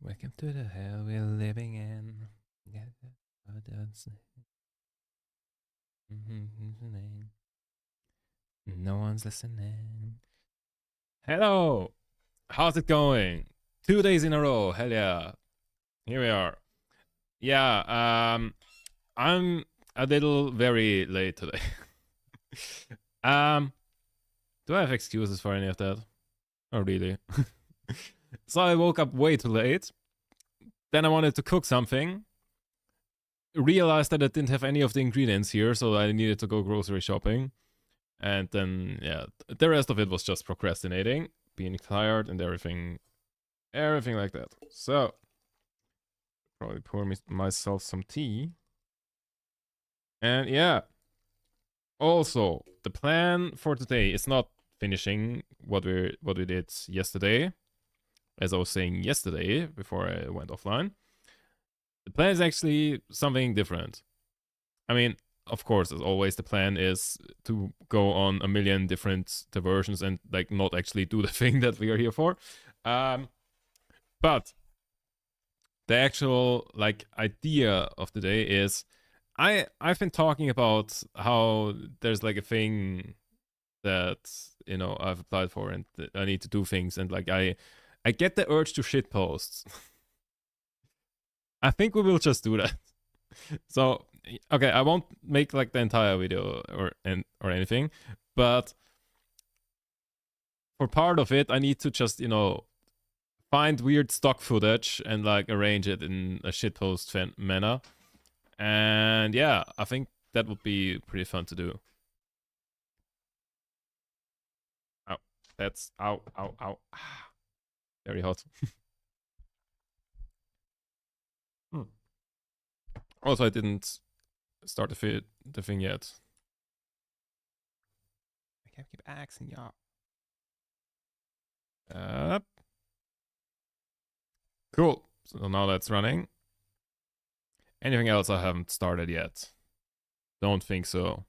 Welcome to the hell we're living in. No one's listening. Hello! How's it going? 2 days in a row. Hell yeah. Here we are. Yeah, I'm a little very late today. um, do I have excuses for any of that? Oh, really? So I woke up way too late. Then I wanted to cook something. Realized that I didn't have any of the ingredients here, so I needed to go grocery shopping. And then, yeah, the rest of it was just procrastinating, being tired, and everything like that. So, probably pour myself some tea. And yeah, also the plan for today is not finishing what we did yesterday. As I was saying yesterday before I went offline, the plan is actually something different. I mean, of course, as always, the plan is to go on a million different diversions and like not actually do the thing that we are here for. But the actual like idea of the day is I've been talking about how there's like a thing that I've applied for and I need to do things and like I get the urge to shit posts. I think we will just do that. So okay, I won't make like the entire video or anything, but for part of it, I need to just find weird stock footage and like arrange it in a shitpost manner. And yeah, I think that would be pretty fun to do. Ow, that's ow ow ow. Very hot. Hmm. Also, I didn't start the thing yet. I can't keep asking y'all. Cool. So now that's running. Anything else I haven't started yet? Don't think so.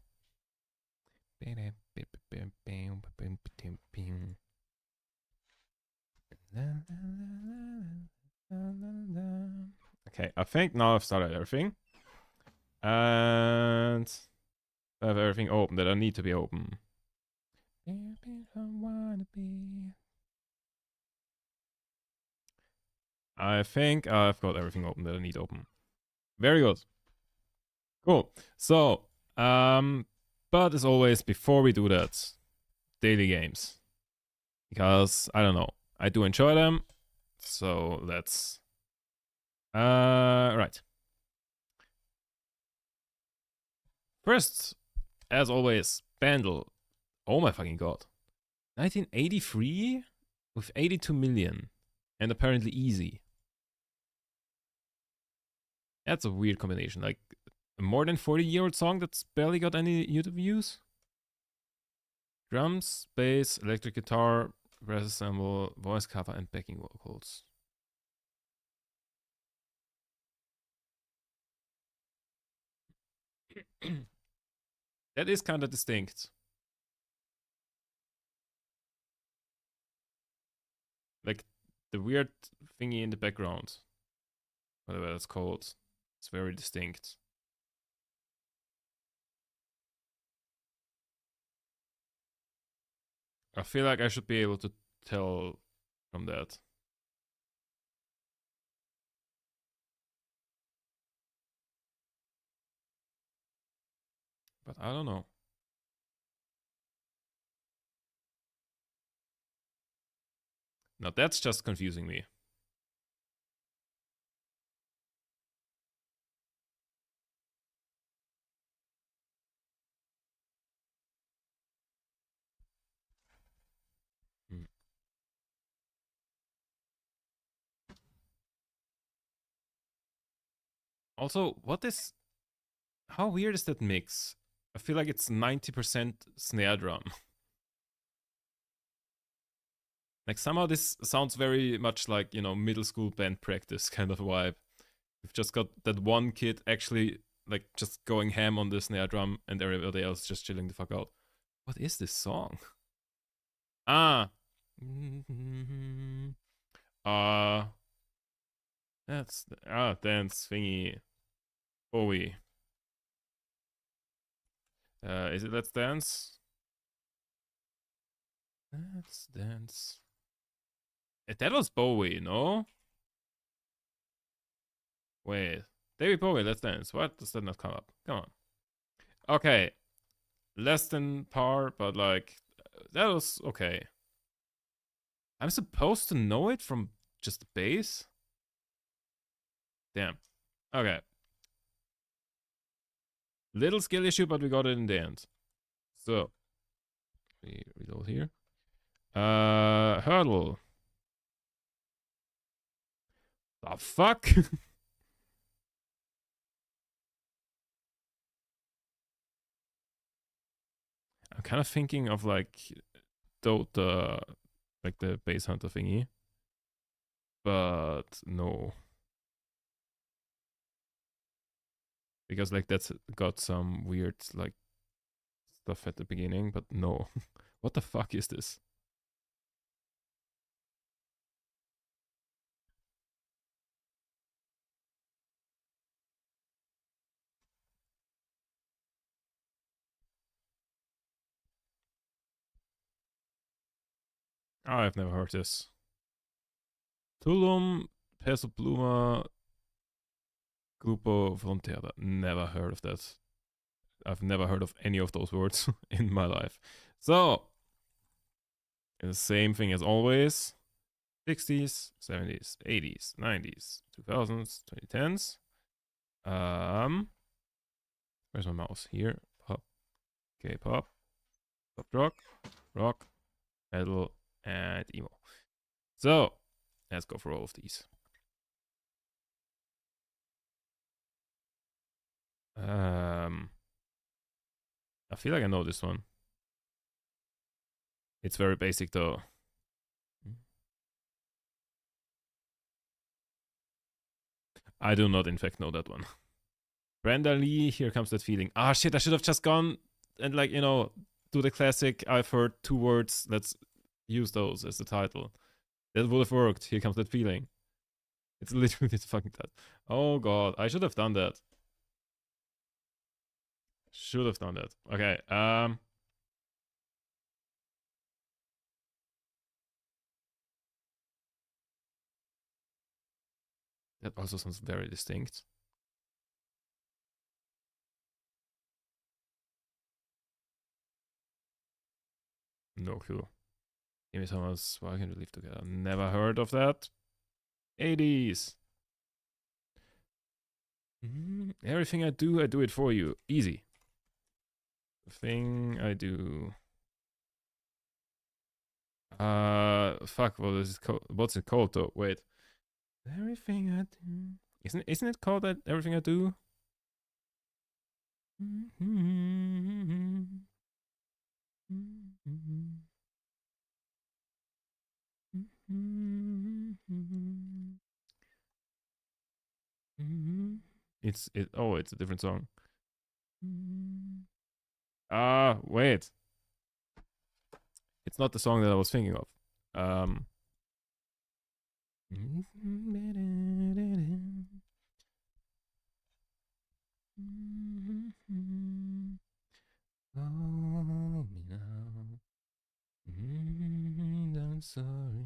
Okay, I think now I've started everything. And I have everything open that I need to be open. I think I've got everything open that I need open. Very good. Cool. So, but as always, before we do that, daily games. Because, I don't know, I do enjoy them. So, let's... right. First, as always, Bandle. Oh my fucking god. 1983? With 82 million. And apparently easy. That's a weird combination. Like, a more than 40-year-old song that's barely got any YouTube views? Drums, bass, electric guitar, brass ensemble, voice cover, and backing vocals. That is kind of distinct. Like the weird thingy in the background, whatever that's called, it's very distinct. I feel like I should be able to tell from that. But I don't know. Now that's just confusing me. Hmm. Also, what is... How weird is that mix? I feel like it's 90% snare drum. Like somehow this sounds very much like, middle school band practice kind of vibe. We've just got that one kid actually like just going ham on the snare drum and everybody else just chilling the fuck out. What is this song? Ah. Uh That's dance thingy. Bowie. Is it Let's Dance? Let's Dance. That was Bowie, no? Wait. David Bowie, Let's Dance. What? Does that not come up? Come on. Okay. Less than par, but like, that was okay. I'm supposed to know it from just the bass? Damn. Okay. Little skill issue, but we got it in the end. So, we reload here. Hurdle. The fuck? I'm kind of thinking of like Dota, like the base hunter thingy, but no, because like that's got some weird like stuff at the beginning, but no. What the fuck is this? Oh, I've never heard this. Tulum, Peso Pluma, Grupo Frontera. Never heard of that. I've never heard of any of those words in my life. So, the same thing as always. 60s, 70s, 80s, 90s, 2000s, 2010s. Where's my mouse? Here. Pop. K-pop. Pop rock, metal, and emo. So, let's go for all of these. I feel like I know this one. It's very basic though. I do not, in fact, know that one. Brenda Lee, Here Comes That Feeling. Ah, shit, I should have just gone and, like, you know, do the classic, I've heard two words, let's use those as the title. That would have worked. Here Comes That Feeling. It's literally the fucking that. Oh god, I should have done that. Should have done that. Okay, that also sounds very distinct. No clue. Give me Thomas, why can't we live together? Never heard of that. 80s. Everything I do it for you. Easy. The thing I do. Fuck. What is it called? What's it called though? Wait. Everything I do. Isn't it called that? Everything I do. It's it. Oh, it's a different song. Ah, wait. It's not the song that I was thinking of. Um. Oh, me now. I'm sorry.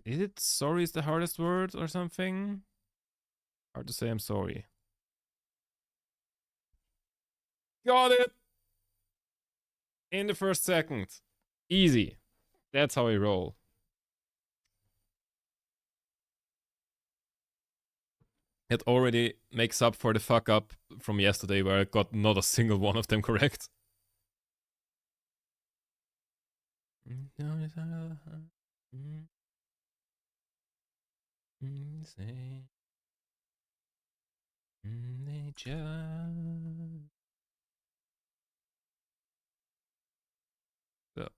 Is it sorry is the hardest word or something? Hard to say I'm sorry. Got it! In the first second. Easy. That's how we roll. It already makes up for the fuck up from yesterday where I got not a single one of them correct. So,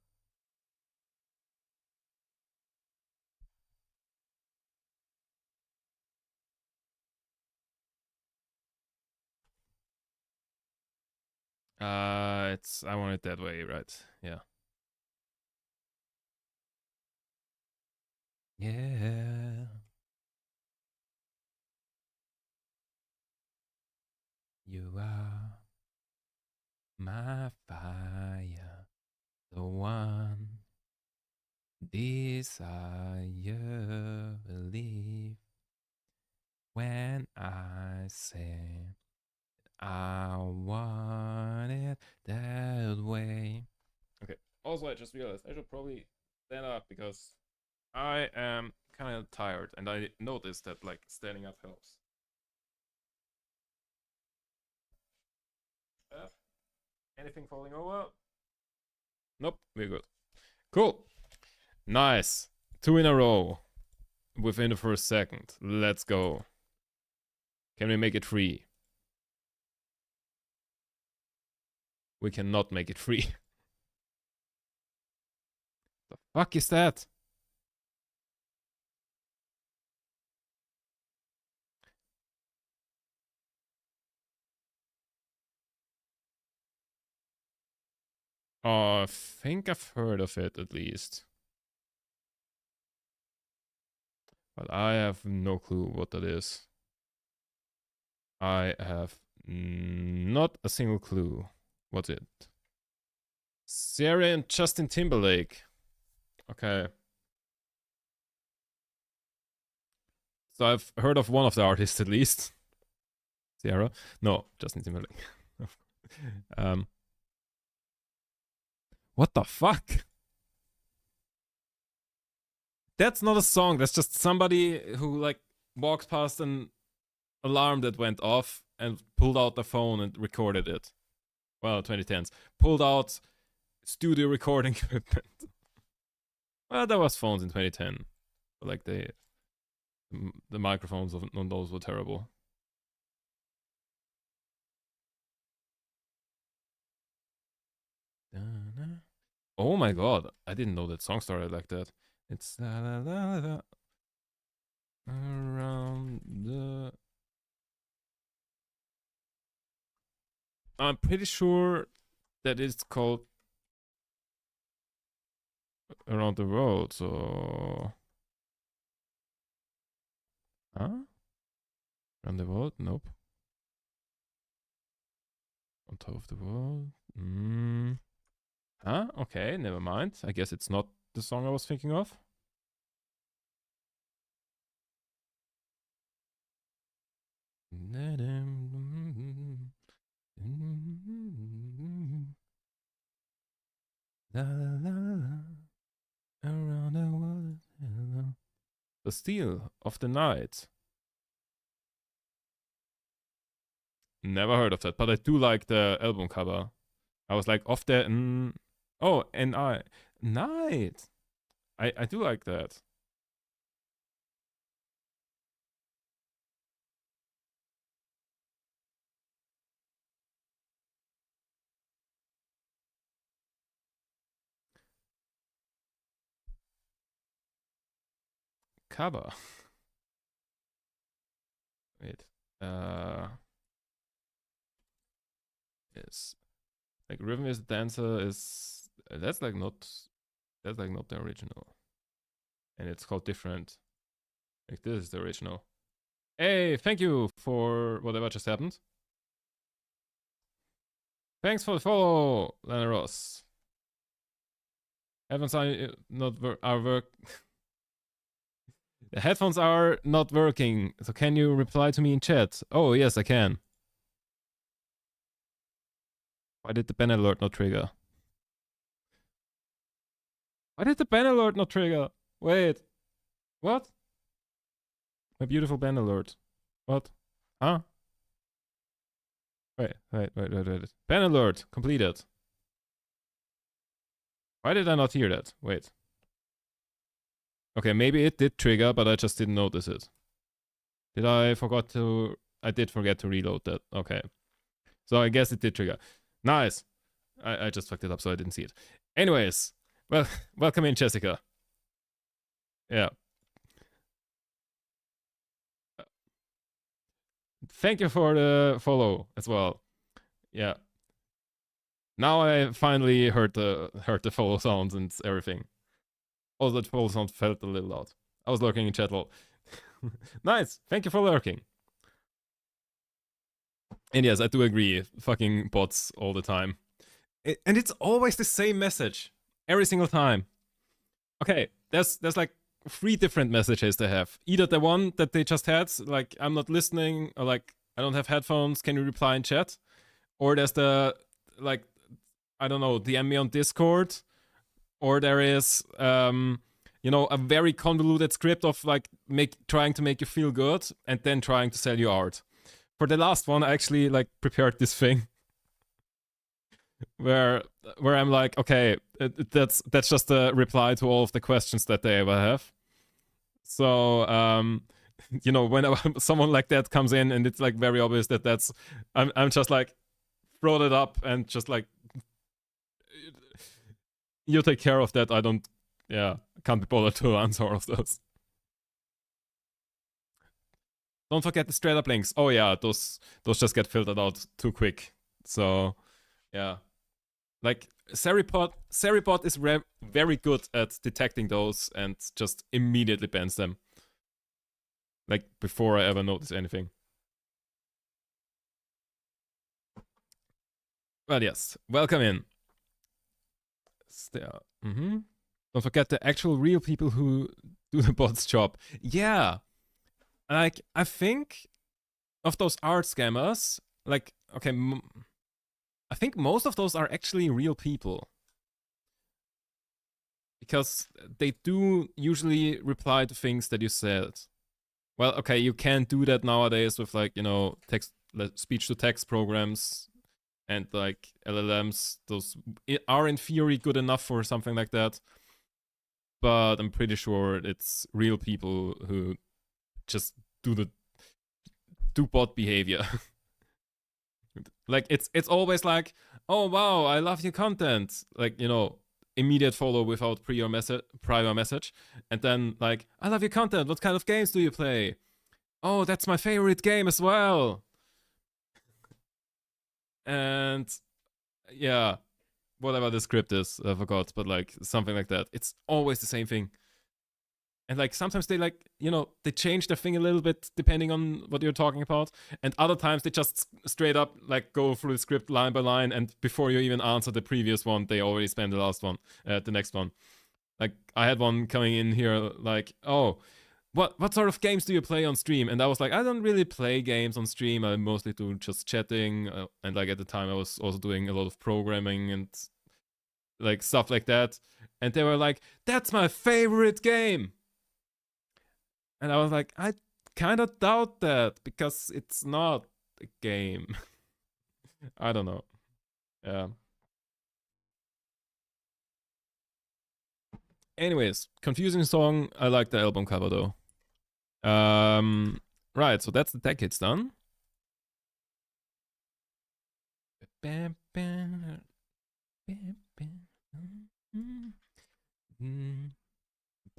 it's I want it that way, right? Yeah. Yeah. You are my fire, the one desire. Believe when I say I want it that way. Okay. Also, I just realized I should probably stand up because I am kind of tired, and I noticed that like standing up helps. Uh, Anything falling over? Nope, we're good. Cool. Nice. 2 in a row within the first second. Let's go. Can we make it 3? We cannot make it 3. The fuck is that? Oh, I think I've heard of it at least. But I have no clue what that is. I have not a single clue. What's it? Sarah and Justin Timberlake. Okay. So I've heard of one of the artists at least. Sarah? No, Justin Timberlake. um, what the fuck? That's not a song. That's just somebody who like walks past an alarm that went off and pulled out the phone and recorded it. Well, 2010s. Pulled out studio recording equipment. Well, there was phones in 2010, but like the microphones on those were terrible. Oh my god, I didn't know that song started like that. It's la la la la around the. I'm pretty sure that it's called Around the World. So, huh? Around the World? Nope. On top of the world. Huh? Okay, never mind. I guess it's not the song I was thinking of. Around the world. The Steel of the Night. Never heard of that, but I do like the album cover. I was like, off the. Oh, and Night. I do like that. Cover. Wait. Yes. Like Rhythm is Dancer is that's like not the original. And it's called different. Like this is the original. Hey, thank you for whatever just happened. Thanks for the follow, Lana Ross. Headphones are not work. The headphones are not working. So can you reply to me in chat? Oh yes, I can. Why did the ban alert not trigger? Why did the ban alert not trigger? Wait. What? My beautiful ban alert. What? Huh? Wait. Ban alert completed. Why did I not hear that? Wait. Okay, maybe it did trigger, but I just didn't notice it. I did forget to reload that. Okay. So I guess it did trigger. Nice. I just fucked it up, so I didn't see it. Anyways, well, welcome in, Jessica. Yeah. Thank you for the follow as well. Yeah. Now I finally heard the follow sounds and everything. Also, that follow sound felt a little loud. I was lurking in chat lol. Nice. Thank you for lurking. And yes, I do agree. Fucking bots all the time. And it's always the same message. Every single time. Okay, there's like 3 different messages they have. Either the one that they just had, like, I'm not listening, or like, I don't have headphones, can you reply in chat? Or there's the, like, I don't know, DM me on Discord. Or there is, you know, a very convoluted script of like trying to make you feel good and then trying to sell you art. For the last one, I actually like prepared this thing where I'm like, okay, that's just a reply to all of the questions that they ever have. So, you know, when someone like that comes in and it's like very obvious that that's, I'm just like, throw it up and just like, you take care of that. I don't, yeah, can't be bothered to answer all of those. Don't forget the straight up links. Oh yeah, those just get filtered out too quick. So, yeah. Like, Seripod is very good at detecting those and just immediately bans them. Like, before I ever notice anything. But yes, welcome in. Still, Don't forget the actual real people who do the bot's job. Yeah, like, I think of those art scammers, like, okay, I think most of those are actually real people. Because they do usually reply to things that you said. Well, okay, you can't do that nowadays with, like, you know, speech to text programs and like LLMs. Those are in theory good enough for something like that. But I'm pretty sure it's real people who just do bot behavior. Like, it's always like, oh wow, I love your content. Like, you know, immediate follow without prior message. And then like, I love your content. What kind of games do you play? Oh, that's my favorite game as well. And yeah, whatever the script is, I forgot, but like something like that. It's always the same thing. And like sometimes they, like, you know, they change their thing a little bit depending on what you're talking about. And other times they just straight up like go through the script line by line, and before you even answer the previous one, they already spend the next one. Like, I had one coming in here like, oh, what sort of games do you play on stream? And I was like, I don't really play games on stream. I mostly do just chatting. And like at the time I was also doing a lot of programming and like stuff like that. And they were like, that's my favorite game. And I was like, I kind of doubt that, because it's not a game. I don't know. Yeah. Anyways, confusing song. I like the album cover though. Right, so that's the tech hits done.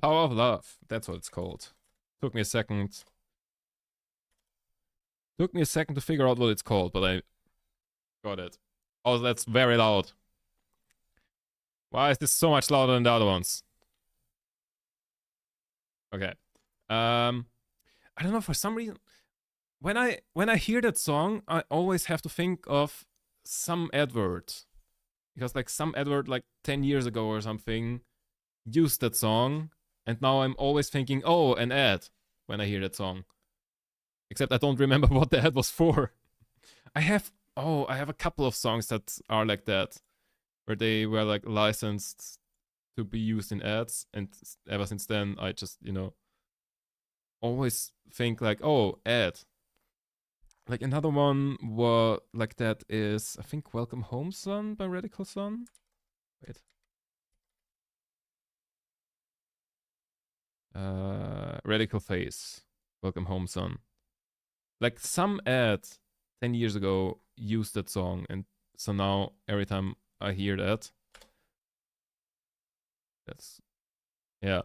Power of Love. That's what it's called. Took me a second. Took me a second to figure out what it's called, but I got it. Oh, that's very loud. Why is this so much louder than the other ones? Okay. I don't know, for some reason, when I hear that song, I always have to think of some advert. Because like some advert like 10 years ago or something used that song, and now I'm always thinking, oh, an ad, when I hear that song. Except I don't remember what the ad was for. I have a couple of songs that are like that, where they were like licensed to be used in ads, and ever since then I just, you know, always think like, oh, ad. Like another one like that is, I think, Welcome Home Son by Radical Son. Wait. Radical Face, Welcome Home Son. Like some ad 10 years ago used that song, and so now every time I hear that, yeah.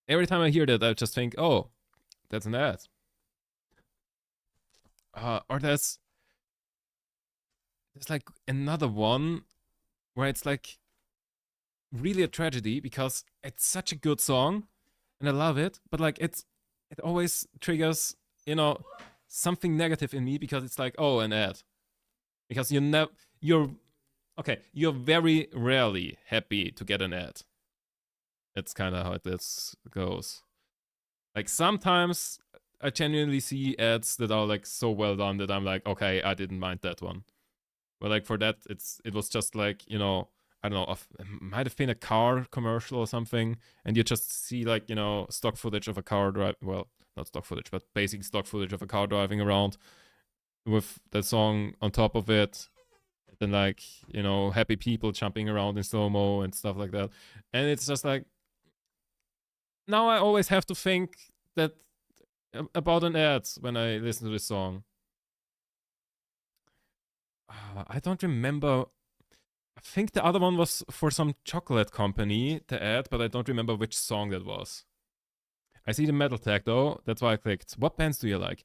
Every time I hear that, I just think, oh, that's an ad. Or there's like another one where it's like really a tragedy, because it's such a good song, and I love it, but like it always triggers, you know, something negative in me because it's like, oh, an ad. Because you're okay, you're very rarely happy to get an ad. That's kind of how this goes. Like sometimes I genuinely see ads that are like so well done that I'm like, okay, I didn't mind that one. But like for that, it was just like, you know, I don't know, it might have been a car commercial or something, and you just see like, you know, stock footage of a car drive. Well, not stock footage, but basic stock footage of a car driving around with that song on top of it. Then like, you know, happy people jumping around in slow mo and stuff like that, and it's just like now I always have to think that about an ad when I listen to this song. I don't remember. I think the other one was for some chocolate company, the ad, but I don't remember which song that was. I see the metal tag though. That's why I clicked. What bands do you like?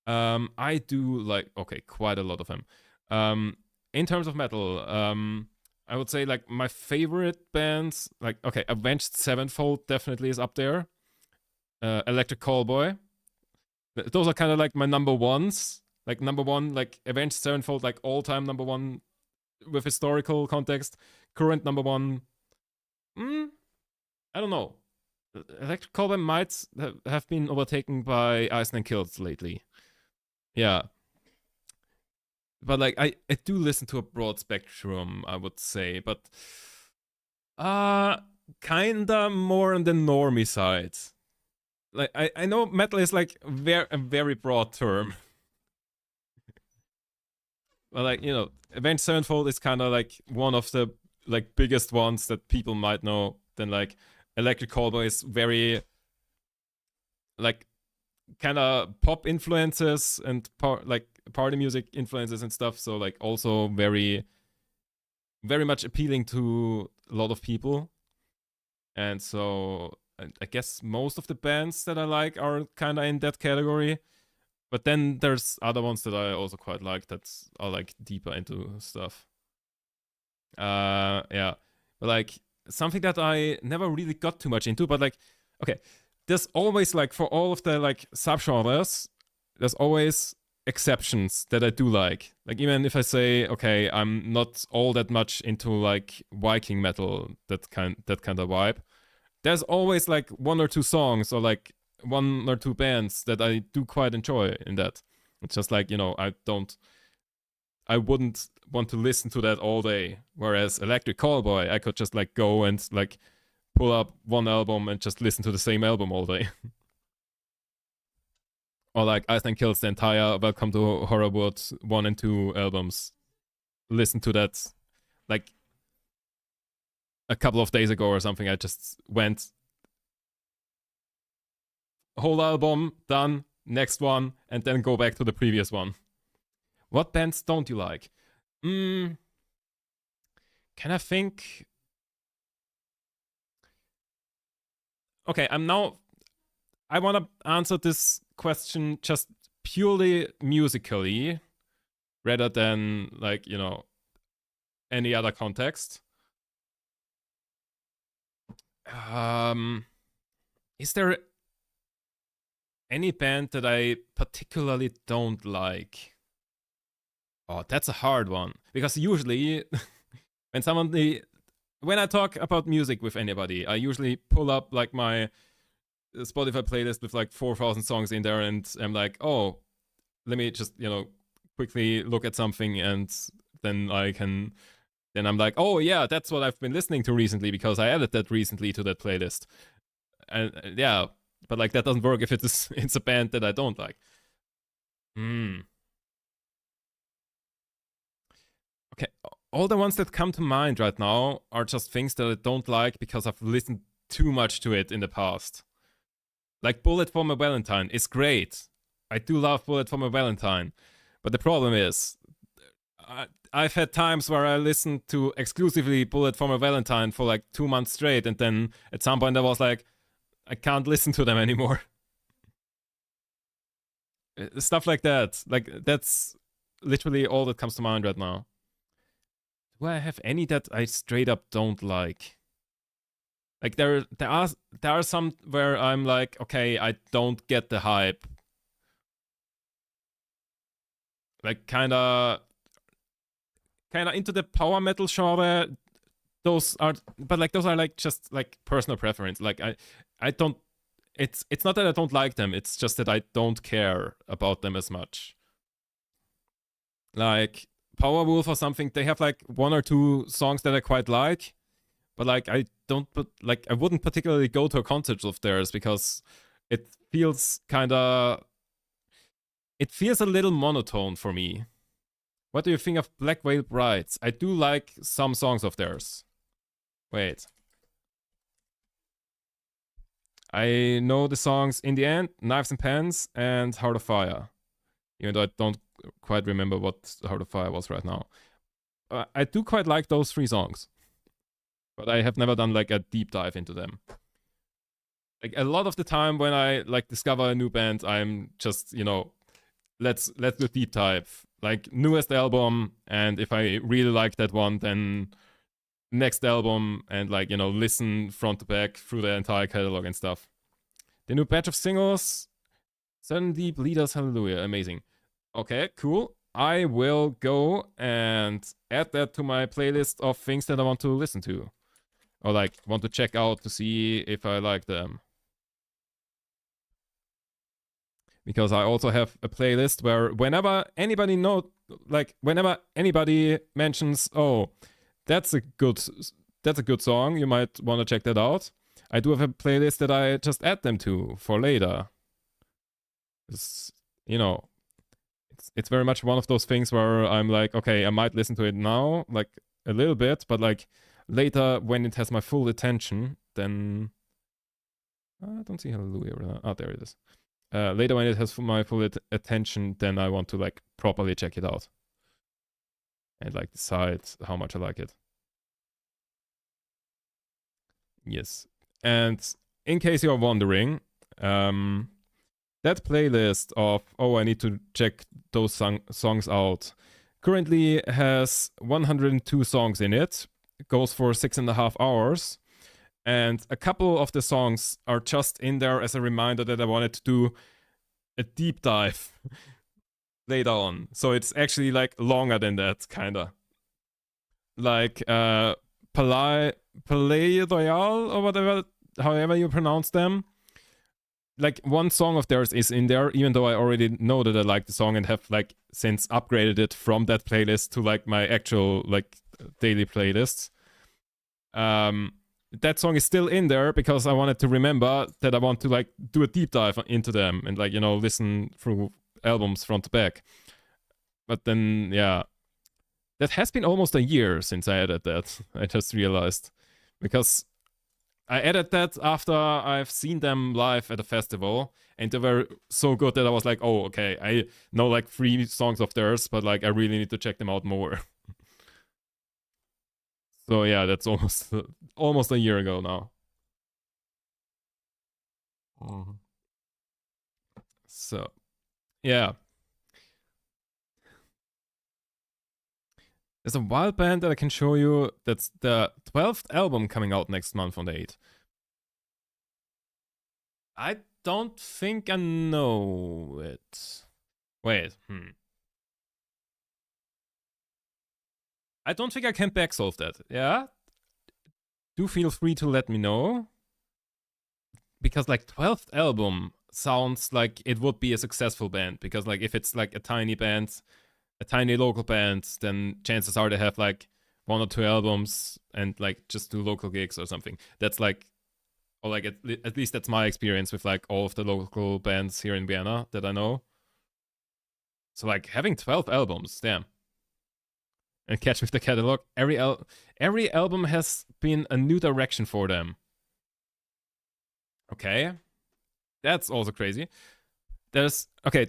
I do like, okay, quite a lot of them. In terms of metal, I would say like my favorite bands, like, okay, Avenged Sevenfold definitely is up there. Electric Callboy. Those are kind of like my number ones. Like number one, like Avenged Sevenfold, like all time number one with historical context. Current number one, I don't know. Electric Callboy might have been overtaken by Iceland Kills lately. Yeah. But like I do listen to a broad spectrum, I would say, but kinda more on the normie side. Like I know metal is like a very broad term. But like, you know, Avenged Sevenfold is kind of like one of the like biggest ones that people might know. Then like Electric Callboy is very like kind of pop influences and like party music influences and stuff. So like also very much appealing to a lot of people. And so I guess most of the bands that I like are kind of in that category. But then there's other ones that I also quite like that are like deeper into stuff. Yeah. But like something that I never really got too much into, but like, okay, there's always like for all of the like subgenres, there's always exceptions that I do like. Like even if I say, okay, I'm not all that much into like Viking metal, that kind of vibe. There's always like one or two songs or like one or two bands that I do quite enjoy in that. It's just like, you know, I wouldn't want to listen to that all day. Whereas Electric Callboy, I could just like go and like pull up one album and just listen to the same album all day. Or like Iceland Kills the entire Welcome to Horrorwood 1 and 2 albums. Listen to that like a couple of days ago or something. I just went whole album done, next one, and then go back to the previous one. What bands don't you like? Can I think? Okay, I want to answer this question just purely musically, rather than like, you know, any other context. Is there any band that I particularly don't like? Oh, that's a hard one. Because usually when I talk about music with anybody, I usually pull up like my Spotify playlist with like 4,000 songs in there, and I'm like, oh, let me just, you know, quickly look at something, and then I'm like, oh yeah, that's what I've been listening to recently because I added that recently to that playlist. And yeah, but like that doesn't work if it's a band that I don't like. Okay, all the ones that come to mind right now are just things that I don't like because I've listened too much to it in the past. Like Bullet for My Valentine is great. I do love Bullet for My Valentine. But the problem is, I've had times where I listened to exclusively Bullet for My Valentine for like 2 months straight, and then at some point I was like, I can't listen to them anymore. Stuff like that. Like, that's literally all that comes to mind right now. Do I have any that I straight up don't like? Like there are some where I'm like, okay, I don't get the hype. Like kind of into the power metal genre. Those are, but like those are like just like personal preference. Like I don't. It's not that I don't like them. It's just that I don't care about them as much. Like Powerwolf or something, they have like one or two songs that I quite like, but like I don't put like I wouldn't particularly go to a concert of theirs because it feels kind of it feels a little monotone for me. What do you think of Black Veil Brides? I do like some songs of theirs. Wait. I know the songs In the End, Knives and Pens, and Heart of Fire. Even though I don't quite remember what Heart of Fire was right now. I do quite like those three songs. But I have never done like a deep dive into them. Like a lot of the time when I like discover a new band, I'm just, let's do deep dive. Like newest album, and if I really like that one, then next album, and like, listen front to back through the entire catalog and stuff. The new batch of singles, Sudden Deep Leaders, Hallelujah, amazing. Okay, cool. I will go and add that to my playlist of things that I want to listen to. Or like want to check out to see if I like them. Because I also have a playlist where whenever anybody mentions, oh, that's a good song, you might want to check that out. I do have a playlist that I just add them to for later. It's, it's very much one of those things where I'm like, okay, I might listen to it now, like a little bit, but like later when it has my full attention, then I don't see Hallelujah. Oh, there it is. Later when it has my full attention, then I want to like properly check it out and like decide how much I like it. Yes. And in case you're wondering, that playlist of, oh, I need to check those songs out, currently has 102 songs in it. It goes for 6.5 hours. And a couple of the songs are just in there as a reminder that I wanted to do a deep dive later on. So it's actually like longer than that, kinda. Like Palais Royale or whatever, however you pronounce them. Like one song of theirs is in there, even though I already know that I like the song and have like since upgraded it from that playlist to like my actual like daily playlists. That song is still in there because I wanted to remember that I want to like do a deep dive into them and like, listen through albums front to back. But then, yeah, that has been almost a year since I added that. I just realized because I added that after I've seen them live at a festival and they were so good that I was like, oh, okay, I know like 3 songs of theirs, but like I really need to check them out more. So yeah, that's almost a year ago now. So yeah, there's a wild band that I can show you. That's the 12th album coming out next month on the 8th. I don't think I know it. Wait, I don't think I can backsolve that. Yeah? Do feel free to let me know. Because like 12th album sounds like it would be a successful band. Because like if it's like a tiny band, a tiny local band, then chances are they have like 1 or 2 albums and like just do local gigs or something. That's like, or like at least that's my experience with like all of the local bands here in Vienna that I know. So like having 12 albums, damn. And catch with the catalog, every album has been a new direction for them. Okay, that's also crazy. That's not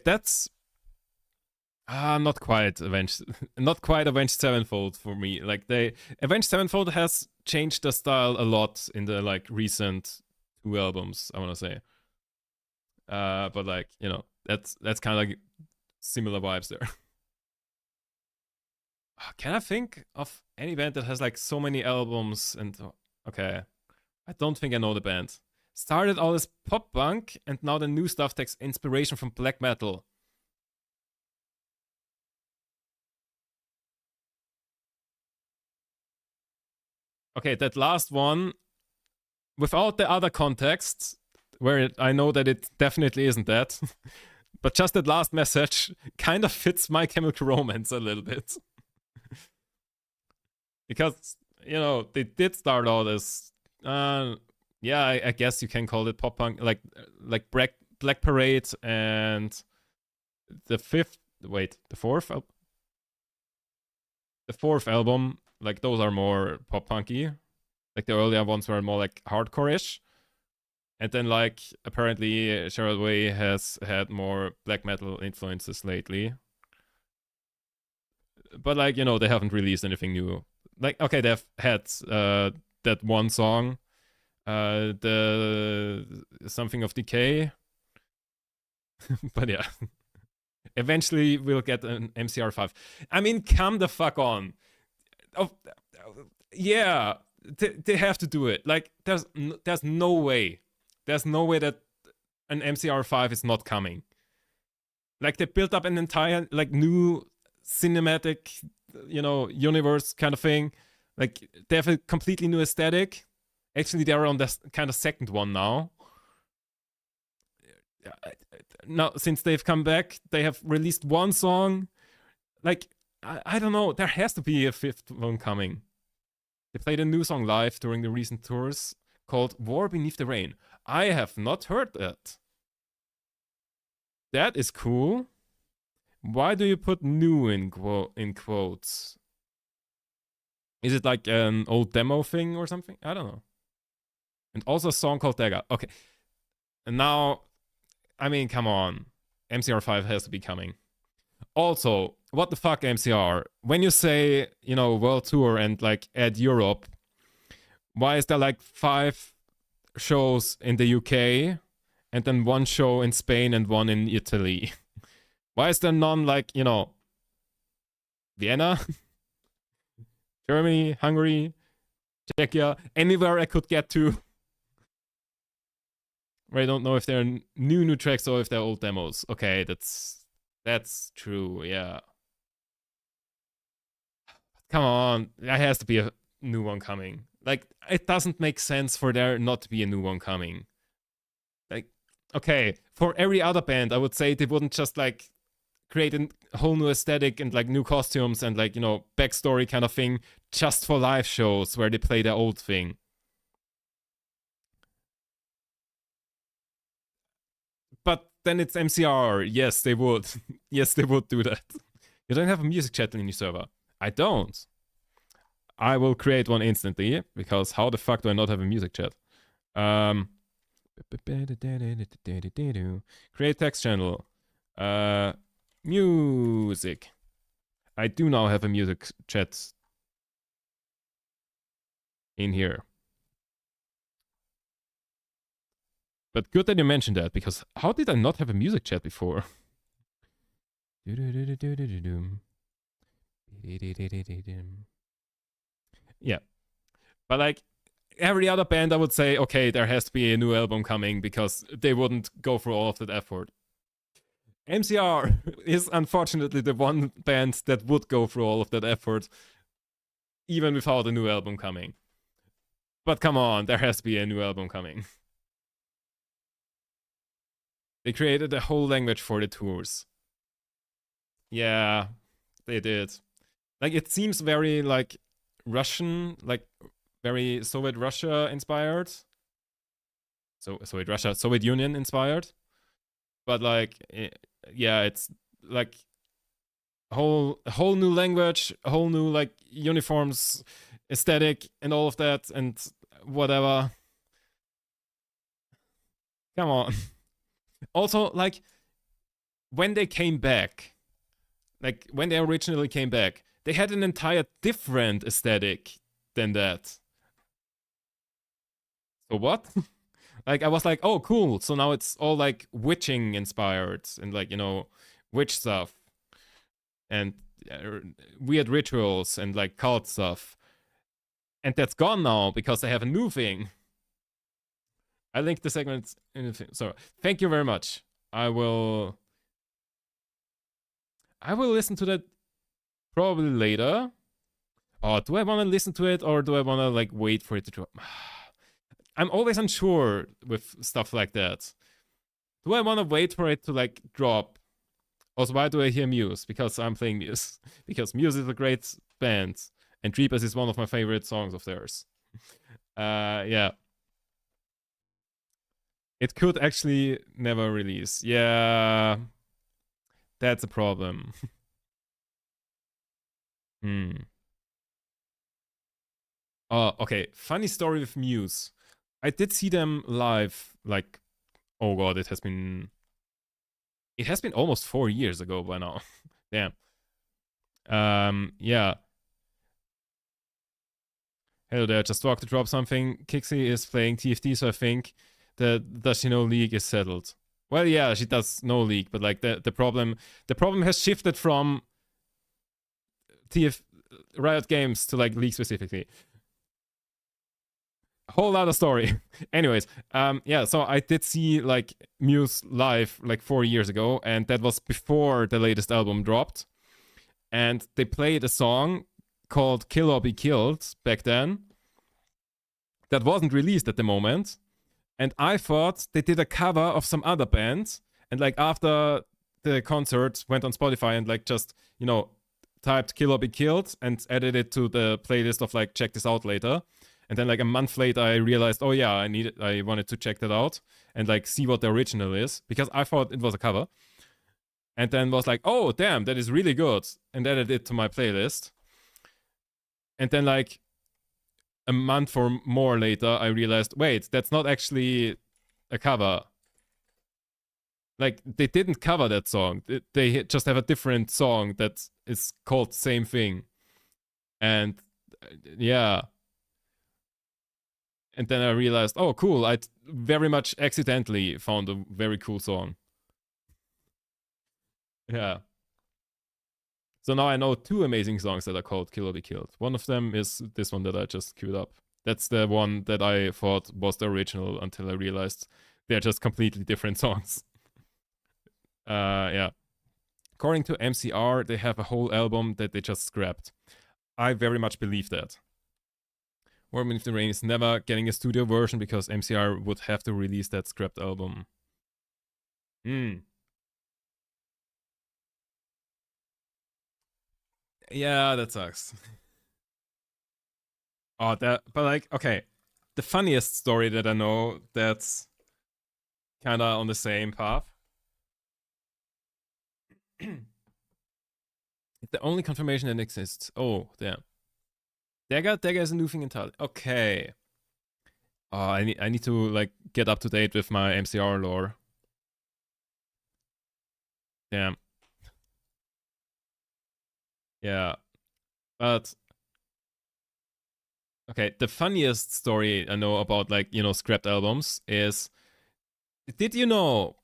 quite Avenged Sevenfold for me. Like Avenged Sevenfold has changed the style a lot in the like recent 2 albums, I want to say. But like, that's kind of like similar vibes there. Can I think of any band that has like so many albums and okay, I don't think I know the band. Started all as pop punk, and now the new stuff takes inspiration from black metal. Okay, that last one, without the other context, I know that it definitely isn't that, but just that last message kind of fits My Chemical Romance a little bit. Because, they did start out as, yeah, I guess you can call it pop punk, like Black Parade and the fourth album, like those are more pop punky. Like the earlier ones were more like hardcore-ish. And then like apparently Sheryl Way has had more black metal influences lately. But like, they haven't released anything new. Like, okay, they've had that one song, the Something of Decay. But yeah. Eventually we'll get an MCR5. I mean, come the fuck on. Oh, yeah, they have to do it. Like, there's no way. There's no way that an MCR5 is not coming. Like, they built up an entire, like, new cinematic, universe kind of thing. Like, they have a completely new aesthetic. Actually, they're on the kind of second one now. Now, since they've come back, they have released one song. Like, I don't know. There has to be a fifth one coming. They played a new song live during the recent tours called War Beneath the Rain. I have not heard that. That is cool. Why do you put new in quotes? Is it like an old demo thing or something? I don't know. And also a song called Dagger. Okay. And now, I mean, come on. MCR5 has to be coming. Also, what the fuck, MCR? When you say, world tour and like add Europe, why is there like 5 shows in the UK and then 1 show in Spain and 1 in Italy? Why is there none like, Vienna, Germany, Hungary, Czechia, anywhere I could get to? I don't know if they're new tracks or if they're old demos. Okay, that's true, yeah. Come on, there has to be a new one coming. Like, it doesn't make sense for there not to be a new one coming. Like, okay, for every other band, I would say they wouldn't just like create a whole new aesthetic and like new costumes and like, backstory kind of thing just for live shows where they play their old thing. But then it's MCR. Yes, they would. Yes, they would do that. You don't have a music chat in your server. I don't. I will create one instantly because how the fuck do I not have a music chat? Create text channel. Music. I do now have a music chat in here. But good that you mentioned that, because how did I not have a music chat before? Yeah. But like every other band, I would say, okay, there has to be a new album coming because they wouldn't go through all of that effort. MCR is unfortunately the one band that would go through all of that effort, even without a new album coming. But come on, there has to be a new album coming. They created a whole language for the tours. Yeah, they did. Like, it seems very, like, Russian, like, very Soviet Russia inspired. So, Soviet Union inspired. But, like, yeah, it's, like, a whole new language, a whole new, like, uniforms, aesthetic, and all of that, and whatever. Come on. Also, like, when they came back, like, when they originally came back, they had an entire different aesthetic than that. So what? Like, I was like, oh, cool. So now it's all, like, witching inspired and, like, witch stuff. And weird rituals and, like, cult stuff. And that's gone now because they have a new thing. I linked the segment in the thing. So thank you very much. I will listen to that probably later. Oh, do I want to listen to it or do I want to like wait for it to drop? I'm always unsure with stuff like that. Do I want to wait for it to like drop? Also, why do I hear Muse? Because I'm playing Muse. Because Muse is a great band, and Treepers is one of my favorite songs of theirs. Yeah. It could actually never release. Yeah. That's a problem. Hmm. Oh, okay. Funny story with Muse. I did see them live, like, oh god, it has been almost 4 years ago by now. Damn. Yeah. Hello there, just walked to drop something. Kixie is playing TFT, so I think that Does She Know League is settled. Well, yeah, she does know League, but like the problem has shifted from TF Riot Games to like League specifically. Whole other story. Anyways, yeah, so I did see like Muse live like 4 years ago, and that was before the latest album dropped. And they played a song called Kill or Be Killed back then that wasn't released at the moment. And I thought they did a cover of some other band. And like after the concert, went on Spotify and like just, typed Kill or Be Killed and added it to the playlist of like check this out later. And then like a month later, I realized, oh yeah, I wanted to check that out and like see what the original is because I thought it was a cover. And then was like, oh damn, that is really good, and added it to my playlist. And then like a month or more later, I realized, wait, that's not actually a cover. Like they didn't cover that song. They just have a different song that is called same thing. And yeah. And then I realized, oh cool, I very much accidentally found a very cool song. Yeah. So now I know two amazing songs that are called Kill or Be Killed. One of them is this one that I just queued up. That's the one that I thought was the original until I realized they're just completely different songs. Yeah. According to MCR, they have a whole album that they just scrapped. I very much believe that. War Beneath the Rain is never getting a studio version because MCR would have to release that scrapped album. Yeah, that sucks. Oh, but like, okay. The funniest story that I know that's kind of on the same path. The only confirmation that exists. Oh, damn. Dagger is a new thing entirely. Okay. Oh, I need to like get up to date with my MCR lore. Damn. Yeah. But okay, the funniest story I know about like, scrapped albums is, did you know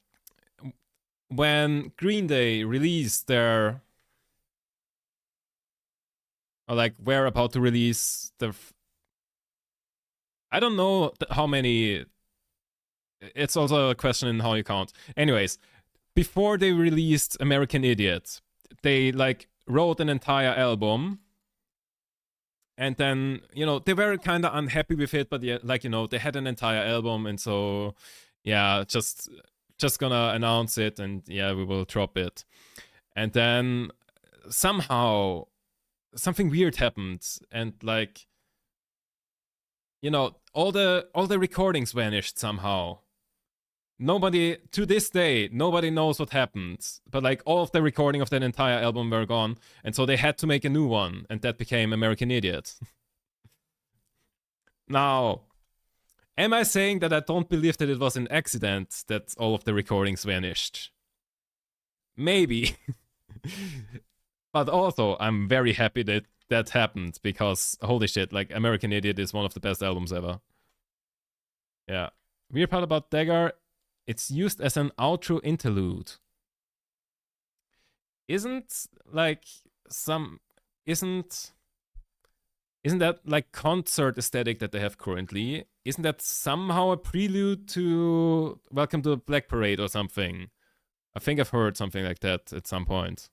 when Green Day released their, or like we're about to release I don't know how many, it's also a question in how you count. Anyways, before they released American Idiot, they like wrote an entire album. And then, they were kind of unhappy with it, but yeah, like, they had an entire album. And so, yeah, just gonna announce it and yeah, we will drop it. And then somehow something weird happened. And like, all the recordings vanished somehow. Nobody, to this day, nobody knows what happened. But like all of the recording of that entire album were gone. And so they had to make a new one. And that became American Idiot. Now, am I saying that I don't believe that it was an accident that all of the recordings vanished? Maybe. But also, I'm very happy that that happened because holy shit, like American Idiot is one of the best albums ever. Yeah. Weird part about Dagger, it's used as an outro interlude. Isn't like some isn't Isn't that like concert aesthetic that they have currently? Isn't that somehow a prelude to Welcome to the Black Parade or something? I think I've heard something like that at some point.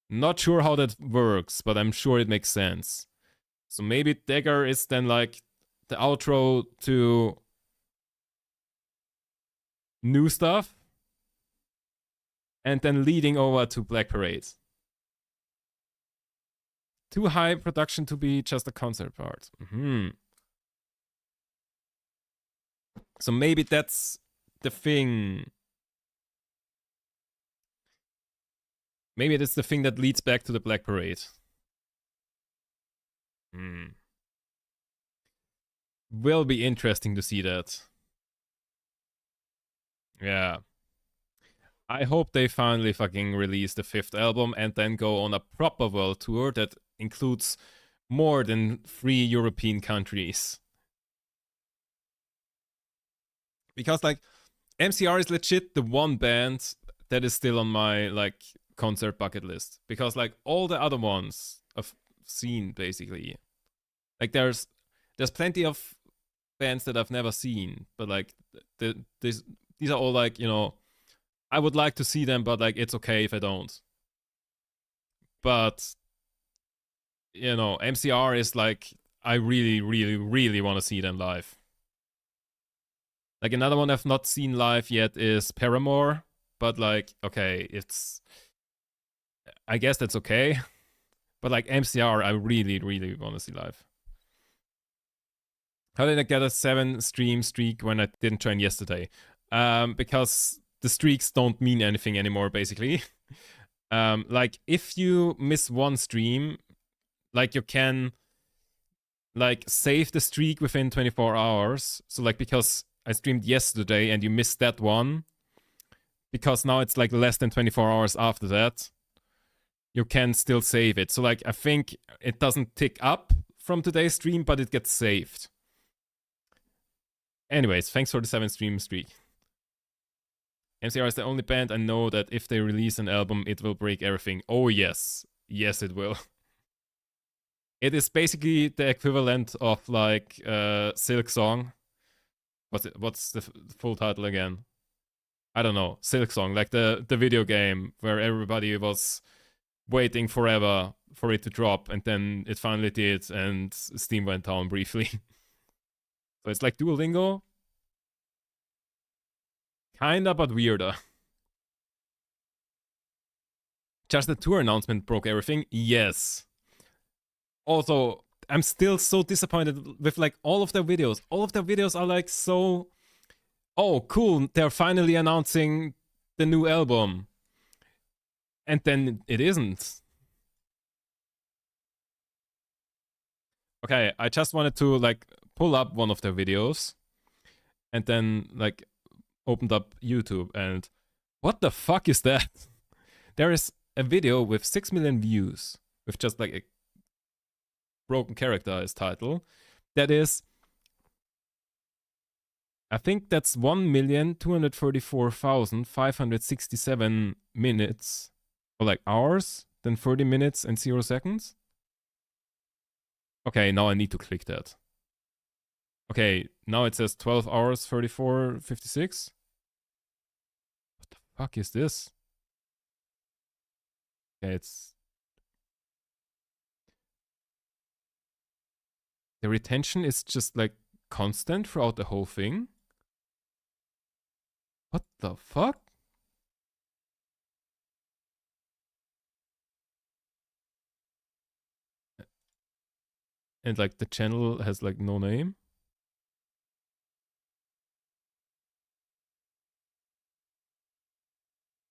Not sure how that works, but I'm sure it makes sense. So maybe Dagger is then like the outro to new stuff and then leading over to Black Parade. Too high production to be just a concert part. So maybe that's the thing. Maybe it's the thing that leads back to the Black Parade. Will be interesting to see that. Yeah. I hope they finally fucking release the 5th album and then go on a proper world tour that includes more than 3 European countries. Because like MCR is legit the one band that is still on my like concert bucket list. Because like all the other ones I've seen basically. Like there's plenty of bands that I've never seen, but like these are all like, you know, I would like to see them, but like it's okay if I don't. But you know, MCR is like I really, really, really want to see them live. Like another one I've not seen live yet is Paramore, but like okay, I guess that's okay. But like MCR, I really, really want to see live. How did I get a 7-stream streak when I didn't join yesterday? Because the streaks don't mean anything anymore, basically. Like if you miss one stream, like you can like save the streak within 24 hours. So like because I streamed yesterday and you missed that one, because now it's like less than 24 hours after that, you can still save it. So like I think it doesn't tick up from today's stream, but it gets saved. Anyways, thanks for the 7-stream streak. MCR is the only band I know that if they release an album, it will break everything. Oh yes. Yes, it will. It is basically the equivalent of like Silk Song. What's the full title again? I don't know. Silk Song, like the video game where everybody was waiting forever for it to drop, and then it finally did, and Steam went down briefly. So it's like Duolingo. Kinda, but weirder. Just the tour announcement broke everything? Yes. Also, I'm still so disappointed with like all of their videos. All of their videos are like so... Oh, cool, they're finally announcing the new album. And then it isn't. Okay, I just wanted to like pull up one of their videos and then like opened up YouTube, and what the fuck is that? There is a video with 6 million views with just like a broken character as title. That is, I think that's 1,234,567 minutes, or like hours, then 30 minutes and 0 seconds. Okay, now I need to click that. Okay, now it says 12 hours, 34, 56. What the fuck is this? Okay, it's... The retention is just like constant throughout the whole thing. What the fuck? And like the channel has like no name.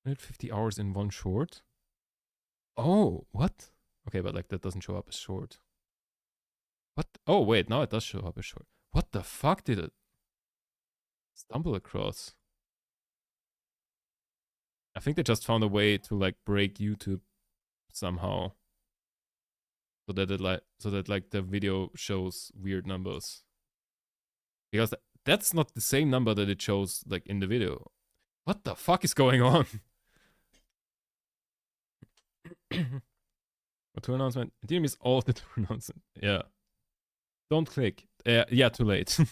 150 hours in one short. Oh, what? Okay, but like that doesn't show up as short. What? Oh, wait, now it does show up as short. What the fuck did it stumble across? I think they just found a way to like break YouTube somehow. So that like the video shows weird numbers. Because that's not the same number that it shows like in the video. What the fuck is going on? A tour announcement. I didn't miss all the tour announcement. Yeah. Don't click. Yeah, too late. So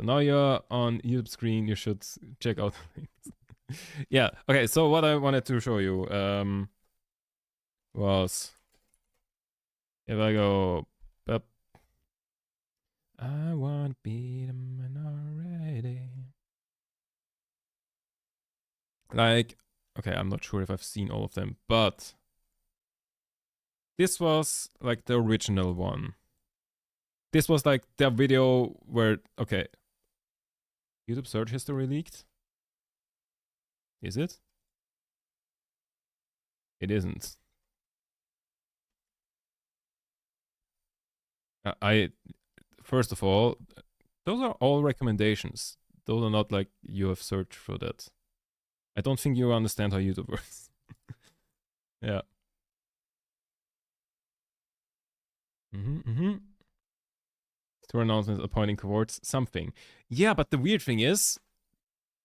now you're on YouTube screen. You should check out the links. Yeah. Okay. So what I wanted to show you was if I go up, I want to be the minority. Like, okay, I'm not sure if I've seen all of them, but this was like the original one. This was like the video where, okay, YouTube search history leaked. Is it? It isn't. I first of all, those are all recommendations. Those are not like you have searched for that. I don't think you understand how YouTube works. Yeah. Two announcements are pointing towards something. Yeah, but the weird thing is,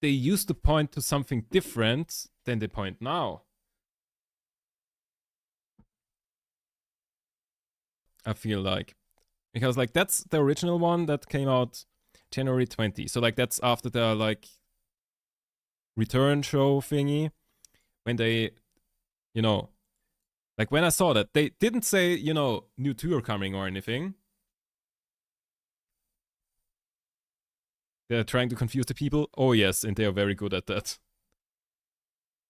they used to point to something different than they point now. I feel like. Because like that's the original one that came out January 20. So like that's after the like return show thingy. When they, you know, like when I saw that, they didn't say, you know, new tour coming or anything. They're trying to confuse the people. Oh yes, and they are very good at that.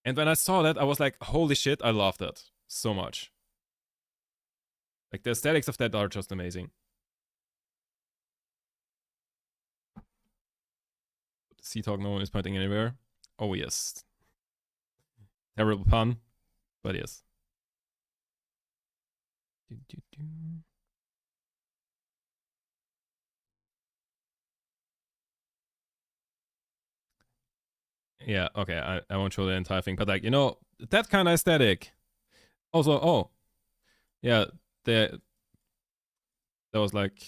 And when I saw that, I was like, holy shit, I love that so much. Like the aesthetics of that are just amazing. Sea Talk, no one is pointing anywhere. Oh yes. Terrible pun, but yes. Yeah, okay, I won't show the entire thing, but like, you know, that kind of aesthetic. Also, oh, yeah, there was like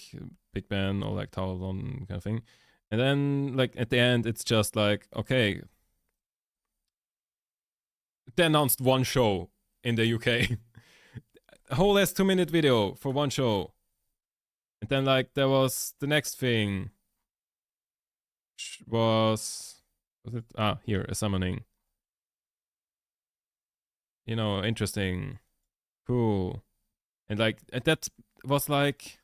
Big Ben or like Tower of London kind of thing. And then like at the end, it's just like, okay, they announced one show in the UK. A whole less 2-minute video for one show. And then like there was the next thing was it here, a summoning. You know, interesting. Cool. And like that was like,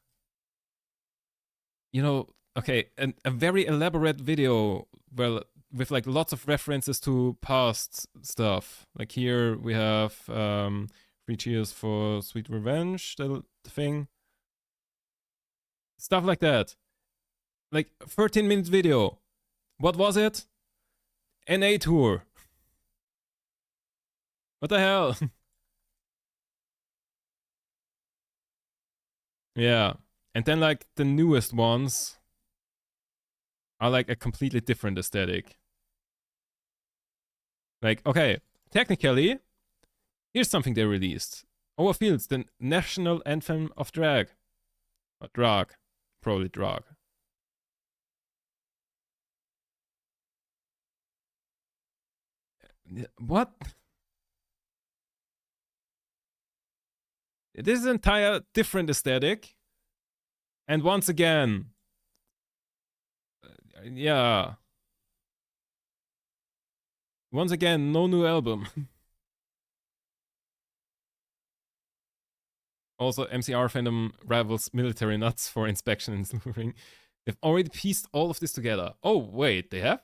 you know, okay, a very elaborate video, well, with like lots of references to past stuff. Like here we have 3 cheers for Sweet Revenge, the thing. Stuff like that. Like 13-minute video. What was it? NA tour. What the hell? Yeah. And then like the newest ones are like a completely different aesthetic. Like, okay, technically, here's something they released. Overfields, the national anthem of drag. Or drag. Probably drag. What? This is an entire different aesthetic. And once again, yeah. Once again, no new album. Also, MCR fandom rivals military nuts for inspection and sleuthing. They've already pieced all of this together. Oh, wait, they have?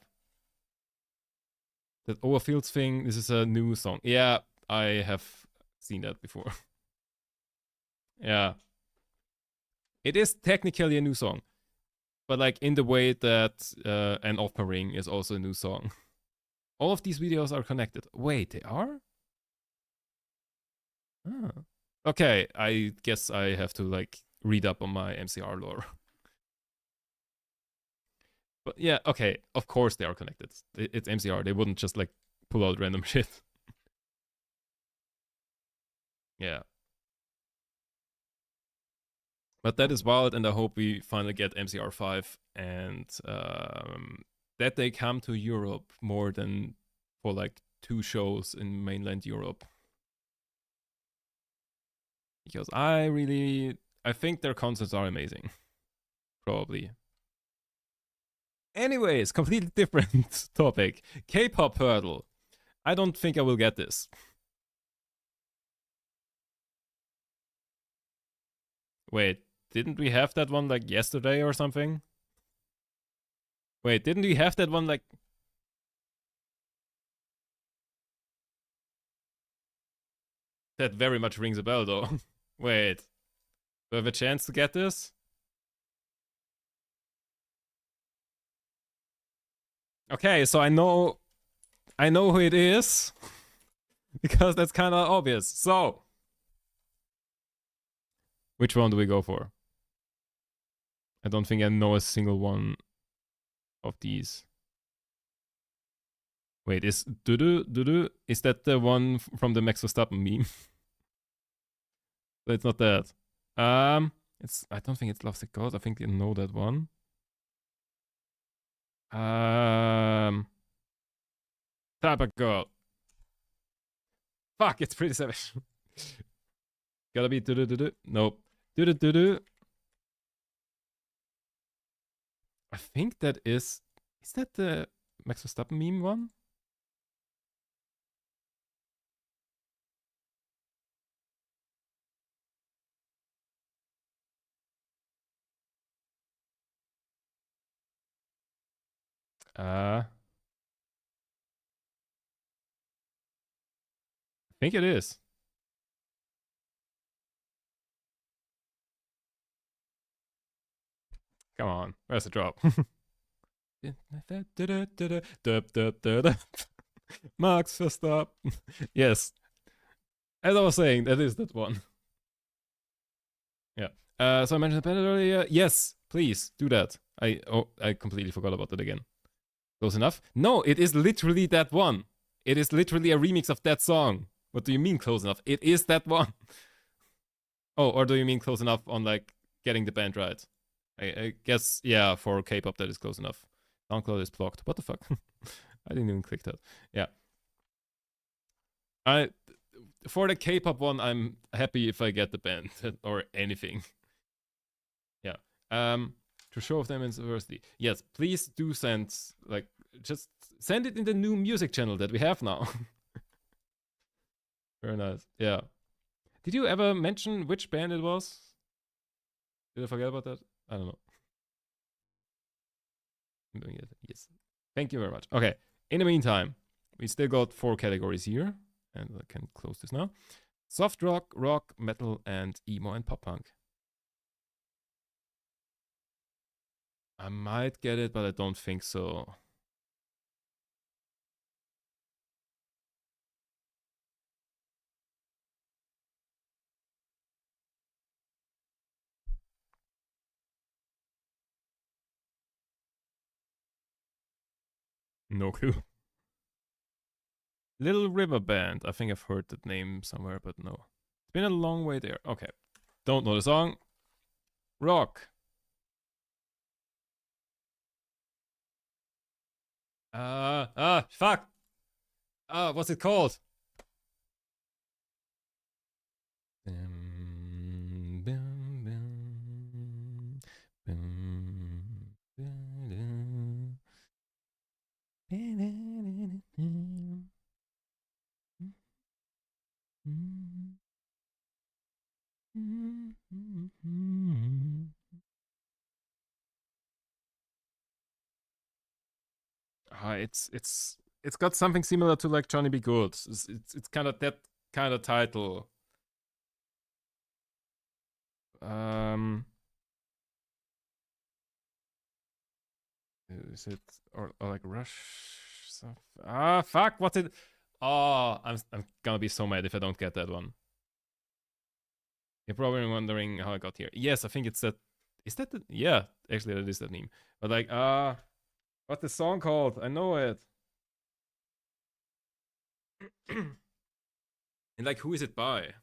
That Overfields thing, this is a new song. Yeah, I have seen that before. Yeah. It is technically a new song. But like in the way that An Offering is also a new song. All of these videos are connected. Wait, they are? Ah. Okay, I guess I have to like read up on my MCR lore. But yeah, okay, of course they are connected. It's MCR. They wouldn't just like pull out random shit. Yeah. But that is wild, and I hope we finally get MCR 5 and that they come to Europe more than for like 2 shows in mainland Europe. Because I really I think their concerts are amazing. Probably. Anyways, completely different topic. K-pop hurdle. I don't think I will get this. Wait, didn't we have that one like yesterday or something? Wait, didn't we have that one like... That very much rings a bell though. Wait, do I have a chance to get this? Okay, so I know who it is because that's kind of obvious. So, which one do we go for? I don't think I know a single one of these. Wait, is Dudu is that the one from the Max Verstappen meme? It's not that. It's I don't think it's Love Sick God. I think you know that one. Type of girl. Fuck, it's Pretty Savage. Gotta be do. Nope. Do. I think that is. Is that the Max Verstappen meme one? I think it is. Come on, where's the drop? Max Verstappen. Yes. As I was saying, that is that one. Yeah. So I mentioned the band earlier. Yes, please do that. I completely forgot about that again. Close enough? No, it is literally that one. It is literally a remix of that song. What do you mean close enough? It is that one. Oh, or do you mean close enough on like getting the band right? I guess yeah, for K-pop that is close enough. SoundCloud is blocked. What the fuck? I didn't even click that. Yeah. I for the K-pop one, I'm happy if I get the band or anything. Yeah. To show off them in diversity. Yes, please do send like just send it in the new music channel that we have now. Very nice. Yeah. Did you ever mention which band it was? Did I forget about that? I don't know. I'm doing it. Yes. Thank you very much. Okay. In the meantime, we still got 4 categories here, and I can close this now. Soft rock, rock, metal, and emo and pop punk. I might get it, but I don't think so. No clue. Little River Band. I think I've heard that name somewhere, but no. It's been a long way there. Okay. Don't know the song. Rock. Fuck. What's it called? It's got something similar to like Johnny Be Good. It's kind of that kind of title. Is it or like Rush stuff? Fuck! What's it? Oh, I'm gonna be so mad if I don't get that one. You're probably wondering how I got here. Yes, I think it's that. Is that the? Yeah, actually, that is that name. But like, what's the song called? I know it. And like, who is it by?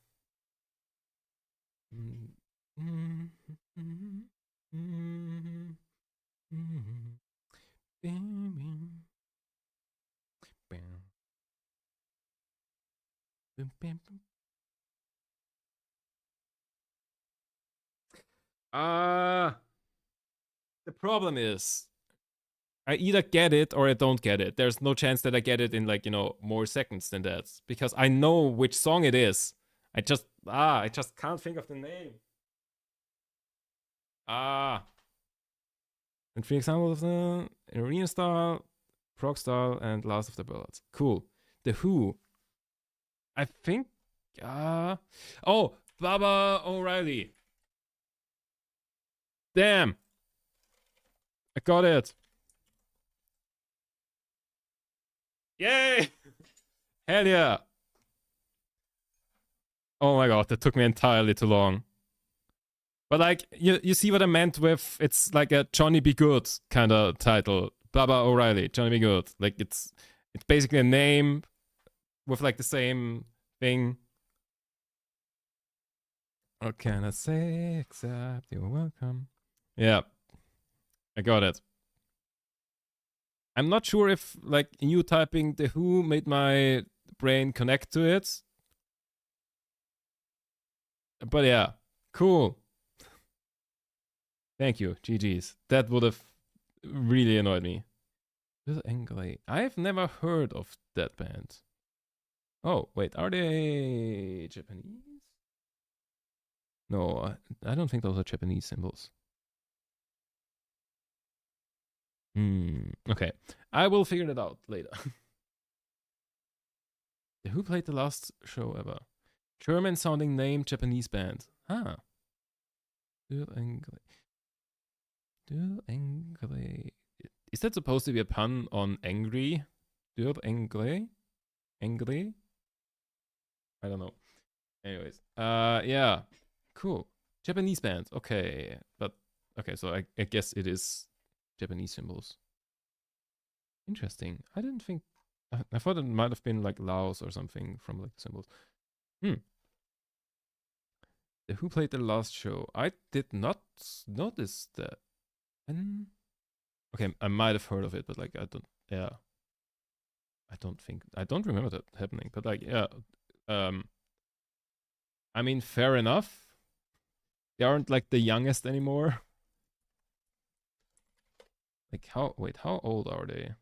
The problem is I either get it or I don't get it. There's no chance that I get it in like, more seconds than that because I know which song it is. I just can't think of the name. Ah, and three examples of the arena style, prog style, and last of the ballads. Cool. The Who. I think. Oh, Baba O'Reilly. Damn. I got it. Yay! Hell yeah. Oh my god, that took me entirely too long. But like, you see what I meant with it's like a Johnny Be Good kind of title. Baba O'Reilly, Johnny Be Good. Like it's basically a name with like the same thing. What can I say except you're welcome? Yeah, I got it. I'm not sure if like you typing The Who made my brain connect to it. But yeah, cool. Thank you, GG's. That would have really annoyed me. I've never heard of that band. Oh, wait, are they Japanese? No, I don't think those are Japanese symbols. Okay. I will figure that out later. Who played the last show ever? German sounding name, Japanese band. Huh. Is that supposed to be a pun on angry? Angry? Angry? I don't know. Anyways. Yeah. Cool. Japanese band. Okay. But okay, so I guess it is Japanese symbols. Interesting. I didn't think I thought it might have been like Laos or something from like the symbols. Who played the last show? I did not notice that. Okay, I might have heard of it, but like I don't. Yeah, I don't remember that happening. But like, yeah, I mean, fair enough. They aren't like the youngest anymore. Like how old are they?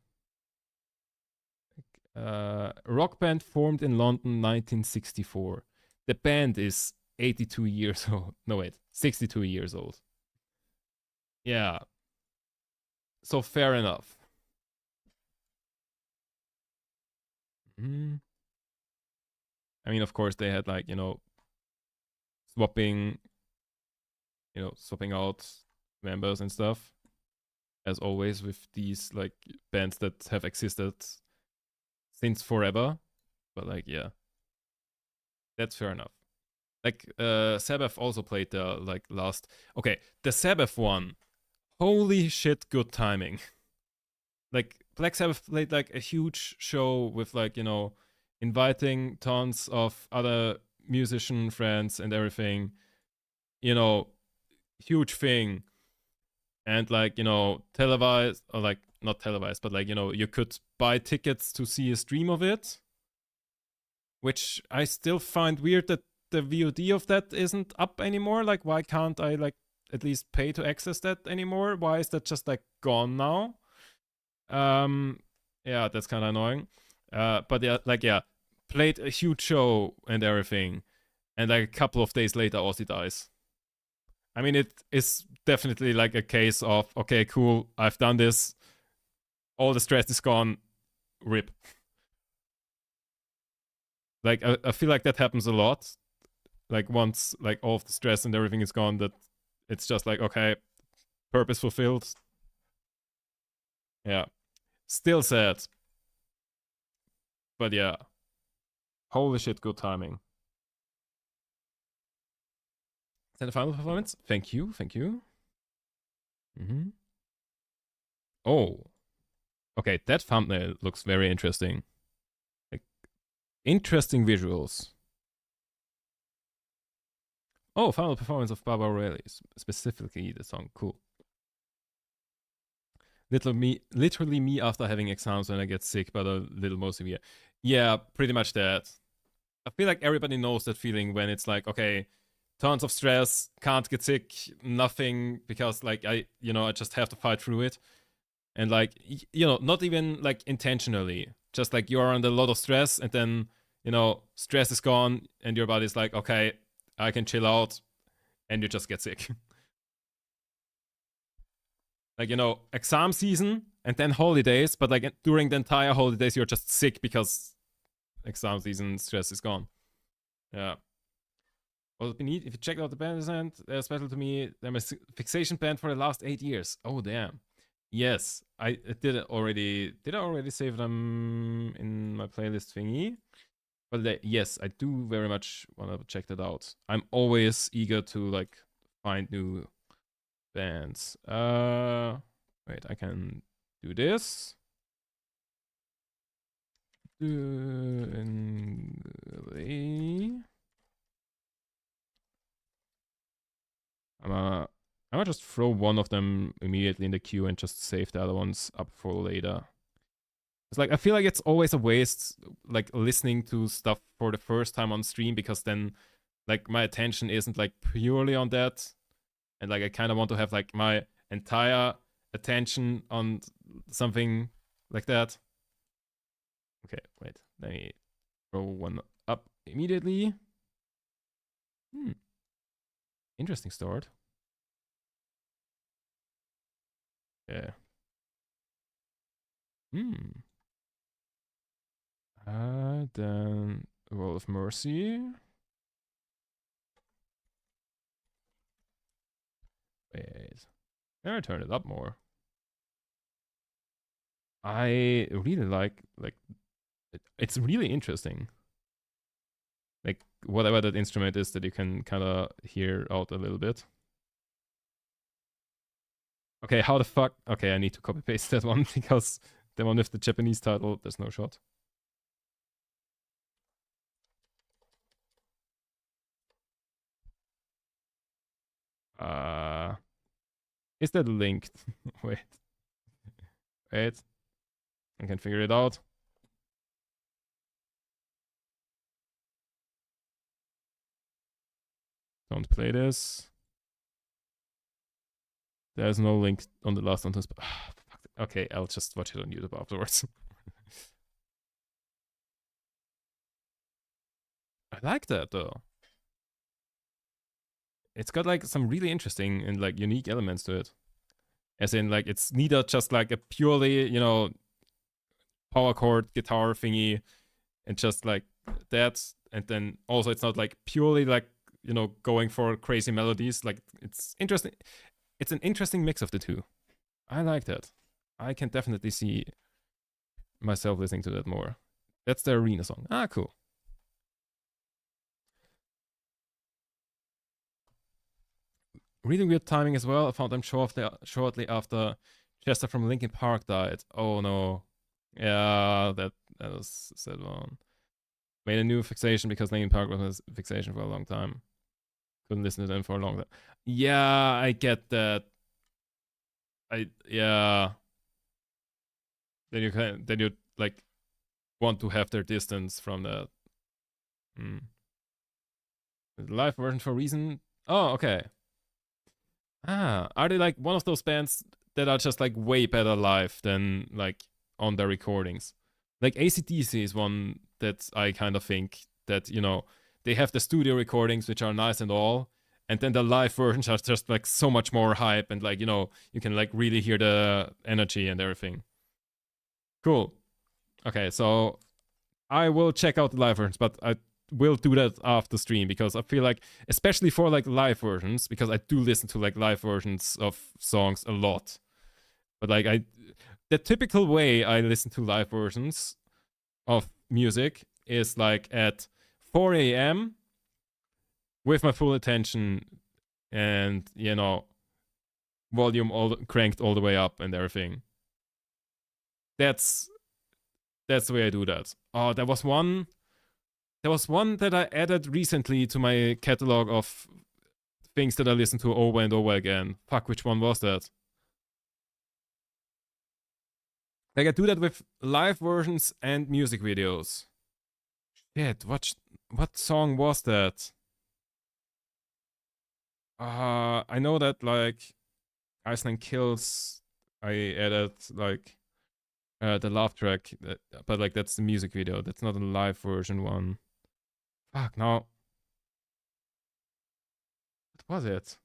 Rock band formed in London 1964. The band is 82 years old. No, wait, 62 years old. Yeah. So fair enough. I mean, of course, they had like, swapping, swapping out members and stuff. As always with these like bands that have existed since forever. But like, yeah. That's fair enough. Like Sabbath also played the like last. Okay, the Sabbath one. Holy shit, good timing. Like Black Sabbath played like a huge show with like inviting tons of other musician friends and everything. Huge thing. And like televised or like not televised, but like you could buy tickets to see a stream of it, which I still find weird that the VOD of that isn't up anymore. Like, why can't I like at least pay to access that anymore? Why is that just like gone now? Yeah, that's kind of annoying. But yeah, like yeah, played a huge show and everything, and like a couple of days later, Ozzy dies. I mean, it is definitely like a case of okay, cool, I've done this. All the stress is gone. Rip. Like I feel like that happens a lot. Like once like all of the stress and everything is gone, that it's just like okay, purpose fulfilled. Yeah. Still sad. But yeah. Holy shit, good timing. Is that the final performance? Thank you, thank you. Oh. Okay, that thumbnail looks very interesting. Like interesting visuals. Oh, final performance of Baba O'Reilly. Specifically the song. Cool. Literally me after having exams when I get sick, but a little more severe. Yeah, pretty much that. I feel like everybody knows that feeling when it's like, okay, tons of stress, can't get sick, nothing, because like I just have to fight through it. And like not even like intentionally, just like you're under a lot of stress, and then stress is gone and your body's like, okay, I can chill out, and you just get sick. Like exam season and then holidays, but like during the entire holidays you're just sick because exam season stress is gone. Yeah. Well, if you check out the band design, they're special to me. They're my fixation band for the last 8 years. Oh damn. Yes, I did it already. Did I already save them in my playlist thingy? But yes, I do very much want to check that out. I'm always eager to like find new bands. Wait, I can do this. I might just throw one of them immediately in the queue and just save the other ones up for later. It's like I feel like it's always a waste, like listening to stuff for the first time on stream, because then like my attention isn't like purely on that, and like I kind of want to have like my entire attention on something like that. Okay, wait, let me throw one up immediately. Interesting start. Yeah. Then Wall of Mercy. Wait. Can I turn it up more? I really like it's really interesting. Like whatever that instrument is that you can kind of hear out a little bit. Okay, how the fuck? Okay, I need to copy paste that one because the one with the Japanese title, there's no shot. Is that linked? Wait. Wait. I can figure it out. Don't play this. There's no link on the last one. Okay, I'll just watch it on YouTube afterwards. I like that though. It's got like some really interesting and like unique elements to it. As in, like, it's neither just like a purely, power chord guitar thingy and just like that. And then also it's not like purely like, going for crazy melodies. Like, it's interesting. It's an interesting mix of the two. I like that. I can definitely see myself listening to that more. That's the arena song. Ah, cool. Really weird timing as well. I found them shortly after Chester from Linkin Park died. Oh no. Yeah, that was a sad one. Made a new fixation because Linkin Park was a fixation for a long time. Couldn't listen to them for a long time. Yeah, I get that. Yeah. Then you like want to have their distance from that. The live version for Reason. Oh, okay. Are they like one of those bands that are just like way better live than like on their recordings? Like AC/DC is one that I kind of think that, they have the studio recordings, which are nice and all, and then the live versions are just like so much more hype, and like, you can like really hear the energy and everything. Cool. Okay, so I will check out the live versions, but I will do that after stream, because I feel like, especially for like live versions, because I do listen to like live versions of songs a lot. But like the typical way I listen to live versions of music is like at 4 a.m. with my full attention and, volume cranked all the way up and everything. That's the way I do that. Oh, there was one that I added recently to my catalog of things that I listen to over and over again. Fuck, which one was that? Like, I do that with live versions and music videos. Shit, what song was that? I know that like Iceland Kills, I added like the laugh track, but like that's the music video. That's not a live version one. Fuck, now. What was it?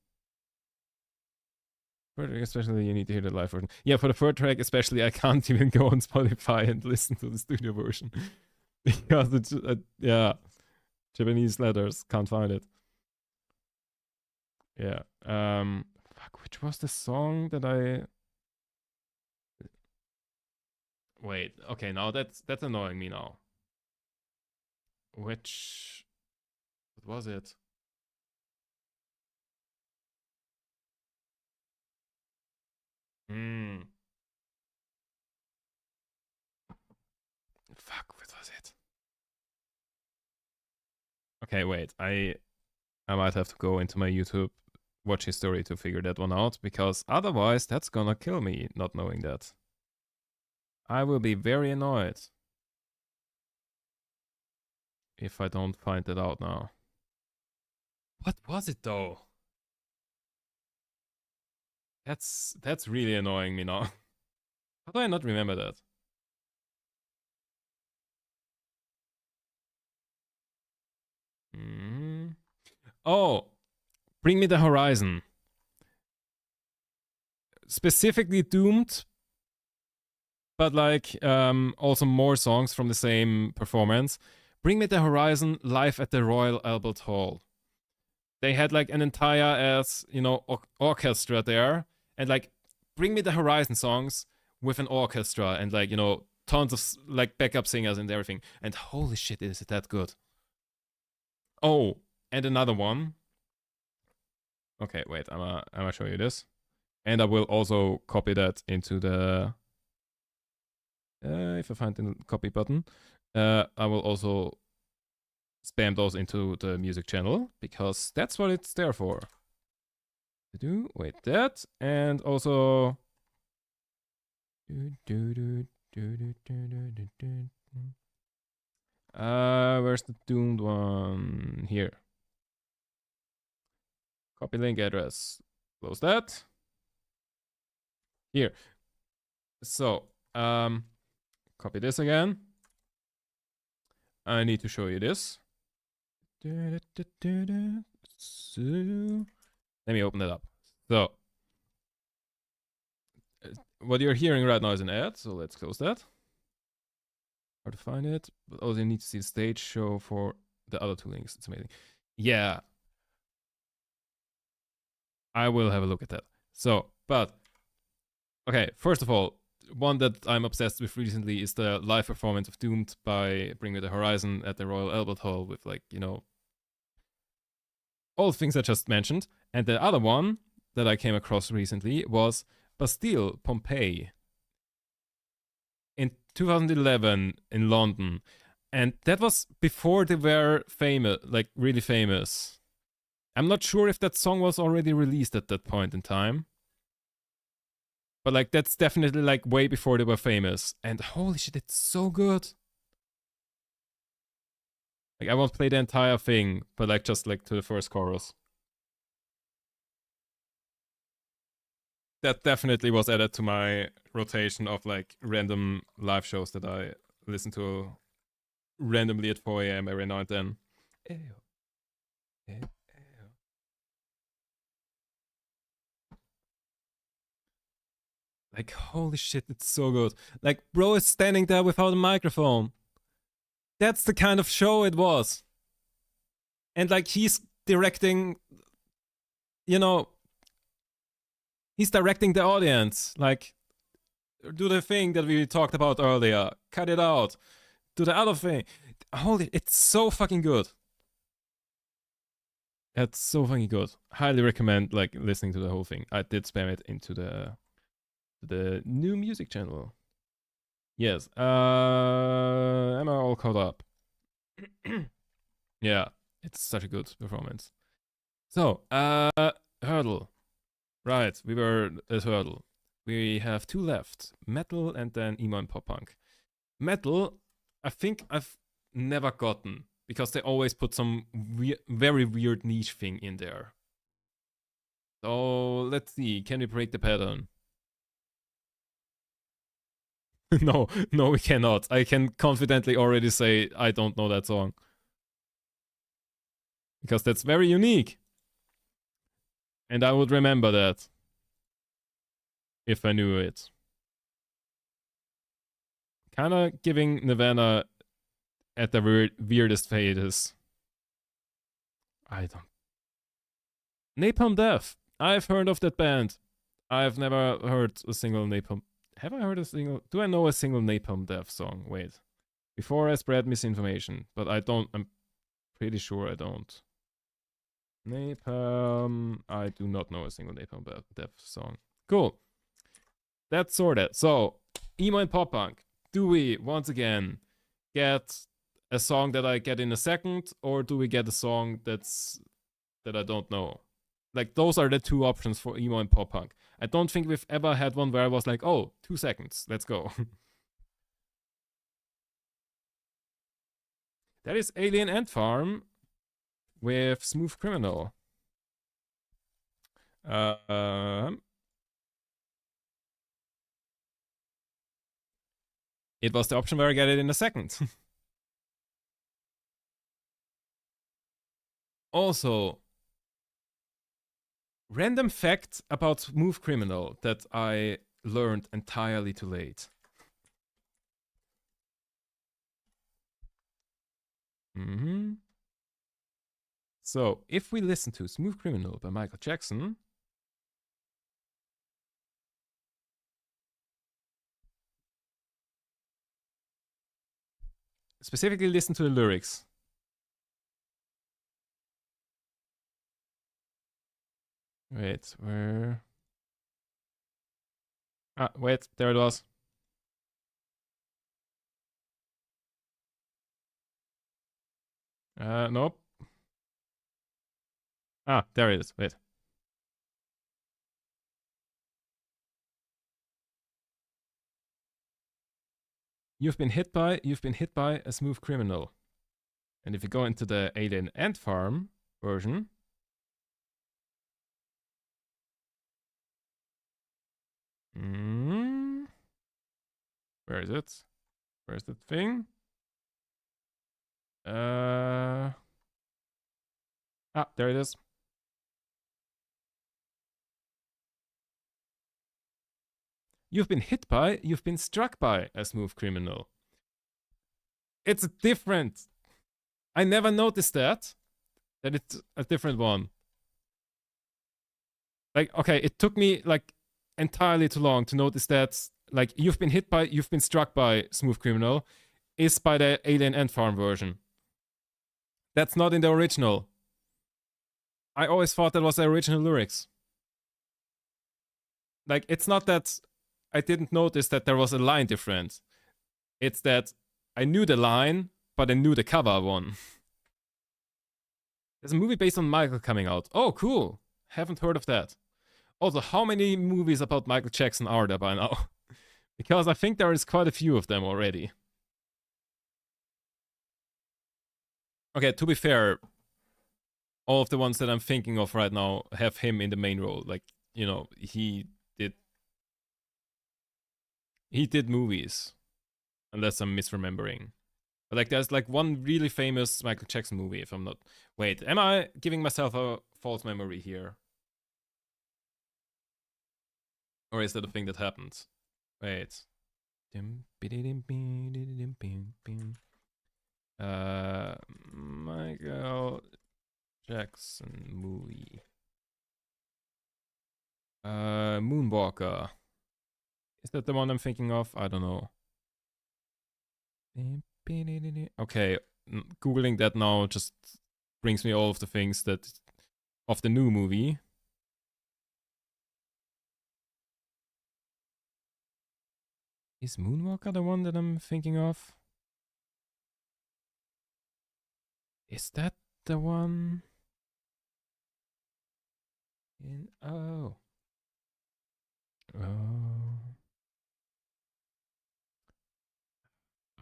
Third track especially, you need to hear the live version. Yeah, for the third track especially, I can't even go on Spotify and listen to the studio version. Because it's, yeah, Japanese letters, can't find it. Yeah. Fuck, which was the song that I... Wait, okay, now that's annoying me now. Which... What was it? Hmm. Fuck, what was it? Okay, wait. I might have to go into my YouTube watch history to figure that one out, because otherwise that's gonna kill me not knowing that. I will be very annoyed if I don't find that out now. What was it though? That's really annoying me now. How do I not remember that? Mm. Oh, Bring Me the Horizon. Specifically Doomed, but like also more songs from the same performance. Bring Me the Horizon live at the Royal Albert Hall. They had like an entire as orchestra there, and like Bring Me the Horizon songs with an orchestra and like tons of like backup singers and everything. And holy shit, is it that good? Oh, and another one. Okay, wait, I'm gonna show you this, and I will also copy that into the. If I find the copy button, I will also spam those into the music channel because that's what it's there for. Wait, that, and also. Where's the doomed one? Here. Copy link address. Close that. Here. So, copy this again. I need to show you this. So, let me open it up. So, what you're hearing right now is an ad, so let's close that. Hard to find it, but also you need to see the stage show for the other two links. It's amazing. Yeah, I will have a look at that. So, but okay, first of all, one that I'm obsessed with recently is the live performance of Doomed by Bring Me the Horizon at the Royal Albert Hall with like, all the things I just mentioned. And the other one that I came across recently was Bastille Pompeii in 2011 in London. And that was before they were famous, like really famous. I'm not sure if that song was already released at that point in time. But like that's definitely like way before they were famous. And holy shit, it's so good. Like I won't play the entire thing, but like just like to the first chorus. That definitely was added to my rotation of like random live shows that I listen to randomly at 4 a.m. every now and then. Like, holy shit, it's so good. Like, bro is standing there without a microphone. That's the kind of show it was. And like, he's directing, he's directing the audience. Like, do the thing that we talked about earlier. Cut it out. Do the other thing. Holy, it's so fucking good. It's so fucking good. Highly recommend like listening to the whole thing. I did spam it into the new music channel. Yes. Am I all caught up? Yeah, it's such a good performance. So, hurdle. Right, we were at hurdle. We have two left: metal and then emo and pop punk. Metal, I think I've never gotten because they always put some very weird niche thing in there. So let's see. Can we break the pattern? No, no, we cannot. I can confidently already say I don't know that song. Because that's very unique. And I would remember that if I knew it. Kinda giving Nirvana at the weirdest phases. I don't. Napalm Death. I've heard of that band. I've never heard a single Napalm. Have I heard a single? Do I know a single Napalm Death song? Wait. Before I spread misinformation, but I don't. I'm pretty sure I don't. Napalm. I do not know a single Napalm Death song. Cool. That's sorted. So, emo and pop punk. Do we once again get a song that I get in a second, or do we get a song that I don't know? Like, those are the two options for emo and pop punk. I don't think we've ever had one where I was like, oh, 2 seconds, let's go. That is Alien Ant Farm with Smooth Criminal. It was the option where I get it in a second. Also, random fact about Smooth Criminal that I learned entirely too late. So, if we listen to Smooth Criminal by Michael Jackson, specifically listen to the lyrics. Wait, where? Ah, wait, there it was. Nope. Ah, there it is. Wait. You've been hit by a smooth criminal. And if you go into the Alien Ant Farm version, where is it? Where's that thing? Ah, there it is. You've been hit by, you've been struck by a smooth criminal. It's different. I never noticed that it's a different one. Like, okay, it took me like entirely too long to notice that like you've been struck by Smooth Criminal is by the Alien Ant Farm version. That's not in the original. I always thought that was the original lyrics. Like, it's not that I didn't notice that there was a line difference. It's that I knew the line, but I knew the cover one. There's a movie based on Michael coming out. Oh, cool. Haven't heard of that. Also, how many movies about Michael Jackson are there by now? Because I think there is quite a few of them already. Okay, to be fair, all of the ones that I'm thinking of right now have him in the main role. Like, you know, he did movies, unless I'm misremembering. But like, there's like one really famous Michael Jackson movie. If I'm not, wait, am I giving myself a false memory here, or is that a thing that happened? Wait. Michael Jackson movie. Moonwalker. Is that the one I'm thinking of? I don't know. Okay, Googling that now just brings me all of the things that of the new movie. Is Moonwalker the one that I'm thinking of? Is that the one? Oh.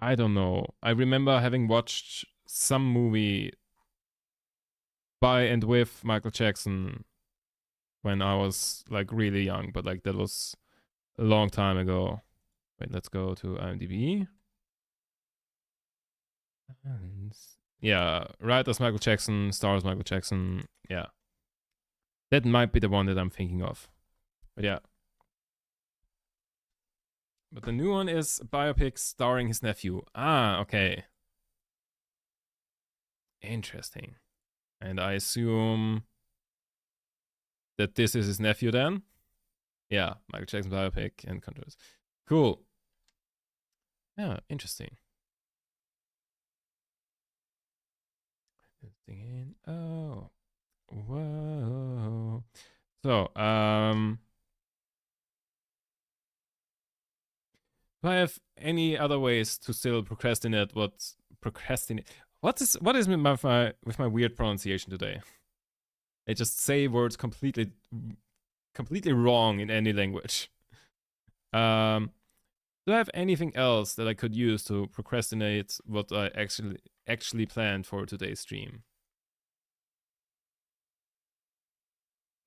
I don't know. I remember having watched some movie by and with Michael Jackson when I was like really young, but like that was a long time ago. Wait, let's go to IMDb. Yeah, right as Michael Jackson, stars Michael Jackson. Yeah, that might be the one that I'm thinking of. But yeah. But the new one is biopic starring his nephew. Ah, okay. Interesting. And I assume that this is his nephew then? Yeah, Michael Jackson biopic and controversy. Cool. Yeah, interesting. Oh, whoa. So, do I have any other ways to still procrastinate? Procrastinate? What is with my weird pronunciation today? I just say words completely wrong in any language. Do I have anything else that I could use to procrastinate what I actually planned for today's stream?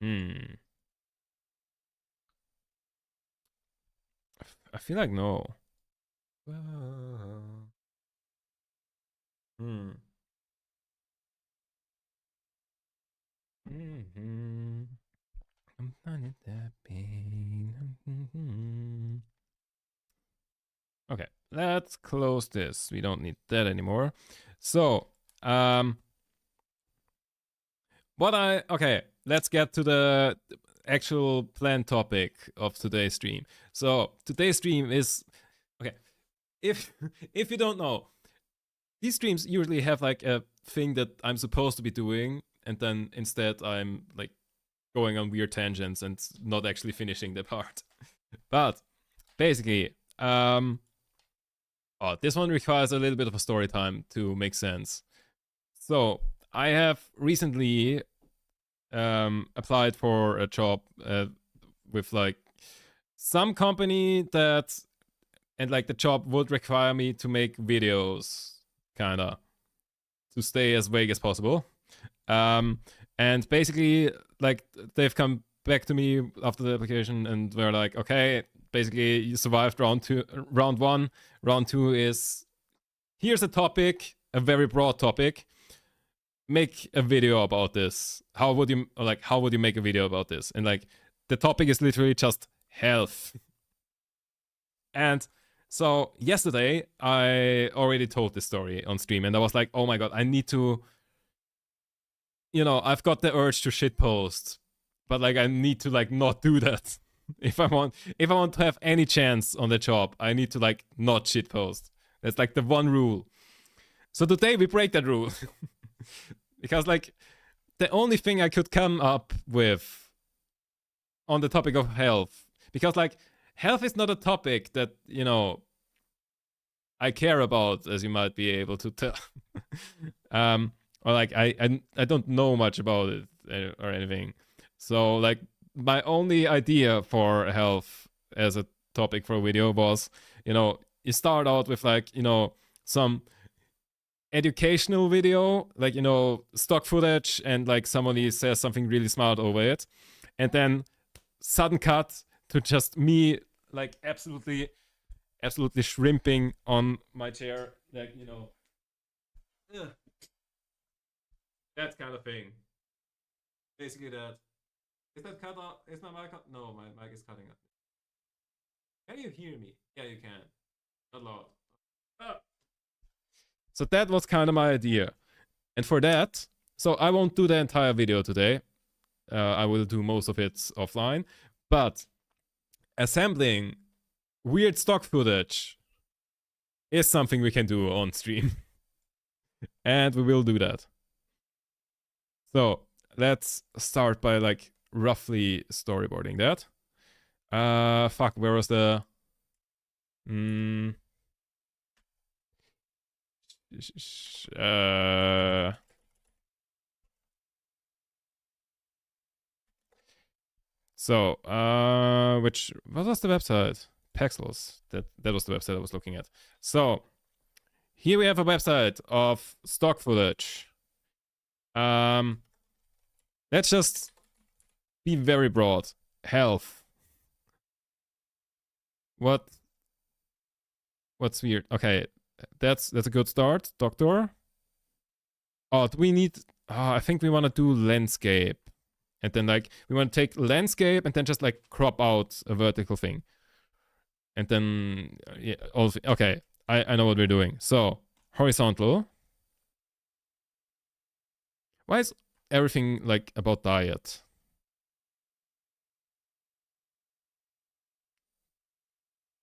I feel like no. Hmm. Mm-hmm. I'm not in that pain. Okay, let's close this. We don't need that anymore. So, okay, let's get to the actual planned topic of today's stream. So, today's stream is okay. If if you don't know, these streams usually have like a thing that I'm supposed to be doing, and then instead I'm like going on weird tangents and not actually finishing the part. But basically, this one requires a little bit of a story time to make sense. So I have recently applied for a job with like some company that, and like the job would require me to make videos, kinda, to stay as vague as possible. And basically, like they've come back to me after the application and were like, okay, basically you survived round one. Round two is, here's a topic, a very broad topic. Make a video about this. How would you make a video about this? And like the topic is literally just health. And so yesterday I already told this story on stream, and I was like, oh my god, I need to, I've got the urge to shitpost, but like I need to like not do that. If I want to have any chance on the job, I need to like not shitpost. That's like the one rule. So today we break that rule. Because like the only thing I could come up with on the topic of health, because like health is not a topic that, I care about, as you might be able to tell. Or like I don't know much about it or anything. So like my only idea for health as a topic for a video was, you start out with like, some educational video, like, stock footage, and like somebody says something really smart over it, and then sudden cut to just me like absolutely shrimping on my chair, like, that kind of thing. Basically that. Is that cut off? Is my mic cut? No, my mic is cutting up. Can you hear me? Yeah, you can. Not loud. Ah. So that was kind of my idea. And for that, so I won't do the entire video today. I will do most of it offline. But assembling weird stock footage is something we can do on stream. And we will do that. So let's start by like roughly storyboarding that. Fuck, where was the... So, what was the website? Pexels. That was the website I was looking at. So, here we have a website of stock footage. Let's just Be very broad. Health. What's weird? Okay, that's a good start. Doctor. Oh, do we need? I think we want to do landscape, and then like we want to take landscape and then just like crop out a vertical thing, and then yeah. Also, okay, I know what we're doing. So horizontal. Why is everything like about diet?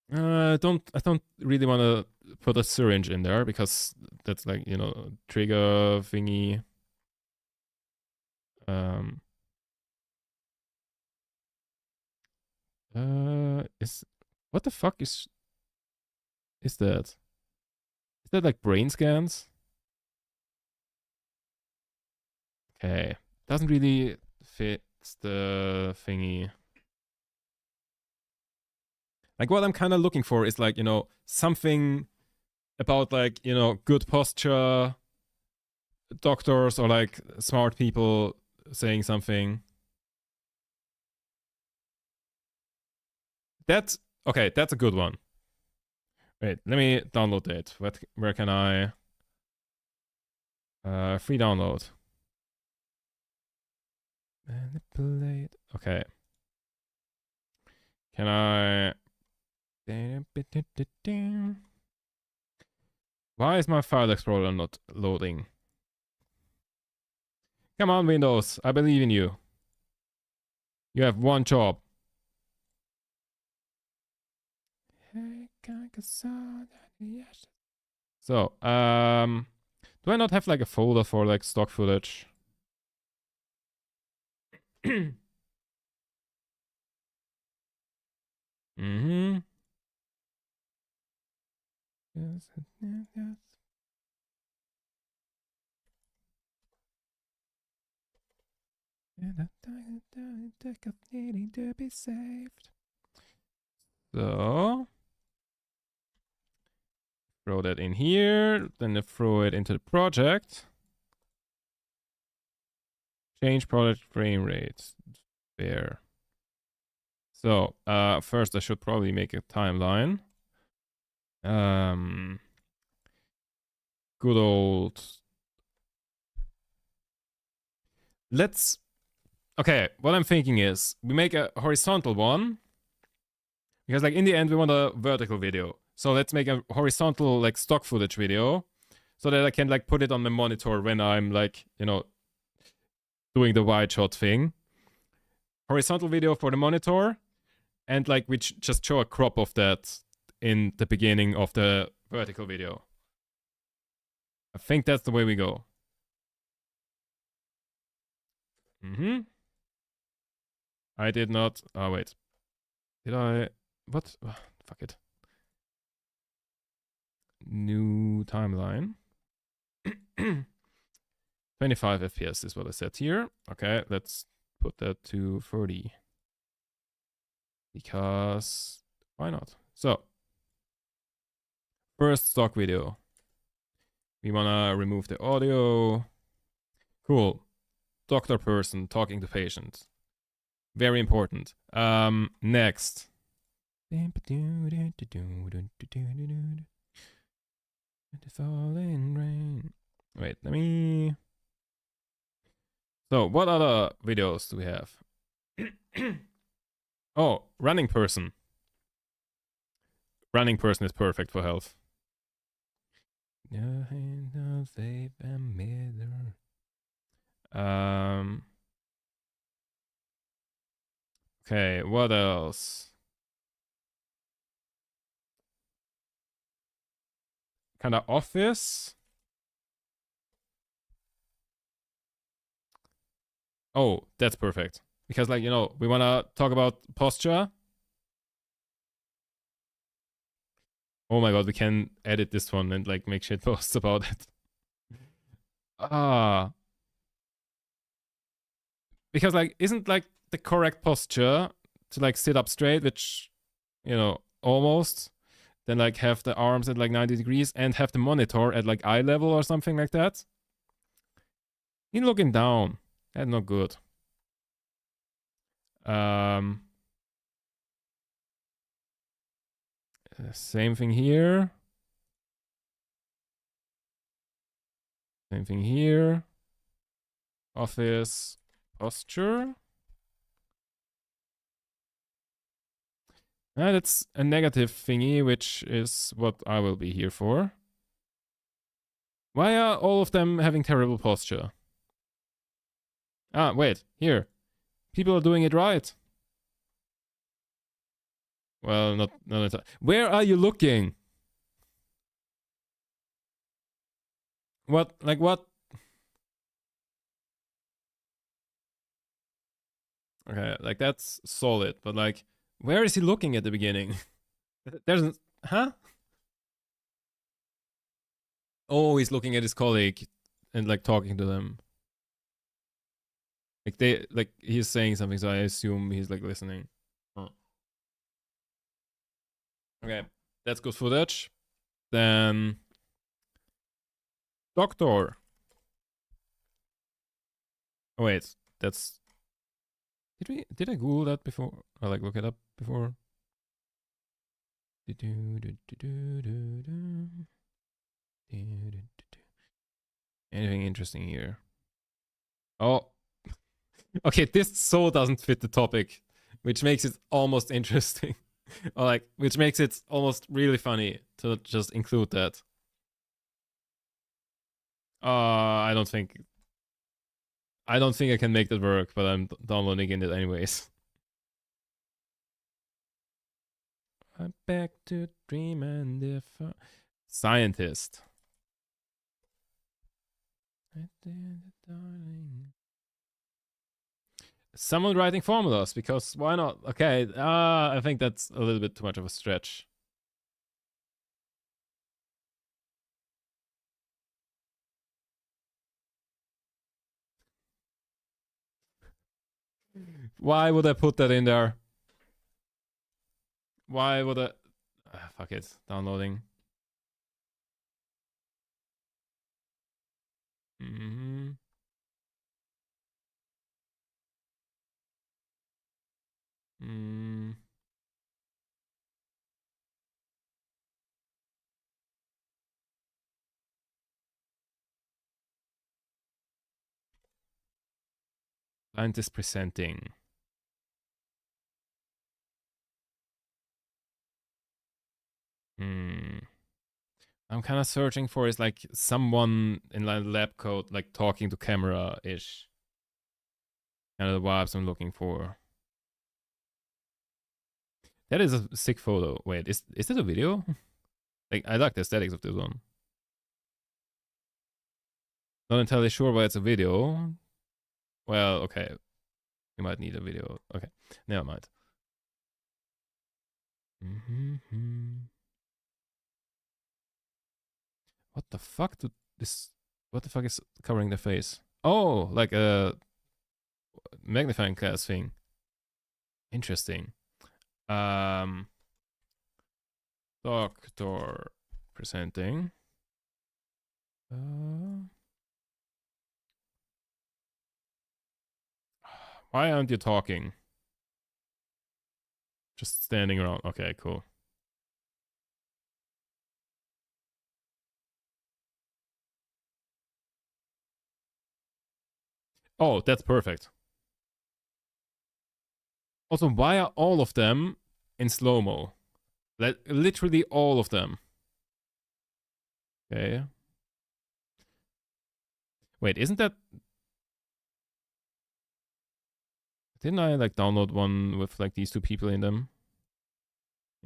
I don't really want to put a syringe in there because that's like, trigger thingy. Um is what the fuck is that? Is that like brain scans? Okay. Doesn't really fit the thingy. Like what I'm kind of looking for is like, something about like, good posture, doctors or like smart people saying something. That's okay, that's a good one. Wait, let me download it. Where can I free download. Manipulate. Okay. Can I Why is my file explorer not loading? Come on, Windows. I believe in you. You have one job. So, do I not have like a folder for like stock footage? Mm-hmm. Yes, yes. Of needing to be saved. So throw that in here, then throw it into the project. Change project frame rate. There. So first I should probably make a timeline. Good old. Let's. Okay, what I'm thinking is we make a horizontal one because like in the end we want a vertical video. So let's make a horizontal like stock footage video so that I can like put it on the monitor when I'm like, doing the wide shot thing. Horizontal video for the monitor, and like we just show a crop of that in the beginning of the vertical video. I think that's the way we go. Mm-hmm. I did not. Oh, wait. Did I? What? Fuck it. New timeline. 25 FPS is what I said here. Okay, let's put that to 30. Because why not? So, first stock video. We wanna remove the audio. Cool. Doctor person talking to patient. Very important. Next. The falling rain. Wait, let me. So, what other videos do we have? Oh, running person. Running person is perfect for health. Okay, what else? Kind of office. Oh, that's perfect. Because like, we want to talk about posture. Oh my god, we can edit this one and like make shit posts about it. Because like isn't like the correct posture to like sit up straight, which almost, then like have the arms at like 90 degrees and have the monitor at like eye level or something like that. You're looking down. That's not good. Um, Same thing here. Same thing here. Office posture. That's a negative thingy, which is what I will be here for. Why are all of them having terrible posture? Ah, wait, here. People are doing it right. Well, not at all. Where are you looking? What? Like what? Okay, like that's solid, but like, where is he looking at the beginning? There's, huh? Oh, he's looking at his colleague and like talking to them. Like like he's saying something, so I assume he's like listening. Huh. Okay, that's good footage. Then doctor. Oh wait, that's did I Google that before? Or like look it up before? Anything interesting here? Oh, okay. This so doesn't fit the topic, which makes it almost interesting, or like which makes it almost really funny to just include that. I don't think I can make that work, but I'm downloading it anyways. I'm back to dream and if scientist. Someone writing formulas because why not? Okay, I think that's a little bit too much of a stretch. Why would I put that in there? Why would I? Fuck it, downloading. Mm-hmm. Mm. Scientist presenting. Hmm. I'm kind of searching for is like someone in like lab coat, like talking to camera ish. Kind of the vibes I'm looking for. That is a sick photo. Wait, is this a video? Like I like the aesthetics of this one. Not entirely sure why it's a video. Well, okay. You might need a video. Okay. Never mind. Mm-hmm. What the fuck do this what the fuck is covering the face? Oh, like a magnifying glass thing. Interesting. Um Doctor presenting. Uh, why aren't you talking? Just standing around. Okay, cool. Oh, that's perfect. Also, why are all of them in slow mo? Literally all of them. Okay. Wait, isn't that? Didn't I like download one with like these two people in them?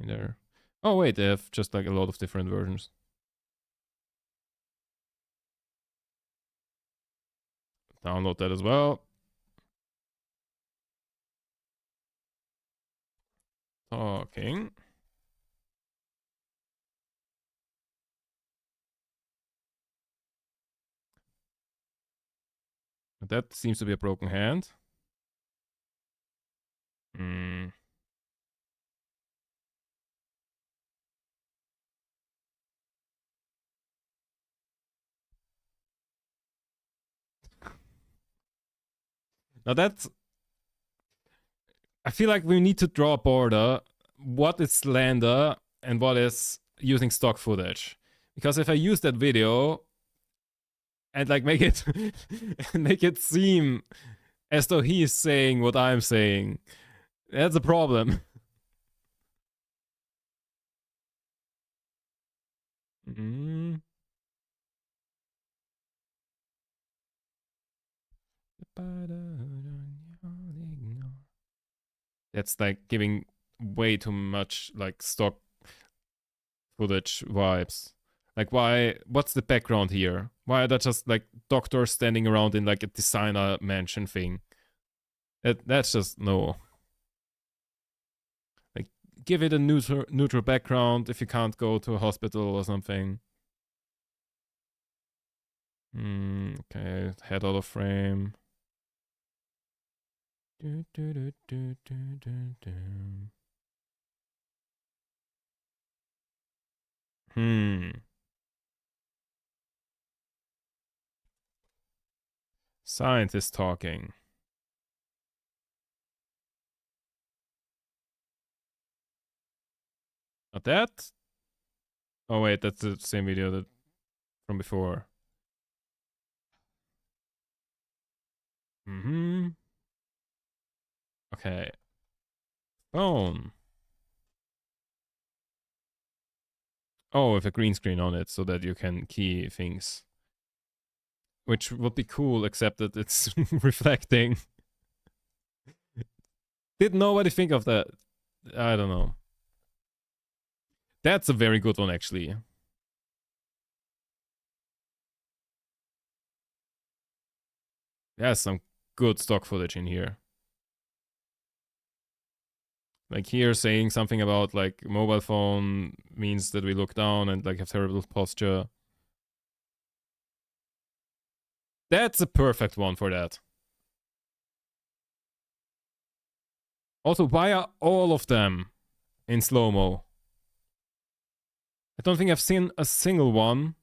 In there. Oh wait, they have just like a lot of different versions. Download that as well. Talking. That seems to be a broken hand. Hmm. Now that's I feel like we need to draw a border. What is slander and what is using stock footage? Because if I use that video and like make it make it seem as though he is saying what I'm saying, that's a problem. Mm. That's like giving way too much like stock footage vibes. Like, why? What's the background here? Why are there just like doctors standing around in like a designer mansion thing? That's just no. Like, give it a neutral background if you can't go to a hospital or something. Okay, head out of frame. Scientist talking. Not that? Oh wait, that's the same video that from before. Okay. Phone. Oh, with a green screen on it so that you can key things. Which would be cool, except that it's reflecting. Did nobody think of that? I don't know. That's a very good one, actually. There's some good stock footage in here. Like here saying something about like mobile phone means that we look down and like have terrible posture. That's a perfect one for that. Also, why are all of them in slow-mo? I don't think I've seen a single one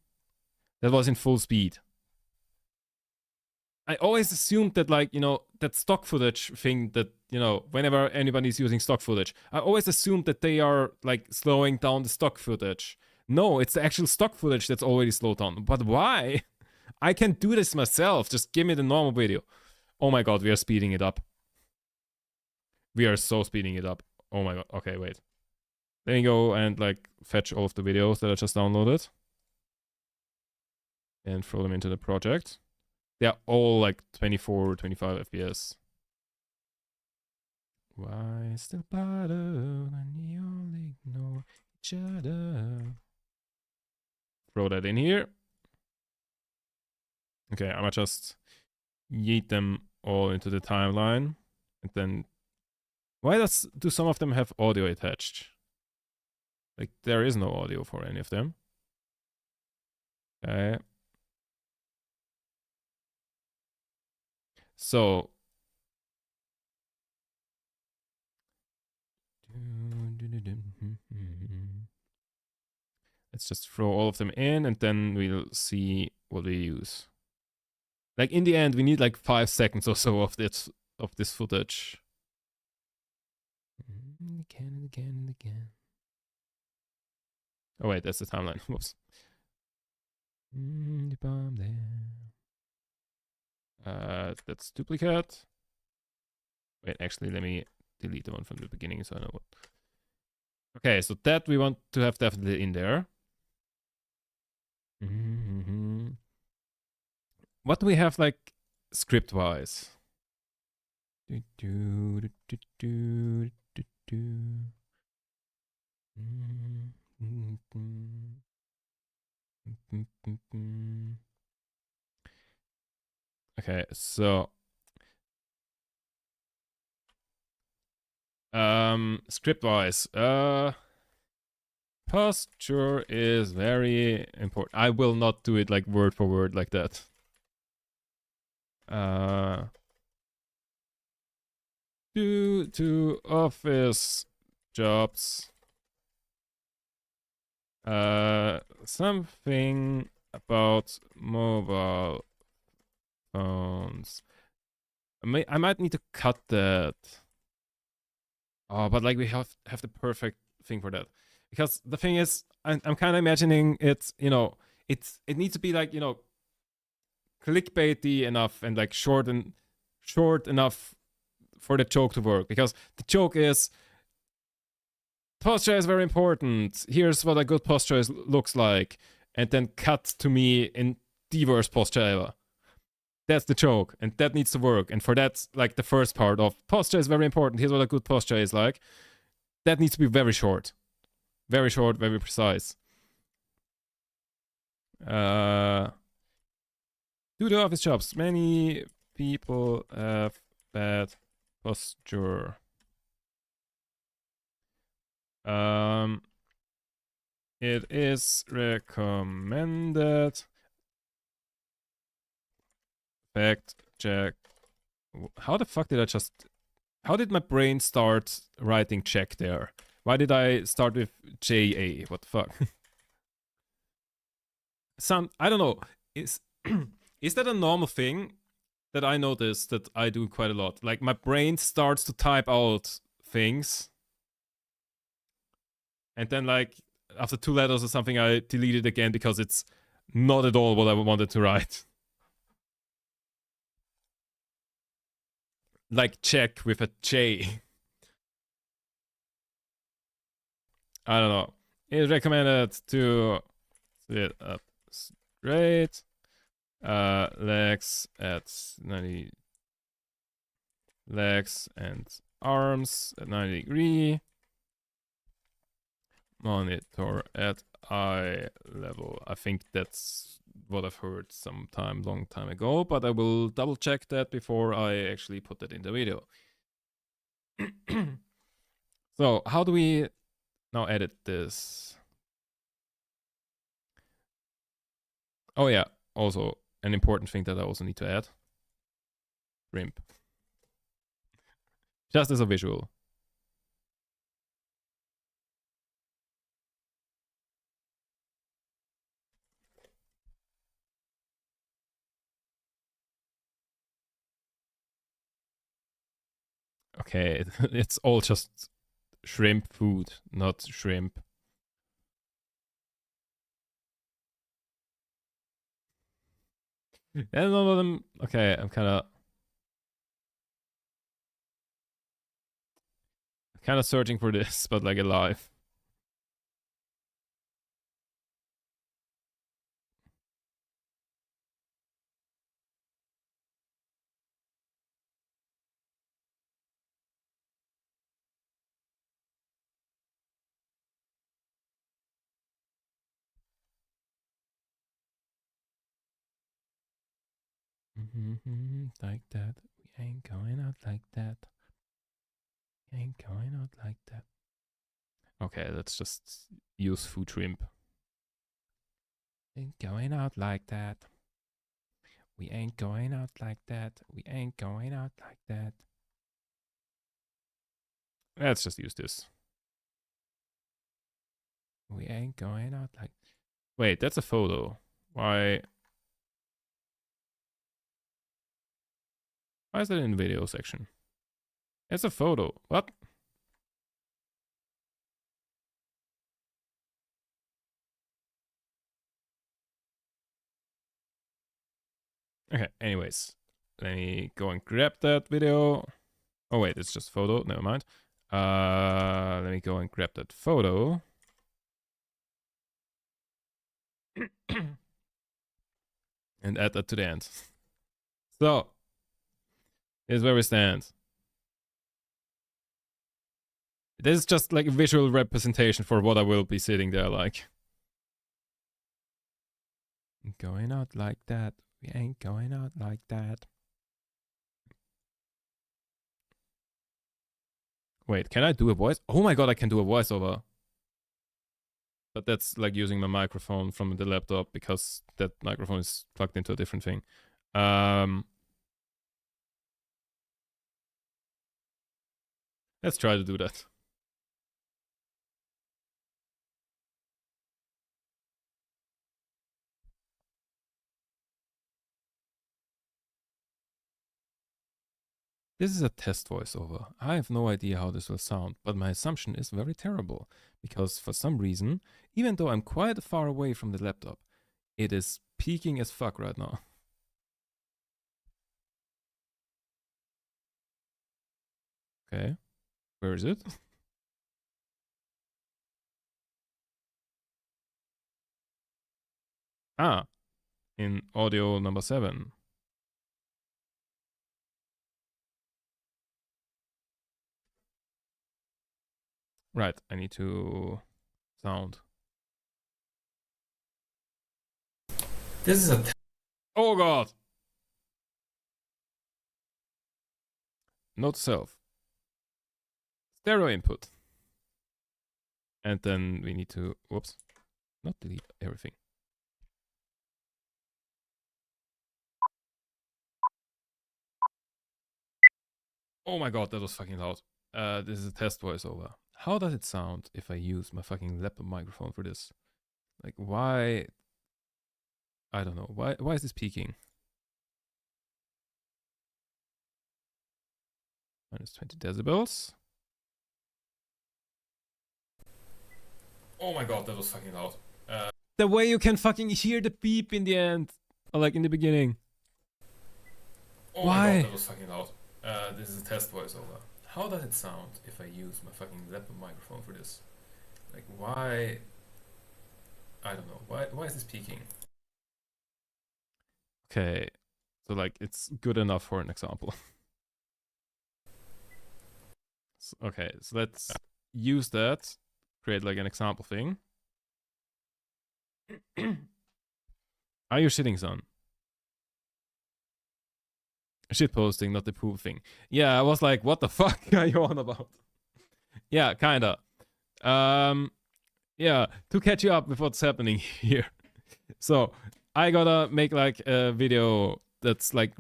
that was in full speed. I always assumed that, like, you know, that stock footage thing that, you know, whenever anybody's using stock footage, I always assumed that they are, like, slowing down the stock footage. No, it's the actual stock footage that's already slowed down. But why? I can do this myself. Just give me the normal video. Oh my god, we are speeding it up. We are so speeding it up. Oh my god. Okay, wait. Let me go and, like, fetch all of the videos that I just downloaded. And throw them into the project. They're all like 24 or 25 FPS. Why still battle when you only ignore each other? Throw that in here. Okay, I'm gonna just yeet them all into the timeline. And then... Why do some of them have audio attached? Like, there is no audio for any of them. Okay. So... Let's just throw all of them in and then we'll see what we use. Like in the end, we need like 5 seconds or so of this footage. Again and again and again. Oh wait, that's the timeline. Whoops. That's duplicate. Wait, actually, let me delete the one from the beginning so I know what. Okay, so that we want to have definitely in there. What do we have like script-wise? Okay, so script-wise, posture is very important. I will not do it like word for word like that. Due to office jobs, something about mobile phones. I might need to cut that. Oh, but like we have the perfect thing for that. Because the thing is, I'm kind of imagining it, it needs to be like, clickbaity enough and like short enough for the joke to work. Because the joke is posture is very important. Here's what a good posture looks like. And then cut to me in the worst posture ever. That's the joke. And that needs to work. And for that, like the first part of posture is very important. Here's what a good posture is like. That needs to be very short. Very short, very precise. Do the office jobs. Many people have bad posture. It is recommended. Fact check. How the fuck did I just... How did my brain start writing check there? Why did I start with JA? What the fuck? I don't know. Is is that a normal thing that I notice that I do quite a lot? Like my brain starts to type out things, and then like after 2 letters or something, I delete it again because it's not at all what I wanted to write. Like check with a J. I don't know. It's recommended to sit up straight. Legs at 90. Legs and arms at 90 degree. Monitor at eye level. I think that's what I've heard long time ago, but I will double check that before I actually put that in the video. So how do we now edit this? Oh yeah, also an important thing that I also need to add. Rimp. Just as a visual. Okay, it's all just shrimp food, not shrimp. And none of them. Okay, I'm kind of searching for this, but like alive. Like that. We ain't going out like that. We ain't going out like that. Okay, let's just use food shrimp. Ain't going out like that. We ain't going out like that. We ain't going out like that. Let's just use this. We ain't going out like... Wait, that's a photo. Why is that in the video section? It's a photo. What? Okay, anyways. Let me go and grab that video. Oh wait, it's just photo. Never mind. Let me go and grab that photo. And add that to the end. So, here's where we stand. This is just like a visual representation for what I will be sitting there like. Going out like that. We ain't going out like that. Wait, can I do a voice? Oh my god, I can do a voiceover. But that's like using my microphone from the laptop because that microphone is plugged into a different thing. Let's try to do that. This is a test voiceover. I have no idea how this will sound, but my assumption is very terrible, because for some reason, even though I'm quite far away from the laptop, it is peaking as fuck right now. Okay, where is it? Ah, in audio number 7. Right, I need to sound. This is a Oh god! Note self. Stereo input. And then we need to, whoops, not delete everything. Oh my god, that was fucking loud. This is a test voiceover. How does it sound if I use my fucking laptop microphone for this? Like, why? I don't know. Why is this peaking? Minus 20 decibels. Oh my god, that was fucking loud. The way you can fucking hear the beep in the end. Or like in the beginning. Oh why? My god, that was fucking loud. This is a test voiceover. How does it sound if I use my fucking laptop microphone for this? Like, why? I don't know. Why is this peaking? Okay. So, like, it's good enough for an example. So, okay, so let's use that. Create, like, an example thing. Are you shitting, son? Shit posting, not the poop thing. Yeah, I was like, what the fuck are you on about? Yeah, kinda. Yeah, to catch you up with what's happening here. So, I gotta make like a video that's like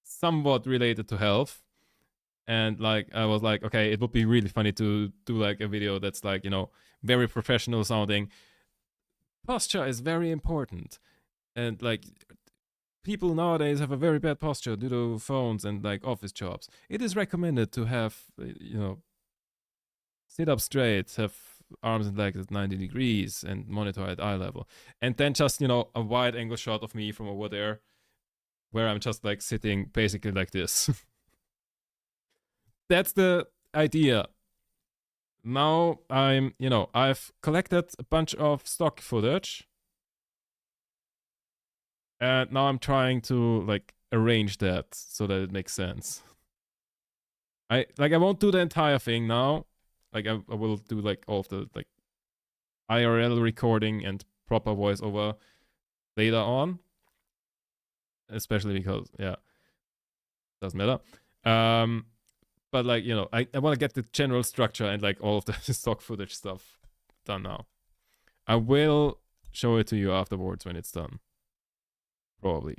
somewhat related to health. And like, I was like, okay, it would be really funny to do like a video that's like, you know, very professional sounding. Posture is very important. And like, people nowadays have a very bad posture due to phones and like office jobs. It is recommended to have, you know, sit up straight, have arms and legs at 90 degrees, and monitor at eye level. And then just, you know, a wide angle shot of me from over there where I'm just like sitting basically like this. That's the idea. Now I'm, you know, I've collected a bunch of stock footage. And now I'm trying to like arrange that so that it makes sense. I won't do the entire thing now. Like I will do like all of the like IRL recording and proper voiceover later on. Especially because doesn't matter. But like, you know, I want to get the general structure and like all of the stock footage stuff done now. I will show it to you afterwards when it's done. Probably.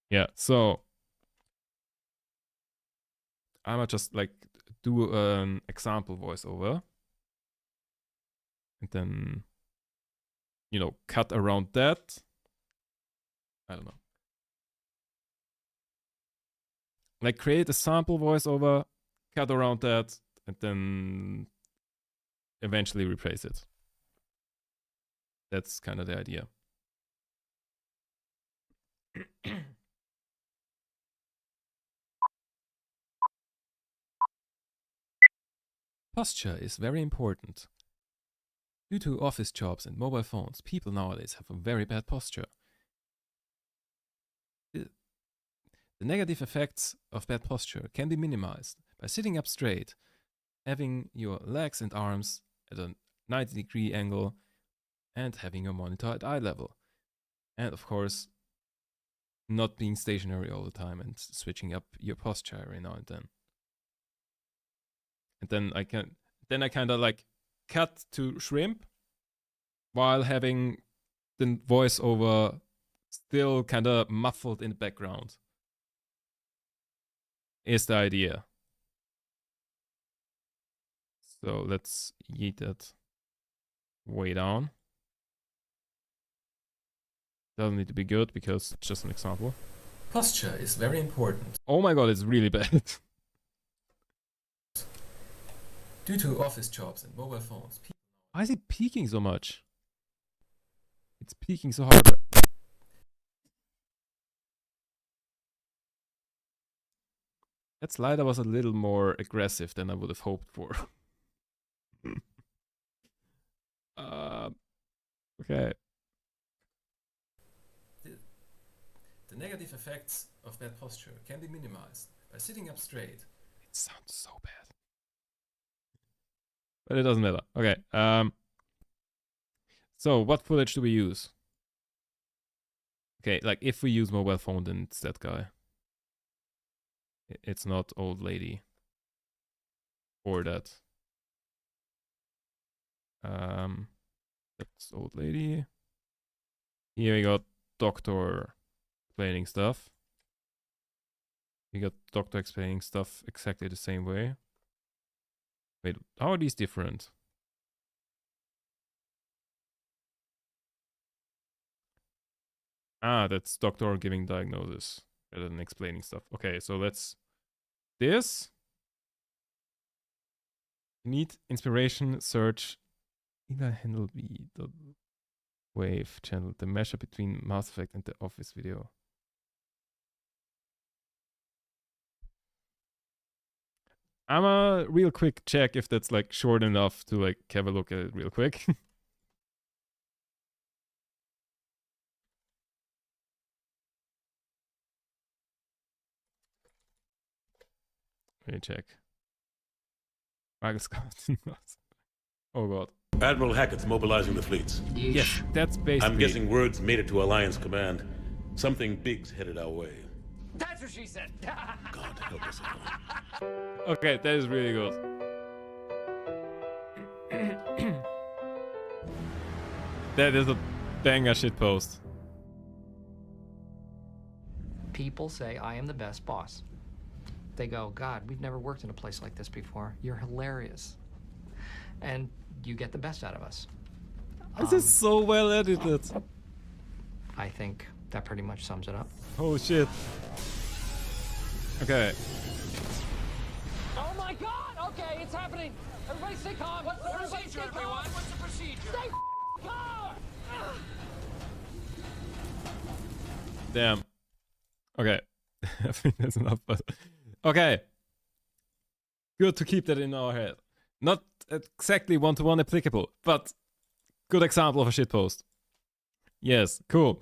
Yeah, so I'm gonna just like do an example voiceover and then, you know, cut around that. I don't know. Like create a sample voiceover, cut around that, and then eventually replace it. That's kind of the idea. Posture is very important. Due to office jobs and mobile phones, people nowadays have a very bad posture. The negative effects of bad posture can be minimized by sitting up straight, having your legs and arms at a 90-degree angle, and having your monitor at eye level. And of course, not being stationary all the time and switching up your posture every now and then. And then I kind of like cut to shrimp while having the voiceover still kind of muffled in the background. Is the idea. So let's yeet that way down. Doesn't need to be good because it's just an example. Posture is very important. Oh my god, it's really bad. Due to office jobs and mobile phones, Why is it peaking so much? It's peaking so hard. That slider was a little more aggressive than I would have hoped for. Okay. the negative effects of bad posture can be minimized by sitting up straight. It sounds so bad. But it doesn't matter. Okay. So what footage do we use? Okay, like if we use mobile phone, then it's that guy. It's not old lady. Or that. That's old lady. Here we got doctor explaining stuff. We got doctor explaining stuff exactly the same way. Wait, how are these different? Ah, that's doctor giving diagnosis rather than explaining stuff. Okay, so let's this. Need inspiration, search. Either handle the wave channel, the measure between Mass Effect and the Office video. I'm a real quick check if that's like short enough to like have a look at it real quick. Let me check. Michael Scott. Oh god. Admiral Hackett's mobilizing the fleets. Yes, that's basically. I'm guessing words made it to Alliance Command. Something big's headed our way. That's what she said. God help us all. Okay, that is really good. That is a banger shitpost. People say I am the best boss. They go, God, we've never worked in a place like this before. You're hilarious. And you get the best out of us. This is so well edited. I think that pretty much sums it up. Oh shit. Okay. Oh my god! Okay, it's happening! Everybody stay calm! What's the procedure, everyone? What's the procedure? Stay calm! Damn. Okay. I think that's enough, but okay. Good to keep that in our head. Not exactly one-to-one applicable, but good example of a shitpost. Yes, cool.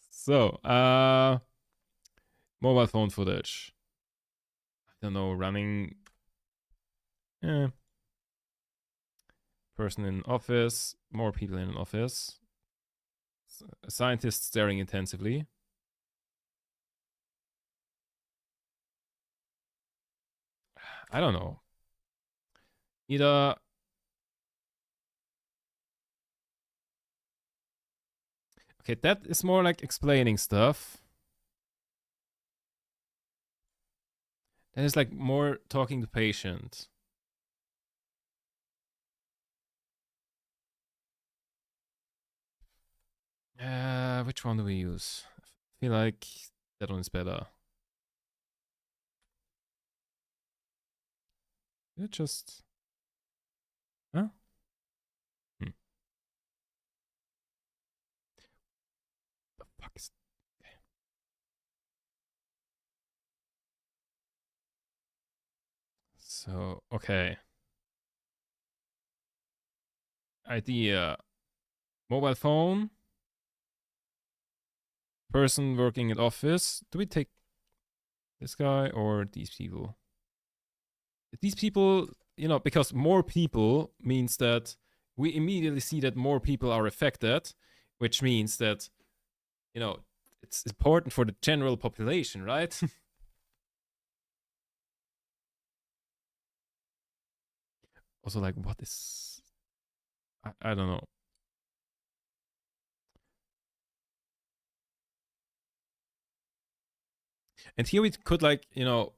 So, mobile phone footage. I don't know, running. Person in office, more people in an office. A scientist staring intensively. I don't know. Either. Okay, that is more like explaining stuff. That is like more talking to patient. Which one do we use? I feel like that one is better. It just. Huh? The fuck is. Okay. So, okay. Idea. Mobile phone. Person working at office. Do we take this guy or these people? These people, you know, because more people means that we immediately see that more people are affected, which means that, you know, it's important for the general population, right? Also, like, what is... I don't know. And here we could, like, you know,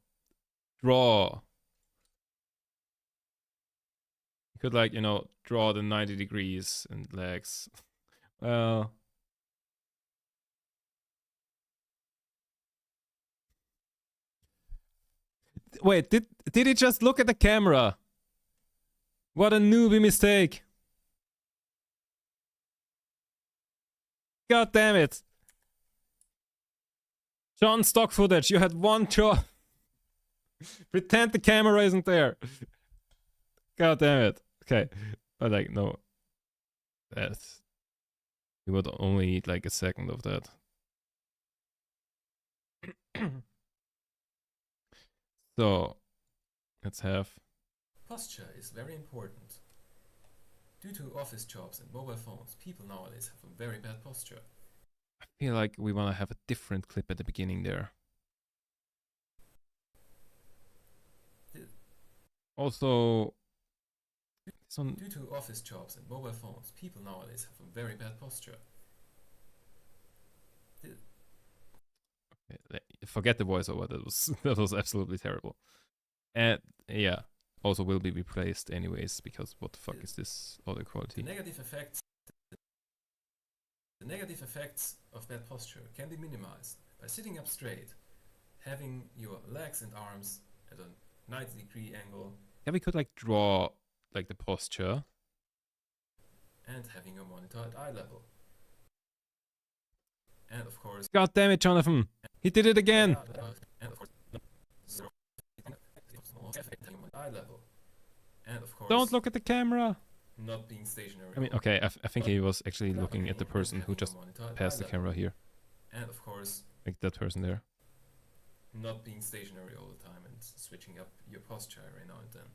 draw. You could, like, you know, draw the 90 degrees and legs. Well... Wait, did he just look at the camera? What a newbie mistake. God damn it. John, stock footage, you had one job. Pretend the camera isn't there. God damn it. Okay. But like, no. That's... You would only need like a second of that. So, let's have... Posture is very important. Due to office jobs and mobile phones, people nowadays have a very bad posture. I feel like we want to have a different clip at the beginning there. Also... Due to office jobs and mobile phones, people nowadays have a very bad posture. Forget the voiceover. That was absolutely terrible. And yeah, also will be replaced anyways because what the fuck is this audio quality? The negative effects of bad posture can be minimized by sitting up straight, having your legs and arms at a 90-degree angle, Yeah, we could like draw like the posture. and having your monitor at eye level. And of course, God damn it, Jonathan! He did it again. and of course, eye level. And of course, Don't look at the camera. not being stationary. I mean, okay, I think he was actually looking at the person who just passed the camera here, And of course, like that person there. not being stationary all the time and switching up your posture every now and then.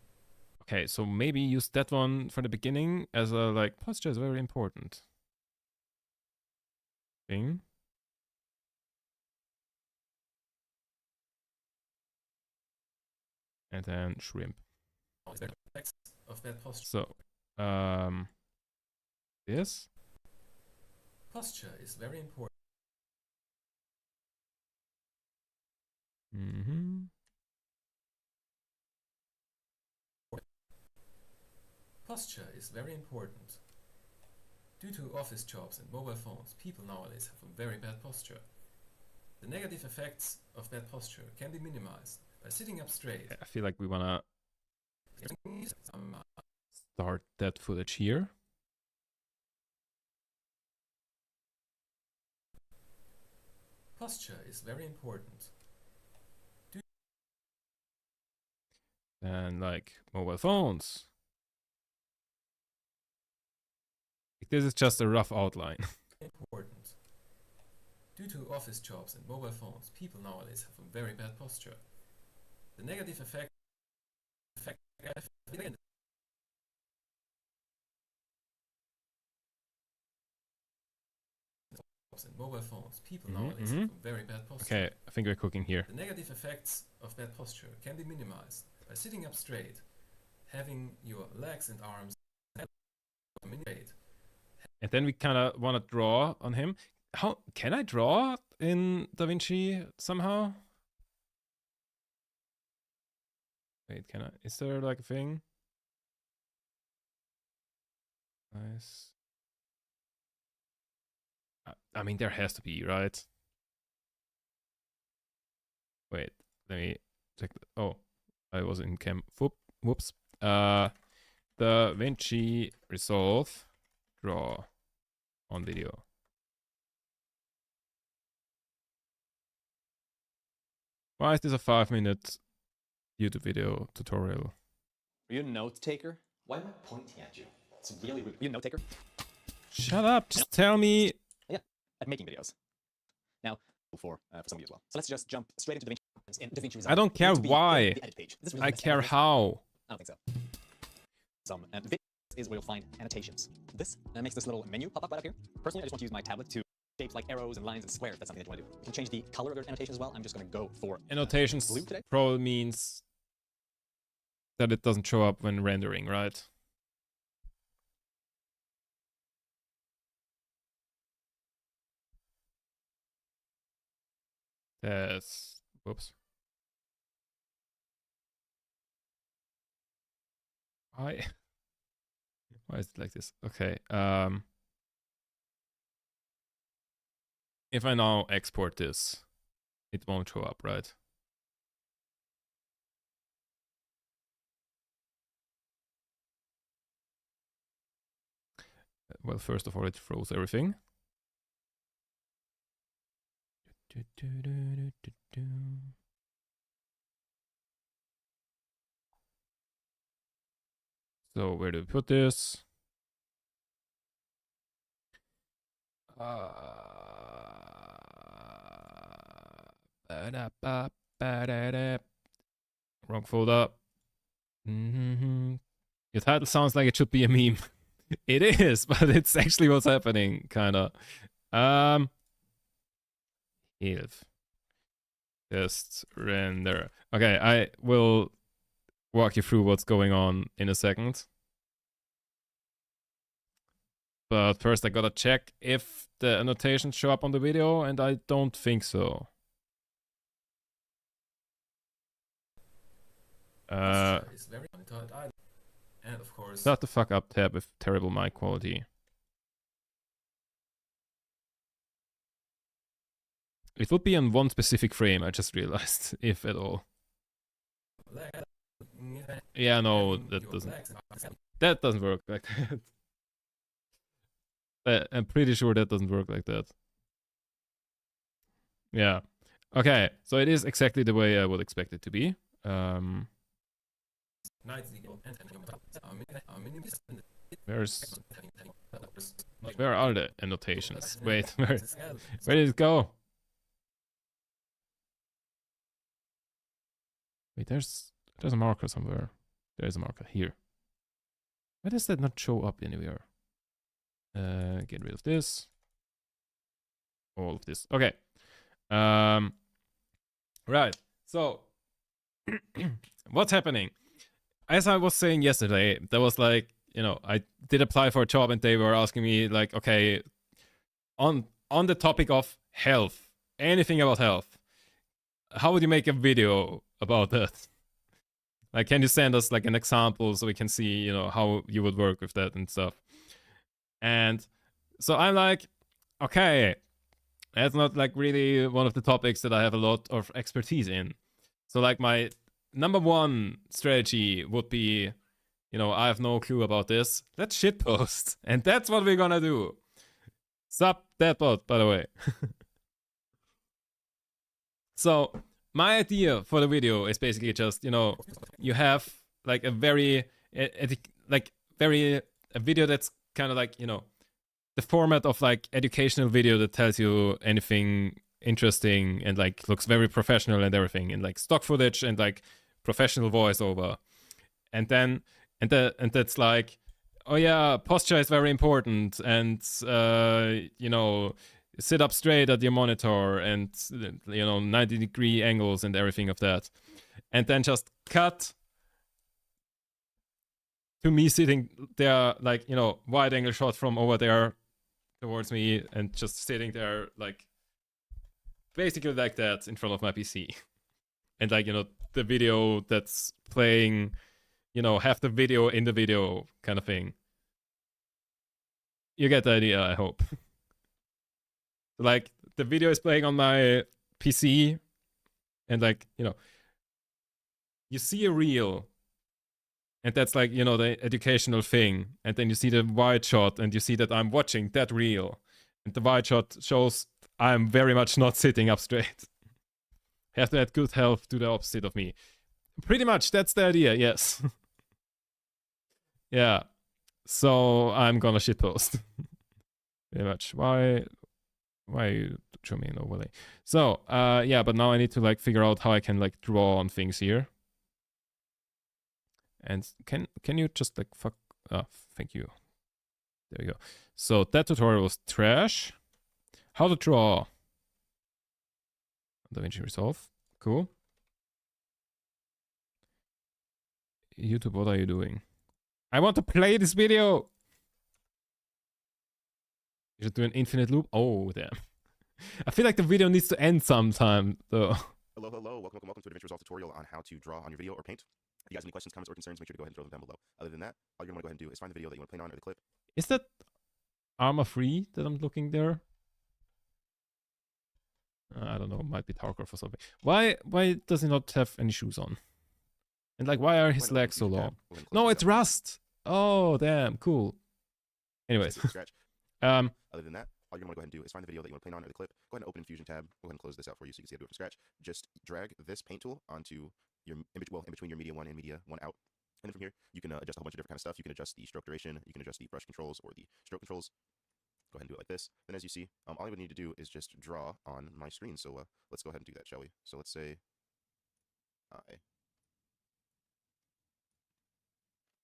Okay, so maybe use that one for the beginning as a like posture is very important thing. And then shrimp. Effects of bad posture. So, this. Posture is very important. Mm-hmm. Posture is very important. Due to office jobs and mobile phones, people nowadays have a very bad posture. The negative effects of bad posture can be minimized by sitting up straight. I feel like we wanna start that footage here. Posture is very important. And like mobile phones. This is just a rough outline. Important. Due to office jobs and mobile phones, people nowadays have a very bad posture. The negative effect and mobile phones, people nowadays have a very bad posture. Okay, I think we're cooking here. The negative effects of bad posture can be minimized by sitting up straight, having your legs and arms straight. And then we kind of want to draw on him. How can I draw in DaVinci somehow? Wait, can I? Is there like a thing? Nice. I mean, there has to be, right? Wait, let me check. Oh, I was in cam. Whoops. DaVinci Resolve draw on video. Why is this a 5-minute YouTube video tutorial? Are you a note taker? Why am I pointing at you? It's really rude. Are you a note taker? Shut up! Just tell me. Yeah, at making videos. Now, for some of you as well. So let's just jump straight into DaVinci. In DaVinci Resolve. I don't care You need to be why. in the edit page. Is this really I the best care edit page? how. I don't think so. This is where you'll find annotations. This makes this little menu pop up right up here. Personally, I just want to use my tablet to shapes like arrows and lines and squares. That's something that you want to do. You can change the color of your annotation as well. I'm just going to go for Annotations blue today. probably means that it doesn't show up when rendering, right? That's... Whoops. Why? Why is it like this? Okay. If I now export this, it won't show up, right? Well, first of all, it froze everything. So where do we put this? Wrong folder. Your title sounds like it should be a meme. It is, but it's actually what's happening, kinda. If just render. Okay, I will walk you through what's going on in a second. But first I gotta check if the annotations show up on the video, and I don't think so. Posture is very untied island. And of course, Shut the fuck up, tab, with terrible mic quality. It would be on one specific frame, I just realized, if at all. Yeah, no, that doesn't work like that. I'm pretty sure that doesn't work like that. Yeah. Okay, so it is exactly the way I would expect it to be. Where are the annotations? Wait, where did it go? Wait, there's a marker somewhere. There's a marker here. Why does that not show up anywhere? Get rid of this. All of this. Okay. Right. So what's happening? As I was saying yesterday, there was like, you know, I did apply for a job and they were asking me like, okay, on the topic of health, anything about health, how would you make a video about that? Like, can you send us like an example so we can see, you know, how you would work with that and stuff? And so I'm like, okay, that's not like really one of the topics that I have a lot of expertise in. So like my number one strategy would be, you know, I have no clue about this. Let's shitpost. And that's what we're gonna do. Sup, Deadbot, by the way. So my idea for the video is basically just, you know, you have like a very, a video that's kind of like, you know, the format of like educational video that tells you anything interesting and like looks very professional and everything, and like stock footage and like professional voiceover. And then, and that's like, oh yeah, posture is very important, and you know, sit up straight at your monitor, and you know, 90-degree angles and everything of that. And then just cut to me sitting there, like, you know, wide angle shot from over there towards me, and just sitting there like basically like that in front of my PC. And like, you know, the video that's playing, you know, have the video in the video kind of thing. You get the idea, I hope. Like, the video is playing on my PC, and like, you know, you see a reel, and that's like, you know, the educational thing, and then you see the wide shot, and you see that I'm watching that reel, and the wide shot shows I'm very much not sitting up straight. Have to add good health to the opposite of me. Pretty much, that's the idea, yes. Yeah. So I'm gonna shitpost. Very much. Why you show me an overlay? So, yeah, but now I need to like figure out how I can like draw on things here. And can you just like fuck? Oh, thank you. There we go. So that tutorial was trash. How to draw. DaVinci Resolve. Cool. YouTube, what are you doing? I want to play this video. You should do an infinite loop. Oh, damn. I feel like the video needs to end sometime, though. Hello, welcome to a DaVinci Resolve tutorial on how to draw on your video or paint. If you guys have any questions, comments, or concerns, make sure to go ahead and throw them down below. Other than that, all you're going to go ahead and do is find the video that you want to play on, or the clip. Is that Arma free that I'm looking there? I don't know, might be Tarkov or something. Why does he not have any shoes on? And like, why are his legs so long? No, it's Rust! Oh, damn, cool. Anyways, from scratch. um, Other than that, all you're going to go ahead and do is find the video that you want to play on or the clip. Go ahead and open Fusion tab. Go ahead and close this out for you so you can see how to do it from scratch. Just drag this paint tool onto your image, well, in between your media 1 and media 1 out. And then from here, you can adjust a whole bunch of different kind of stuff. You can adjust the stroke duration. You can adjust the brush controls or the stroke controls. Go ahead and do it like this. Then as you see, all I would need to do is just draw on my screen. So let's go ahead and do that, shall we? So let's say I.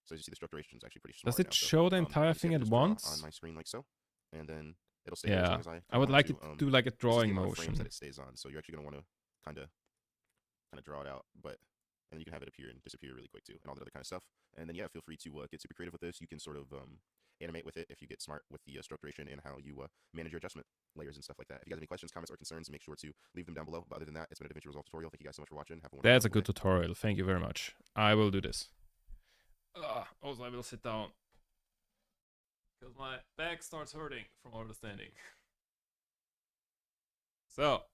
So as you see, the stroke duration is actually pretty small. does it show the entire thing at once? On my screen like so, and then it'll stay there as long as I would like to do like a this is the drawing amount of motion. frames that it stays on. So you're actually going to want to kind of draw it out, but and then you can have it appear and disappear really quick too, and all that other kind of stuff. And then yeah, feel free to get super creative with this. You can sort of animate with it if you get smart with the stroke duration and how you manage your adjustment layers and stuff like that. If you guys have any questions, comments, or concerns, make sure to leave them down below. But other than that, it's been a DaVinci Resolve tutorial. Thank you guys so much for watching. Have a wonderful That's a day. good tutorial. Thank you very much. I will do this. Also, I will sit down because my back starts hurting from all the standing. So,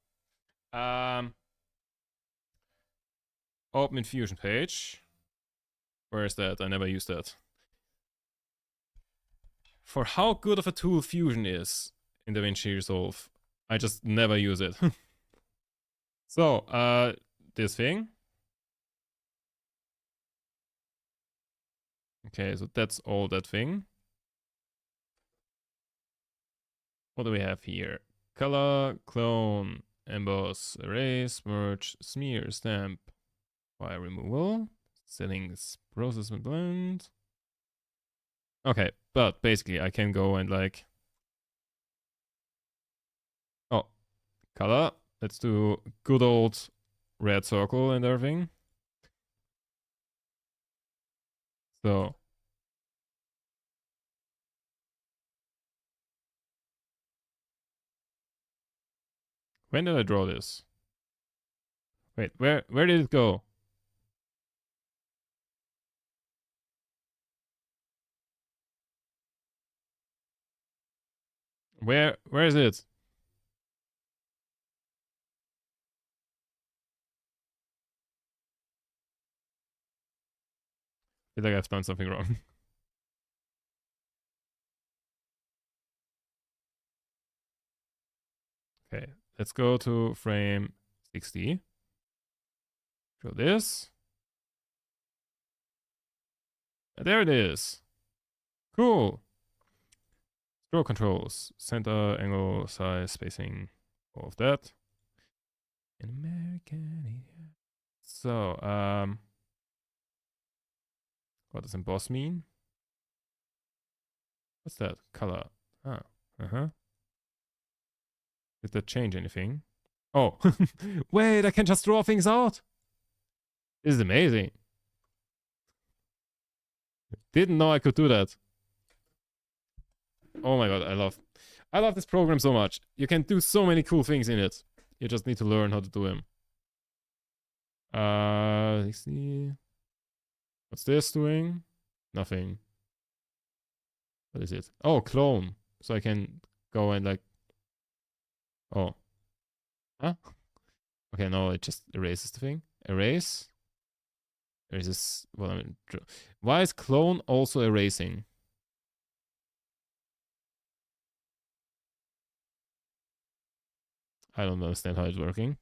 open Fusion page. Where is that? I never used that. For how good of a tool Fusion is in DaVinci Resolve, I just never use it. So, this thing. Okay, so that's all that thing. What do we have here? Color, clone, emboss, erase, merge, smear, stamp, wire removal, settings, process and blend. Okay, but basically I can go and like, oh, color. Let's do good old red circle and everything. So when did I draw this? Wait, where did it go? Where is it? I feel like I've done something wrong. Okay, let's go to frame 60. Show this. There it is. Cool. Stroke controls, center, angle, size, spacing, all of that. In American idiot. So, what does emboss mean? What's that? Color. Ah, Did that change anything? Oh, wait, I can just draw things out. This is amazing. Didn't know I could do that. Oh my god, I love this program so much. You can do so many cool things in it. You just need to learn how to do them. Let's see. What's this doing? Nothing. What is it? Oh, clone. So I can go and like. Oh. Huh? Okay, no, it just erases the thing. Erase. Erases. Well, I mean, why is clone also erasing? I don't understand how it's working.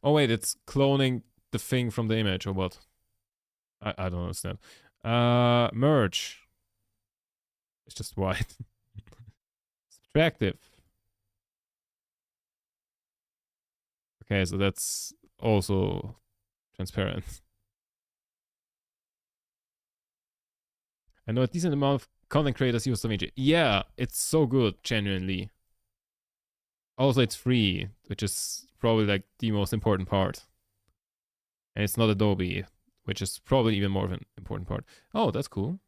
Oh wait, it's cloning the thing from the image or what? I don't understand. Merge. It's just white. Subtractive. Okay, so that's also transparent. I know a decent amount of content creators use DaVinci. Yeah, it's so good, genuinely. Also, it's free, which is probably like the most important part. And it's not Adobe, which is probably even more of an important part. Oh, that's cool.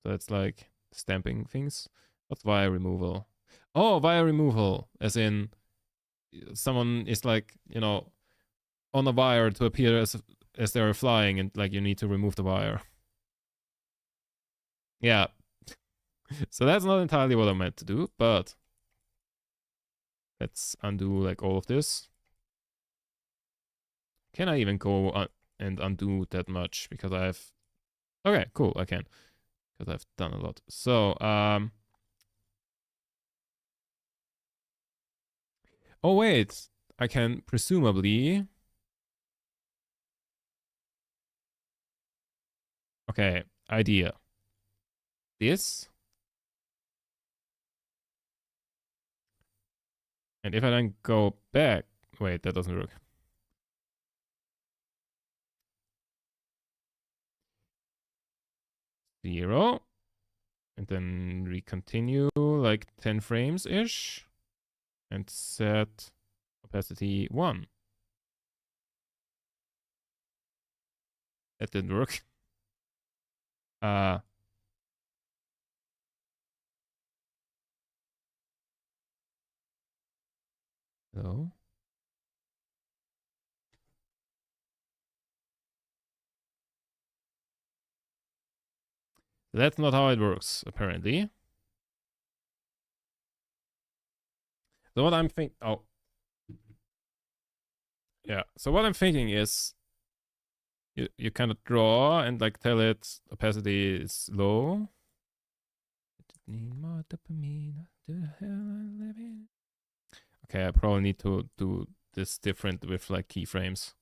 So it's like stamping things. What's wire removal? Oh, wire removal, as in someone is like, you know, on a wire to appear as they're flying, and like you need to remove the wire. Yeah. So that's not entirely what I meant to do, but let's undo like all of this. Can I even go and undo that much? Because I have... Okay, cool, I can. because I've done a lot. So, oh wait, I can presumably. Okay, idea. This. And if I then go back, wait, that doesn't work. Zero. And then we continue like 10 frames-ish. And set opacity 1. That didn't work. So. That's not how it works, apparently. So what I'm thinking, oh. Yeah, so what I'm thinking is you kind of draw and like tell it opacity is low. Need more dopamine. The hell I'm living. Okay, I probably need to do this different with like keyframes.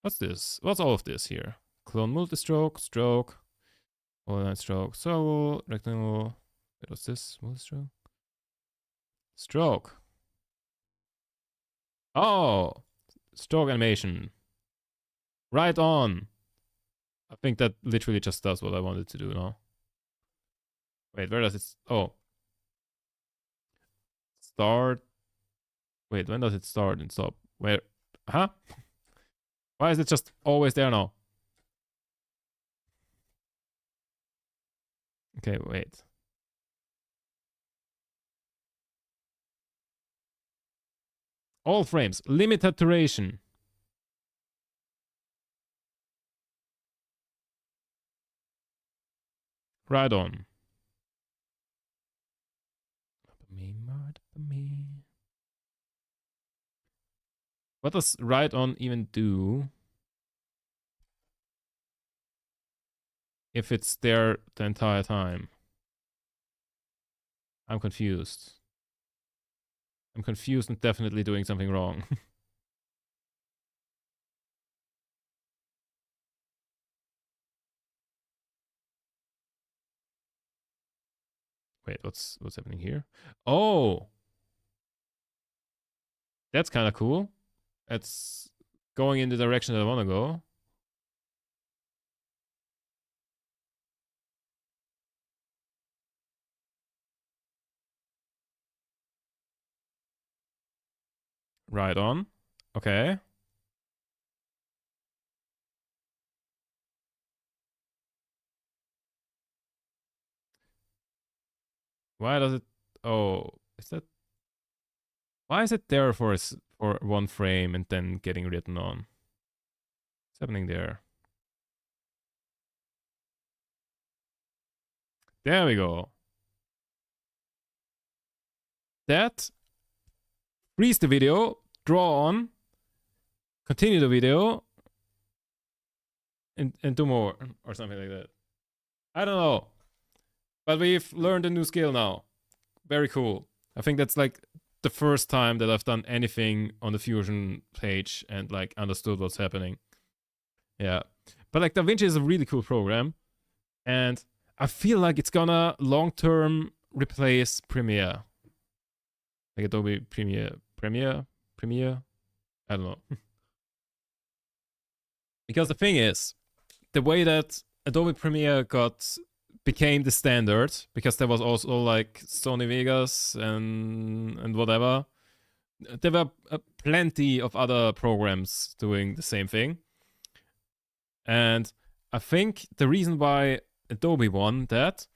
What's this? What's all of this here? Clone multistroke, stroke, all-line stroke, circle, rectangle. Wait, what's this? Multistroke? Stroke. Oh, stroke animation. Right on. I think that literally just does what I wanted to do now. Wait, where does it? Oh. Start. Wait, when does it start and stop? Where? Huh? Why is it just always there now? Okay, wait. All frames. Limited duration. Right on. What does right on even do? If it's there the entire time. I'm confused. I'm confused and definitely doing something wrong. Wait, what's happening here? Oh! That's kind of cool. That's going in the direction that I want to go. Right on. Okay. Why does it... Oh, is that... Why is it there for one frame and then getting written on? What's happening there? There we go. That. Freeze the video. Draw on. Continue the video. And do more. Or something like that. I don't know. But we've learned a new skill now. Very cool. I think that's like the first time that I've done anything on the Fusion page and like understood what's happening. Yeah. But like DaVinci is a really cool program. And I feel like it's gonna long-term replace Premiere. Like Adobe Premiere. I don't know. Because the thing is, the way that Adobe Premiere became the standard, because there was also like Sony Vegas and whatever. There were plenty of other programs doing the same thing. And I think the reason why Adobe won that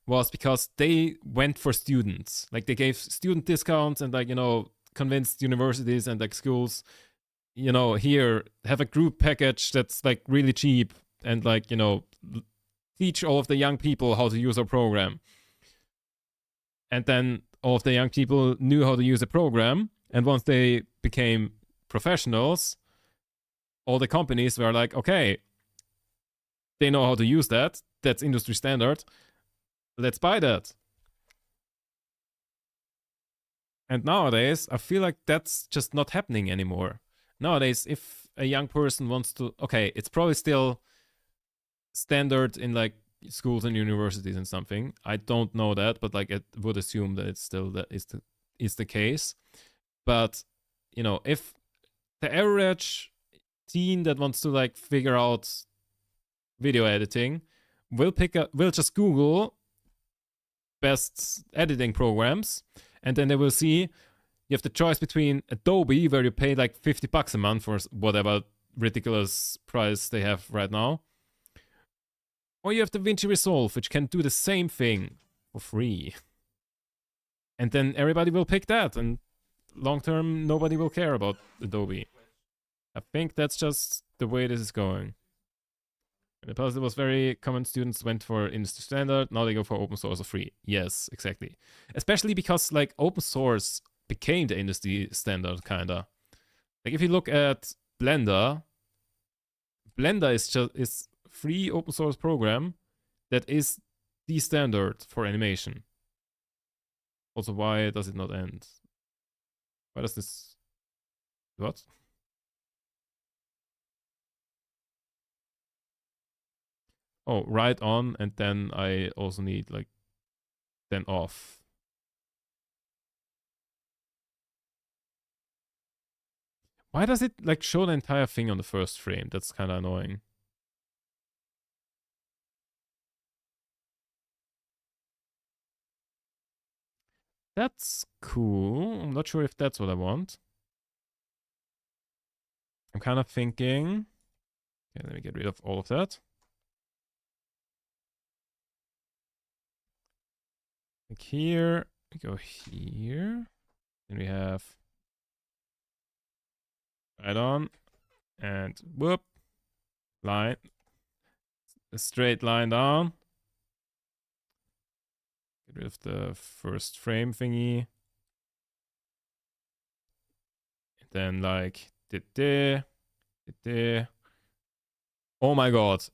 was because they went for students. Like they gave student discounts and like, you know, convinced universities and like schools, you know, here have a group package that's like really cheap and like, you know, teach all of the young people how to use our program. And then all of the young people knew how to use the program. And once they became professionals, all the companies were like, okay, They know how to use that. That's industry standard. Let's buy that. And nowadays, I feel like that's just not happening anymore. Nowadays, if a young person wants to, okay, it's probably still standard in like schools and universities and something. I don't know that, but like I would assume that it's still that is the case. But you know, if the average teen that wants to like figure out video editing will just Google best editing programs, and then they will see you have the choice between Adobe, where you pay like $50 a month for whatever ridiculous price they have right now, or you have DaVinci Resolve, which can do the same thing for free. And then everybody will pick that, and long term, nobody will care about Adobe. I think that's just the way this is going. In the past, it was very common. Students went for industry standard. Now they go for open source or free. Yes, exactly. Especially because like open source became the industry standard, kinda. Like if you look at Blender, Blender is free open source program that is the standard for animation. Also, why does it not end? Why does this... What? Oh, right on, and then I also need like then off. Why does it like show the entire thing on the first frame? That's kind of annoying. That's cool. I'm not sure if that's what I want. I'm kind of thinking... Okay, let me get rid of all of that. Like here, we go here. And we have... Right on. And whoop. Line. A straight line down. Get rid of the first frame thingy. And then like... Oh my god.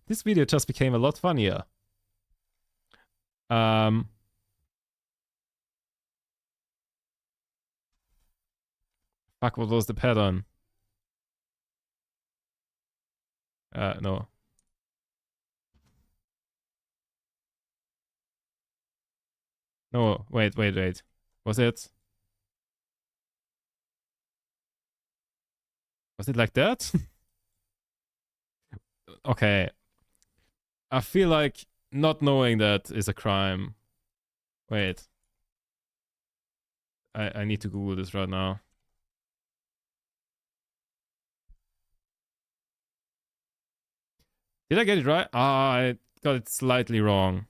This video just became a lot funnier. Fuck, what was the pattern? No. No, wait. Was it? Was it like that? Okay. I feel like not knowing that is a crime. Wait. I need to Google this right now. Did I get it right? Ah, I got it slightly wrong.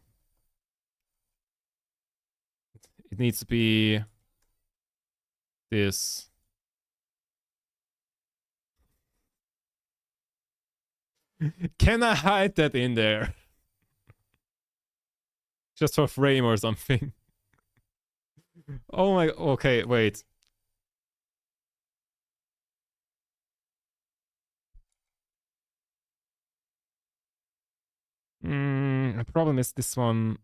It needs to be this. Can I hide that in there? Just for frame or something. Oh my, okay, wait. The problem is this one.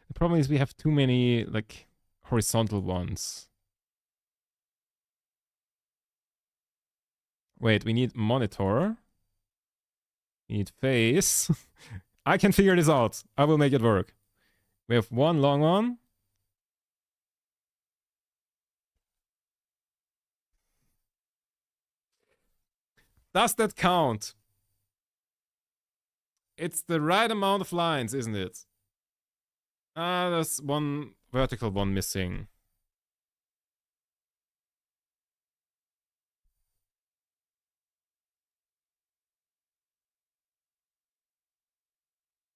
The problem is we have too many, like, horizontal ones. Wait, we need monitor. We need face. I can figure this out. I will make it work. We have one long one. Does that count? It's the right amount of lines, isn't it? There's one vertical one missing.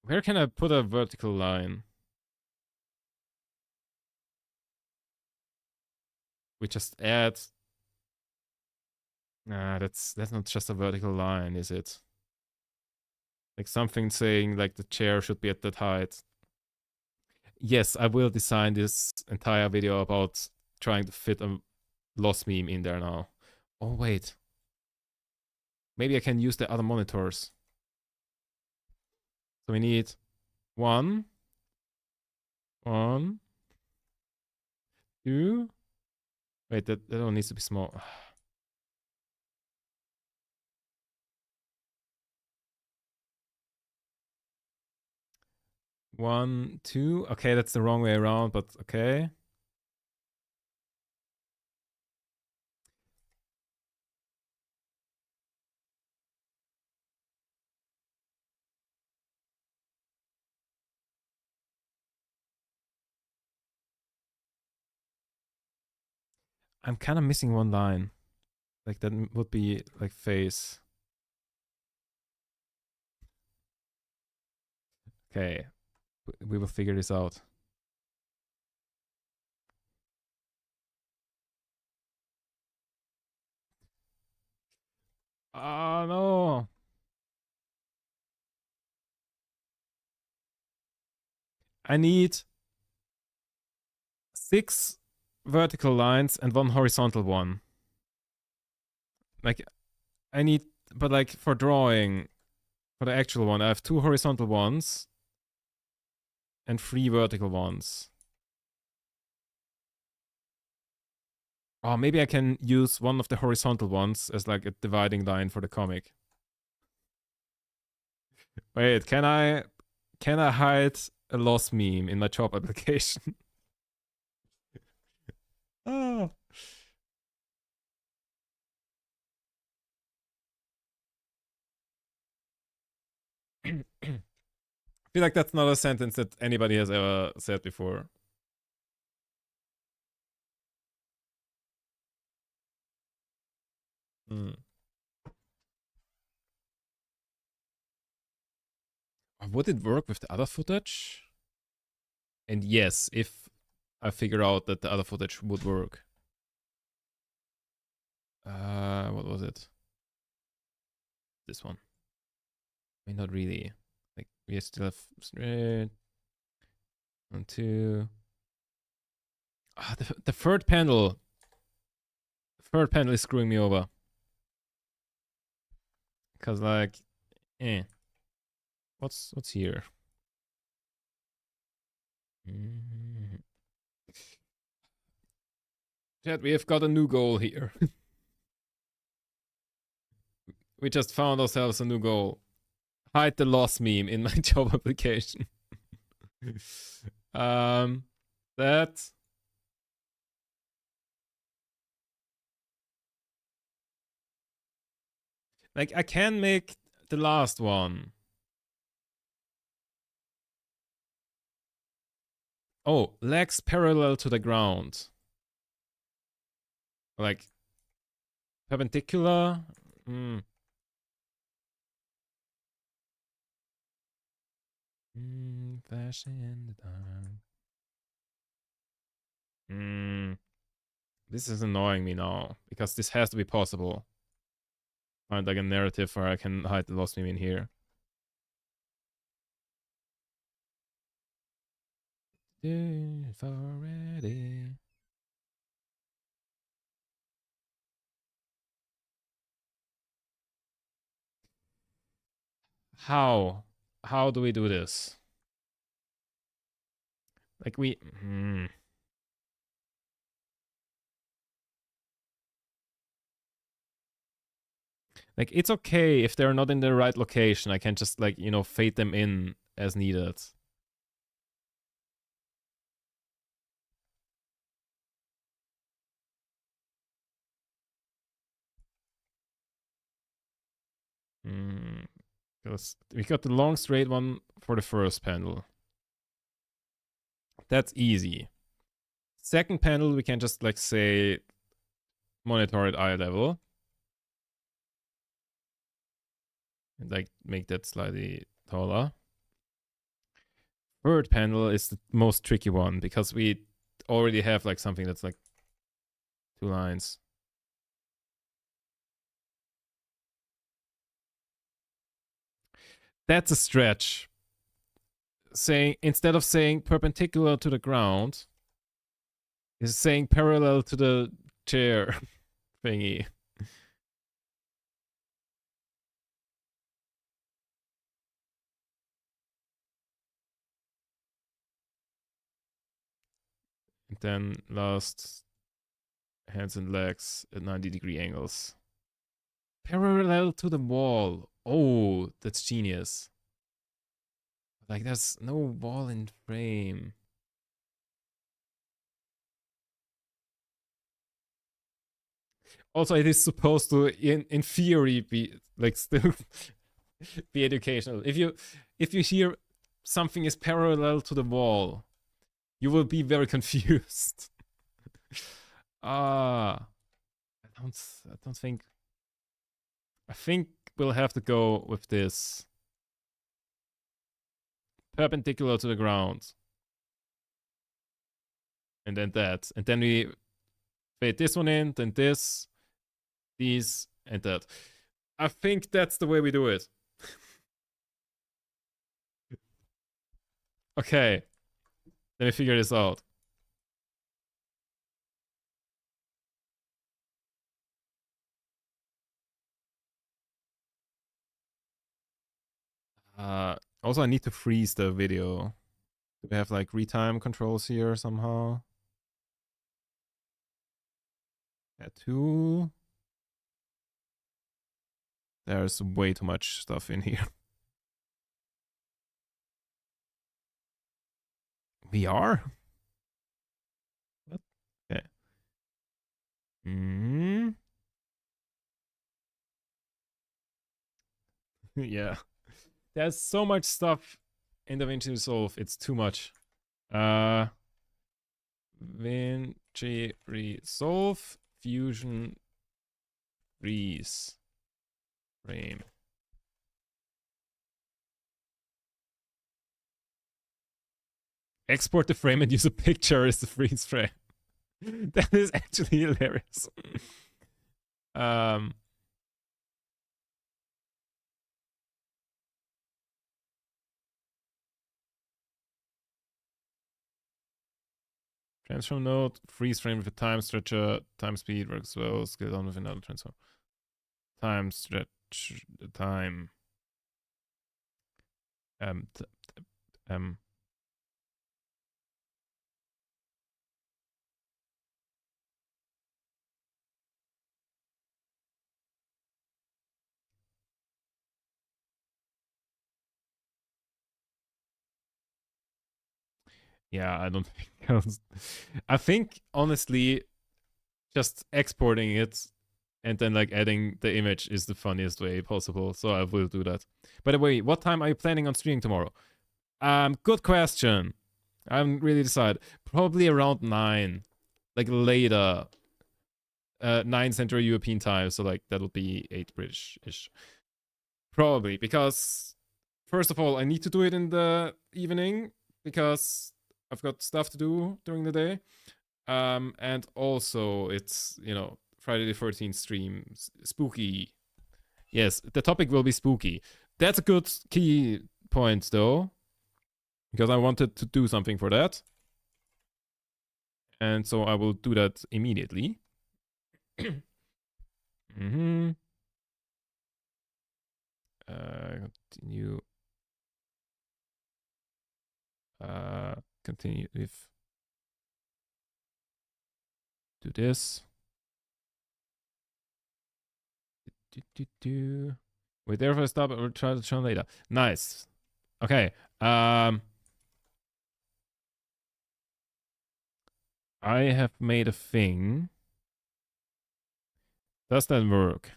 Where can I put a vertical line? We just add... Nah, that's not just a vertical line, is it? Like something saying like the chair should be at that height. Yes, I will design this entire video about trying to fit a loss meme in there now. Oh, wait. Maybe I can use the other monitors. So we need one, 2. Wait, that one needs to be small. One, 2. Okay, that's the wrong way around, but okay. I'm kind of missing one line. Like that would be like face. Okay, we will figure this out. Oh no. I need 6 vertical lines and 1 horizontal one. Like I need, but like for drawing, for the actual one, I have 2 horizontal ones and 3 vertical ones. Oh, maybe I can use one of the horizontal ones as like a dividing line for the comic. Wait, can I hide a loss meme in my job application? Oh. I feel like that's not a sentence that anybody has ever said before. Would it work with the other footage? And yes, if I figure out that the other footage would work. What was it? This one. I mean, not really. Like, we still have straight. 1, 2. Ah, the third panel. The third panel is screwing me over. Cause like, what's here? Chat, we have got a new goal here. We just found ourselves a new goal. Hide the loss meme in my job application. That. Like, I can make the last one. Oh, legs parallel to the ground. Like, perpendicular? Flash in the dark. This is annoying me now, because this has to be possible. Find like a narrative where I can hide the lost meme in here. Already. How do we do this? Like we like it's okay if they're not in the right location. I can just like, you know, fade them in as needed. Because we got the long straight one for the first panel. That's easy. Second panel, we can just like say monitor at eye level. And like make that slightly taller. Third panel is the most tricky one because we already have like something that's like 2 lines. That's a stretch. Saying, instead of saying perpendicular to the ground, is saying parallel to the chair thingy. And then last, hands and legs at 90-degree angles. Parallel to the wall. Oh, that's genius. Like, there's no wall in frame. Also, it is supposed to, in theory, be like still be educational. If you hear something is parallel to the wall, you will be very confused. I don't think. I think we'll have to go with this. Perpendicular to the ground. And then that. And then we fade this one in, then this, these, and that. I think that's the way we do it. Okay. Let me figure this out. Also, I need to freeze the video. Do we have like retime controls here somehow? Add two. There's way too much stuff in here. VR? What? Okay. Yeah. There's so much stuff in DaVinci Resolve, it's too much. DaVinci Resolve Fusion Freeze Frame. Export the frame and use a picture as the freeze frame. That is actually hilarious. Transform node, freeze frame with a time stretcher, time speed works well, scale down with another transform. Time stretch, time. Yeah, I don't think I think honestly just exporting it and then like adding the image is the funniest way possible, so I will do that. By the way, what time are you planning on streaming tomorrow? Good question. I haven't really decided. Probably around 9. Like later. 9 Central European time, so like that would be 8 British-ish. Probably, because first of all, I need to do it in the evening because I've got stuff to do during the day. And also it's, you know, Friday the 13th stream, spooky. Yes, the topic will be spooky. That's a good key point though, because I wanted to do something for that. And so I will do that immediately. Continue. Continue with. Do this. Wait there for a stop or try to show later. Nice. Okay. I have made a thing. Does that work?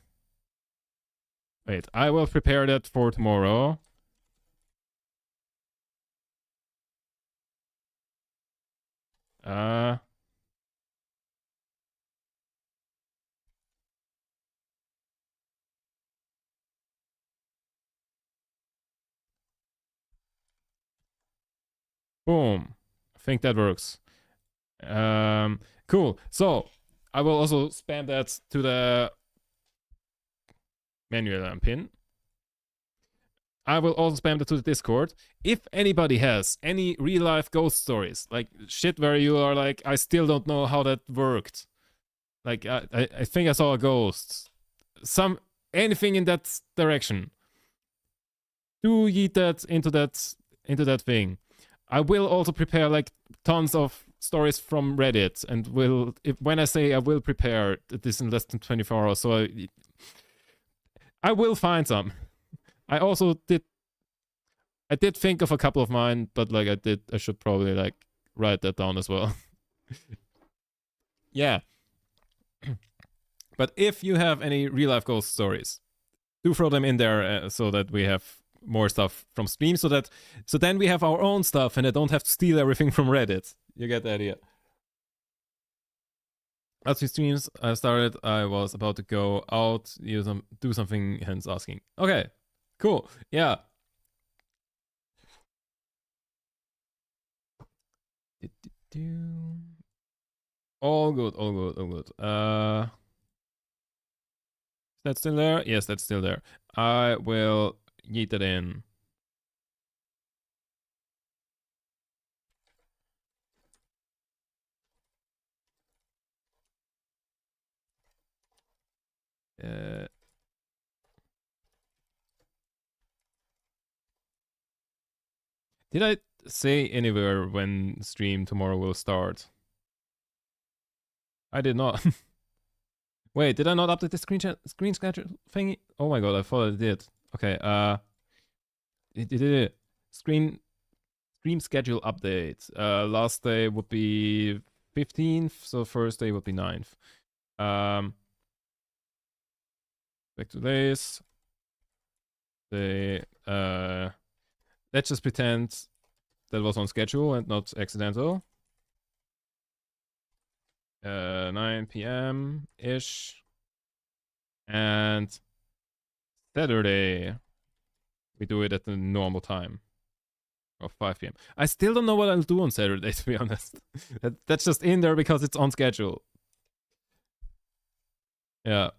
Wait, I will prepare that for tomorrow. Boom. I think that works. Cool. So I will also spam that to the manual and pin. I will also spam that to the Discord. If anybody has any real life ghost stories, like shit where you are like, I still don't know how that worked. Like I think I saw a ghost. Anything in that direction. Do yeet that into that thing. I will also prepare like tons of stories from Reddit, and when I say I will prepare this in less than 24 hours, so I will find some. I did think of a couple of mine, but like I should probably like write that down as well. Yeah. But if you have any real life ghost stories, do throw them in there so that we have more stuff from stream, so then we have our own stuff and I don't have to steal everything from Reddit. You get the idea. As we streams started, I was about to go out, do something, hence asking. Okay, cool. Yeah. All good, all good, all good. Is that still there? Yes, that's still there. I will yeet it in. Did I say anywhere when stream tomorrow will start? I did not. Wait, did I not update the screen schedule thingy? Oh my god, I thought I did. Okay, stream schedule update. Last day would be 15th, so first day would be 9th. Back to this. Let's just pretend that was on schedule and not accidental. 9 p.m. ish. And Saturday, we do it at the normal time of 5 p.m. I still don't know what I'll do on Saturday, to be honest. That's just in there because it's on schedule. Yeah.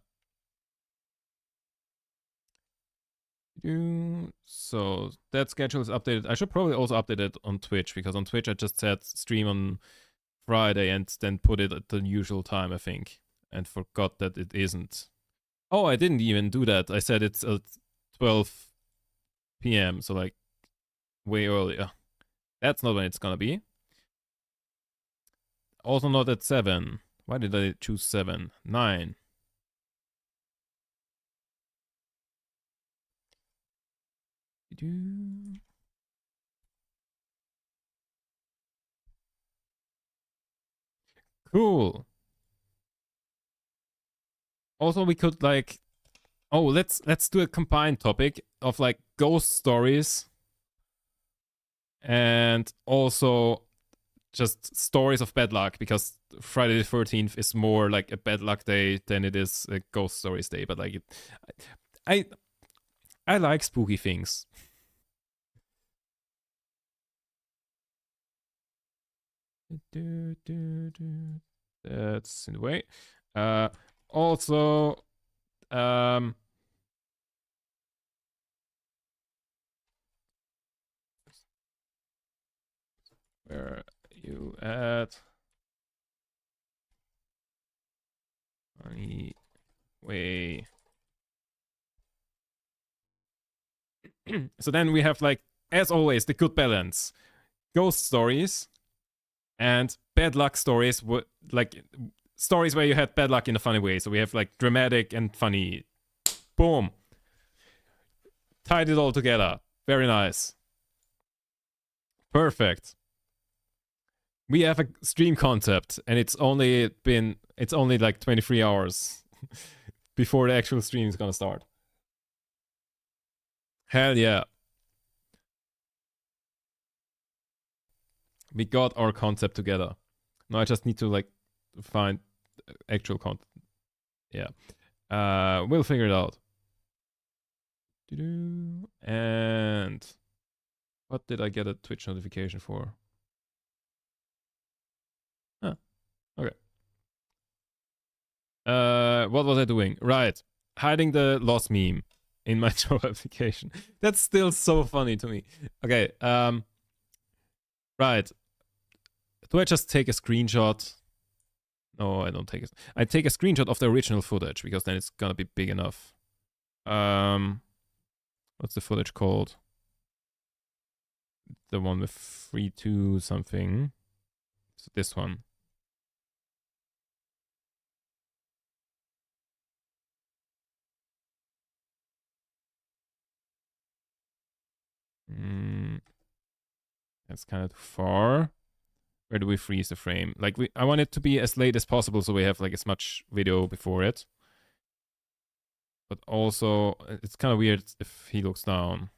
So that schedule is updated. I should probably also update it on Twitch, because on Twitch I just said stream on Friday and then put it at the usual time, I think, and forgot that it isn't. Oh, I didn't even do that. I said it's at 12 p.m., so like way earlier. That's not when it's gonna be. Also not at 7. Why did I choose 7? 9. Cool. Also, we could like, let's do a combined topic of like ghost stories and also just stories of bad luck, because Friday the 13th is more like a bad luck day than it is a ghost stories day. But like, I like spooky things. That's in the way. Also, where are you at? Anyway. So then we have, like, as always, the good balance. Ghost stories and bad luck stories, like stories where you had bad luck in a funny way. So we have like dramatic and funny. Boom. Tied it all together. Very nice. Perfect. We have a stream concept, and it's only like 23 hours before the actual stream is gonna start. Hell yeah. We got our concept together. Now I just need to like find actual content. Yeah. We'll figure it out. And what did I get a Twitch notification for? Huh. Okay. What was I doing? Right. Hiding the lost meme in my job application. That's still so funny to me. Okay. Right. Do I just take a screenshot? No, I don't take it. I take a screenshot of the original footage, because then it's gonna be big enough. What's the footage called? The one with 3-2 something. this one. That's kind of too far. Where do we freeze the frame? Like I want it to be as late as possible so we have like as much video before it. But also, it's kind of weird if he looks down.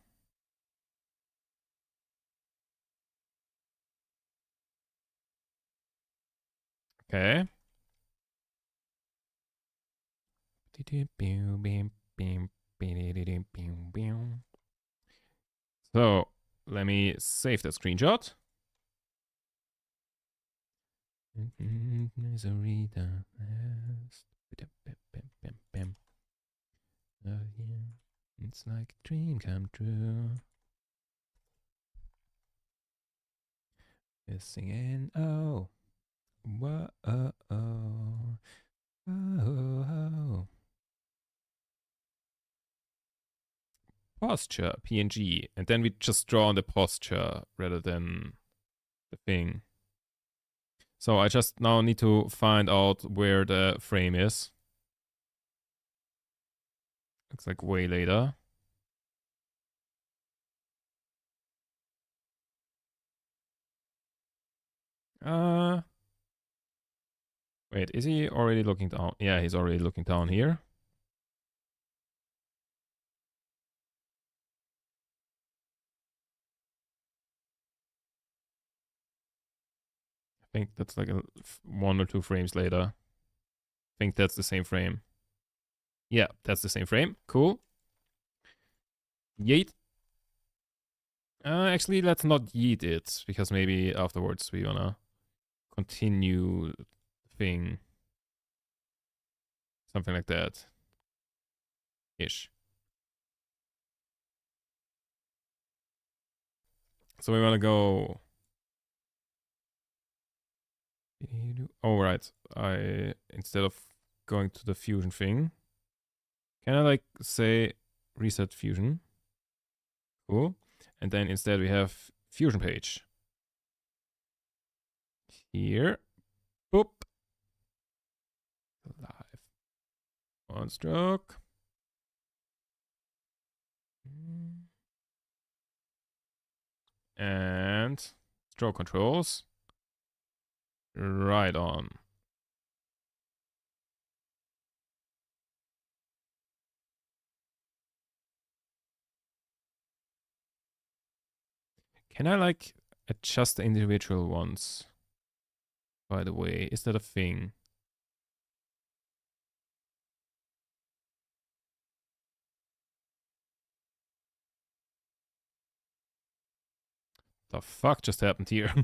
Okay. So, let me save that screenshot. It's like a dream come true. We're singing, oh, whoa, oh, oh, oh. Posture, PNG, and then we just draw on the posture rather than the thing. So I just now need to find out where the frame is. Looks like way later. Wait, is he already looking down? Yeah, he's already looking down here. I think that's like 1 or 2 frames later. I think that's the same frame. Yeah, that's the same frame. Cool. Yeet. Actually, let's not yeet it, because maybe afterwards we wanna continue the thing. Something like that. Ish. So we wanna go... Oh, right. Instead of going to the fusion thing, can I like say reset fusion? Cool. And then instead we have fusion page. Here. Boop. Live. 1 stroke. And stroke controls. Right on. Can I like adjust the individual ones? By the way, is that a thing? The fuck just happened here?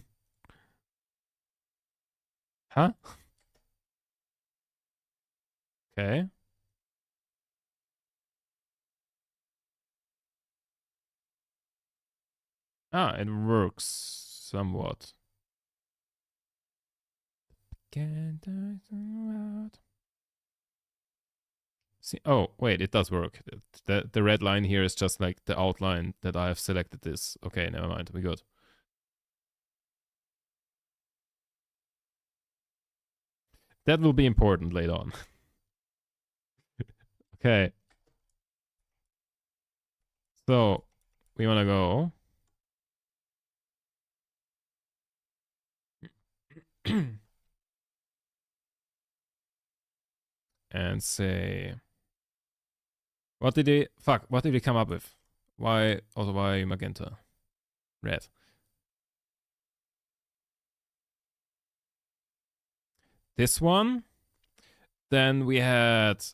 Huh? Okay. Ah, it works somewhat. See, oh, wait, it does work. The red line here is just like the outline that I have selected this. Okay, never mind, we good. That will be important later on. Okay. So, we want to go. And say... What did they... Fuck, what did they come up with? Why... Also, why magenta? Red. This one. Then we had...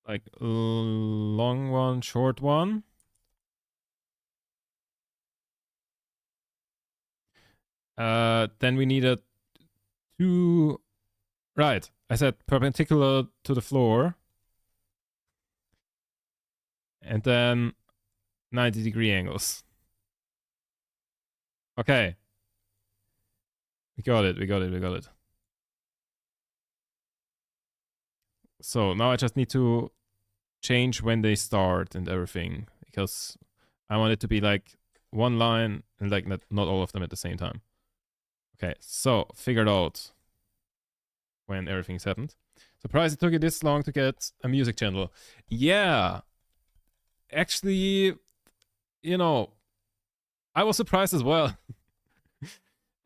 Like, long one, short one. Then we needed 2... Right, I said perpendicular to the floor. And then 90-degree angles. Okay. We got it, we got it, we got it. So now I just need to change when they start and everything, because I want it to be like one line and like not all of them at the same time. Okay, so figured out when everything's happened. Surprised it took you this long to get a music channel. Yeah. Actually, you know, I was surprised as well.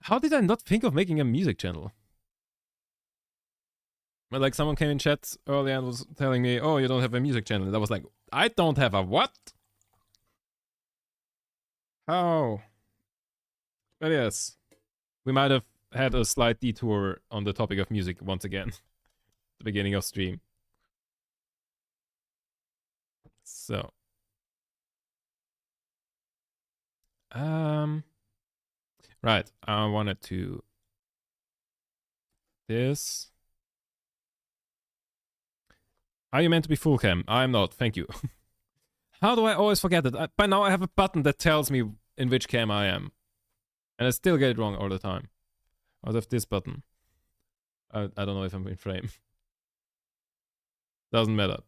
How did I not think of making a music channel? But like someone came in chat earlier and was telling me, oh, you don't have a music channel. And I was like, I don't have a what? How? But yes, we might have had a slight detour on the topic of music once again. The beginning of stream. So. Right, I wanted to this. Are you meant to be full cam? I'm not, thank you. How do I always forget it? By now I have a button that tells me in which cam I am. And I still get it wrong all the time. Out of this button. I don't know if I'm in frame. Doesn't matter.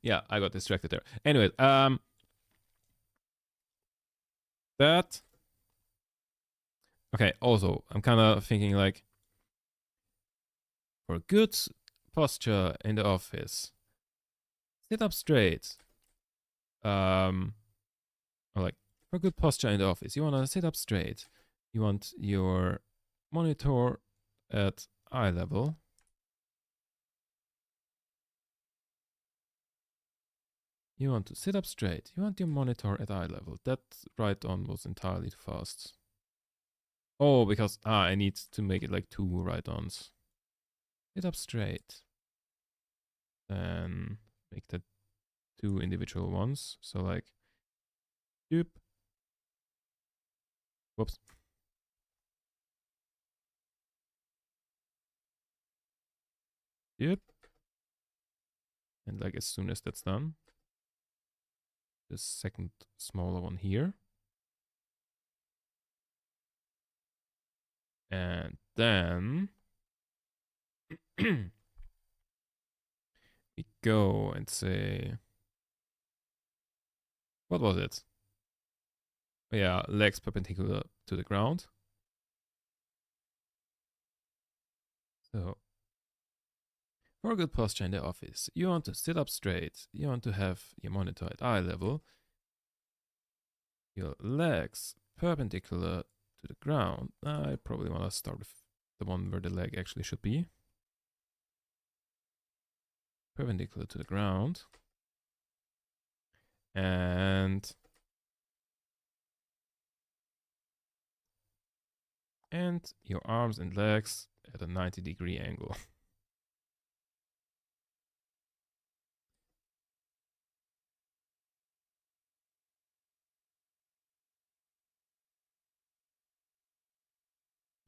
Yeah, I got distracted there. Anyway, that. Okay, also, I'm kind of thinking like, for good posture in the office, sit up straight. Or like, for good posture in the office, you want to sit up straight. You want your monitor at eye level. You want to sit up straight. You want your monitor at eye level. That right on was entirely too fast. Oh, because I need to make it like 2 right ons. Sit up straight. Then make that 2 individual ones. So like, doop. Whoops. Yep. And like as soon as that's done, the second smaller one here. And then we go and say, what was it? Yeah, legs perpendicular to the ground. So, for good posture in the office, you want to sit up straight. You want to have your monitor at eye level. Your legs perpendicular to the ground. I probably want to start with the one where the leg actually should be. Perpendicular to the ground. And your arms and legs at a 90-degree angle.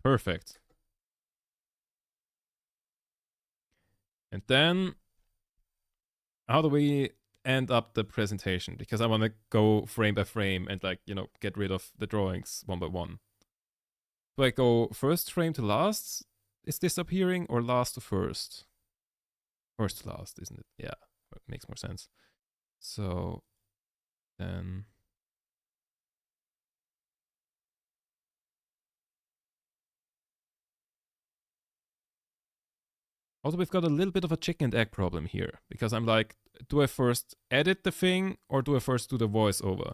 Perfect. And then, how do we end up the presentation? Because I want to go frame by frame and like, you know, get rid of the drawings one by one. Do I go first frame to last? Is this appearing, or last to first? First to last, isn't it? Yeah, it makes more sense. So then also we've got a little bit of a chicken and egg problem here, because I'm like, do I first edit the thing or do I first do the voiceover?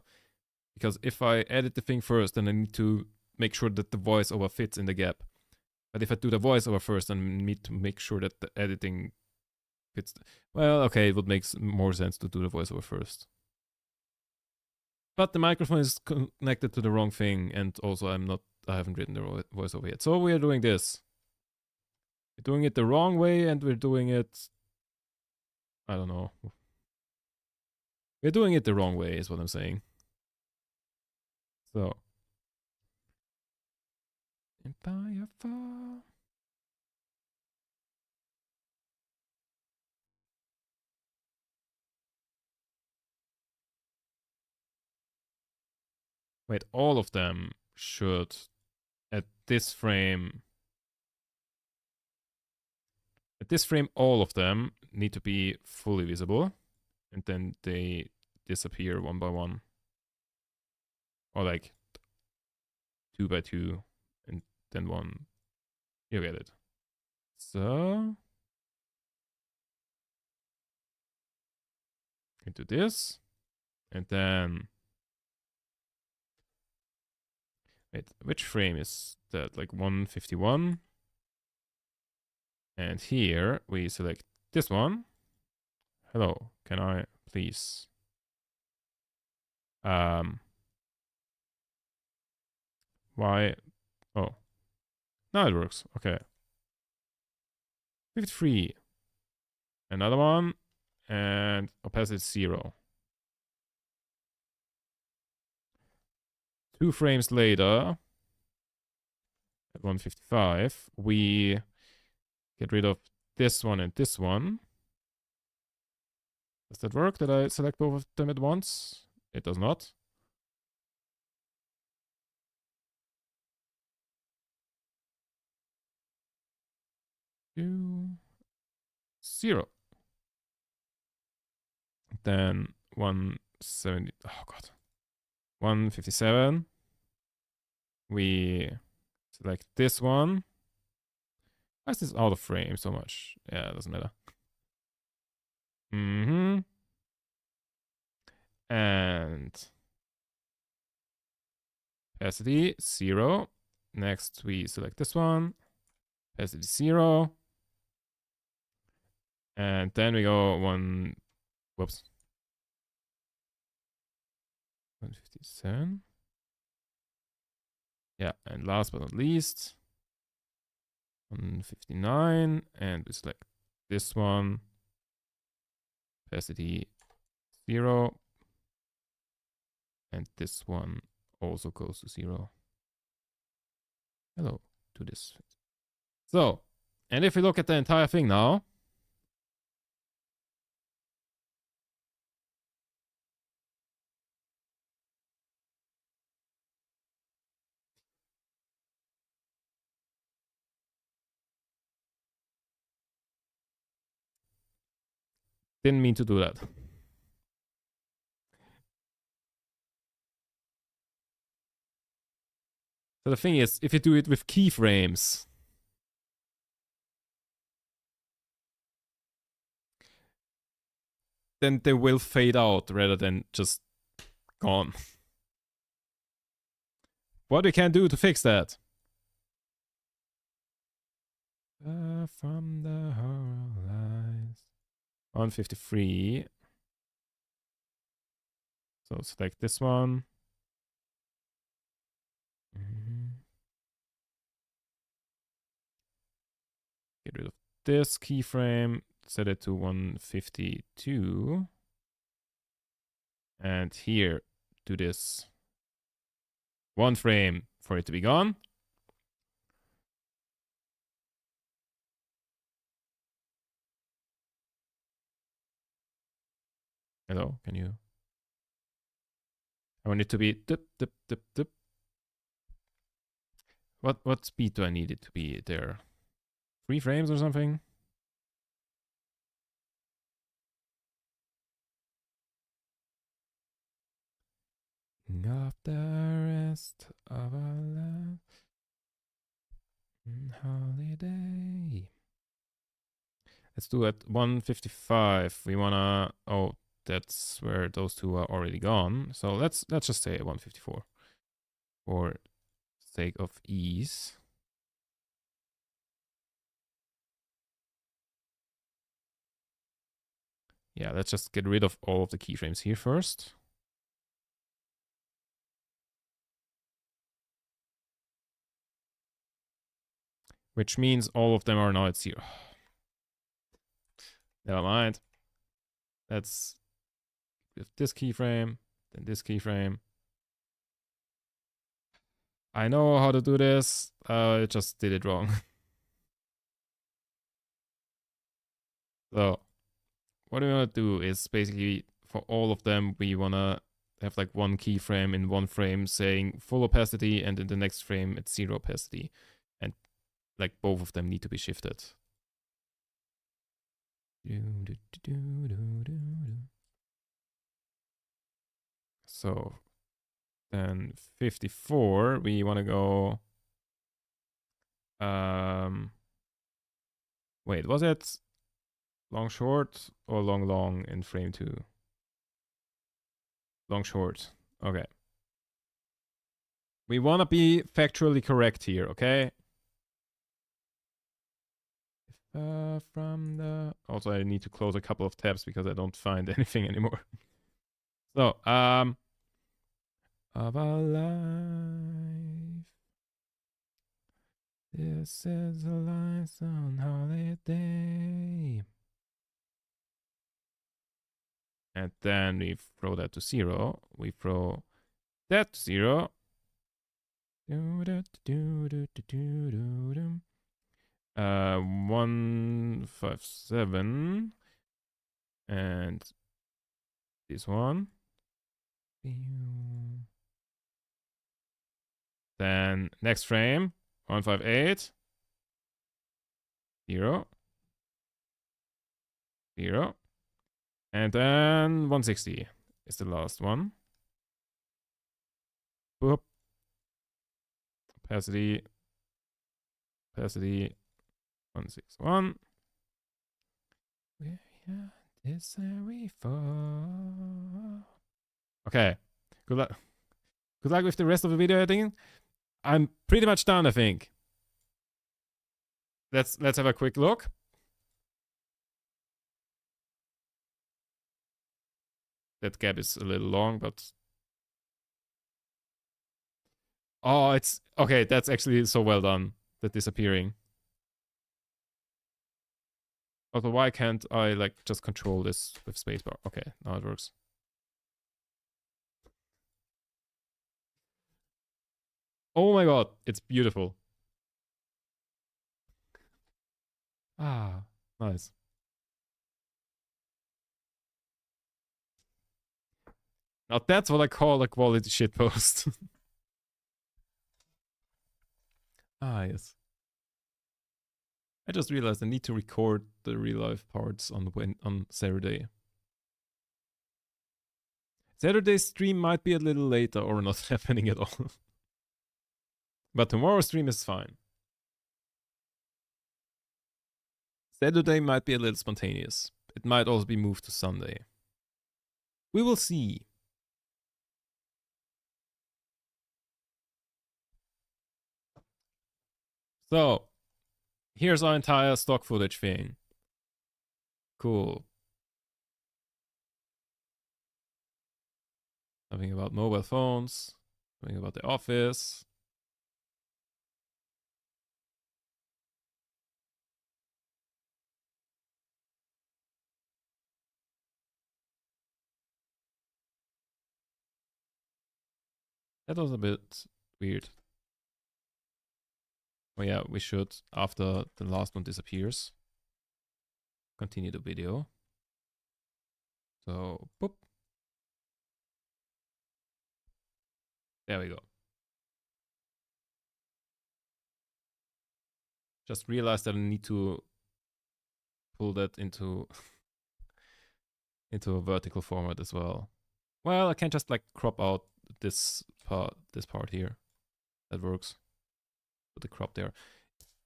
Because if I edit the thing first, then I need to make sure that the voiceover fits in the gap. But if I do the voiceover first, then I need to make sure that the editing fits. Well, okay, it would make more sense to do the voiceover first. But the microphone is connected to the wrong thing, and also I haven't written the voiceover yet. So we are doing this. We're doing it the wrong way, and we're doing it, I don't know. We're doing it the wrong way is what I'm saying. So. Empire Fall. Wait, all of them should, at this frame, all of them need to be fully visible, and then they disappear one by one. Or like 2 by 2 and then 1. You get it. So into this, and then wait, which frame is that? Like 151. And here we select this one. Hello, can I please why? Oh, now it works. Okay. 53. Another one, and opacity 0. 2 frames later, at 155, we get rid of this one and this one. Does that work? Did I select both of them at once? It does not. Two, 0. Then 170. Oh god. 157. We select this one. Why is this out of frame so much? Yeah, it doesn't matter. And opacity 0. Next, we select this one. Opacity 0. And then we go 157. Yeah, and last but not least, 159. And we select this one. Opacity 0. And this one also goes to 0. Hello to this. So, and if we look at the entire thing now, didn't mean to do that. So the thing is, if you do it with keyframes, then they will fade out rather than just gone. What we can do to fix that? From the horizon. 153. So select this one. Get rid of this keyframe. Set it to 152. And here, do this. 1 frame for it to be gone. Hello, can you? I want it to be dip, dip, dip, dip. What speed do I need it to be there? 3 frames or something? Of the rest of our life holiday. Let's do it 155. We wanna. Oh, that's where those two are already gone. So let's just say 154 for sake of ease. Yeah, let's just get rid of all of the keyframes here first. Which means all of them are now at 0. Never mind. Let's with this keyframe, then this keyframe. I know how to do this. I just did it wrong. So, what we want to do is basically for all of them, we want to have like 1 keyframe in 1 frame saying full opacity, and in the next frame it's 0 opacity. And like both of them need to be shifted. So Then 54, we want to go... Wait, was it long short or long long in frame 2? Long short. Okay. We want to be factually correct here, okay? From the... Also, I need to close a couple of tabs because I don't find anything anymore. So, of our life. This is a life on holiday. And then we throw that to 0. We throw that to 0. 157. And this one. Then next frame. 158. 0. 0. And then 160 is the last one. Boop. Opacity. Opacity. 161. Where this we fall. Okay. Good luck. Good luck with the rest of the video editing. I'm pretty much done, I think. Let's have a quick look. That gap is a little long, but... Oh, it's... Okay, that's actually so well done. That disappearing. Also, why can't I, like, just control this with spacebar? Okay, now it works. Oh my god, it's beautiful. Ah, nice. Now that's what I call a quality shitpost. Ah, yes. I just realized I need to record the real life parts on Saturday. Saturday's stream might be a little later or not happening at all. But tomorrow's stream is fine. Saturday might be a little spontaneous. It might also be moved to Sunday. We will see. So, here's our entire stock footage thing. Cool. Something about mobile phones. Something about the office. That was a bit weird. Oh yeah, we should, after the last one disappears, continue the video. So, boop. There we go. Just realized that I need to pull that into a vertical format as well. Well, I can just like crop out this part here. That works. Put the crop there.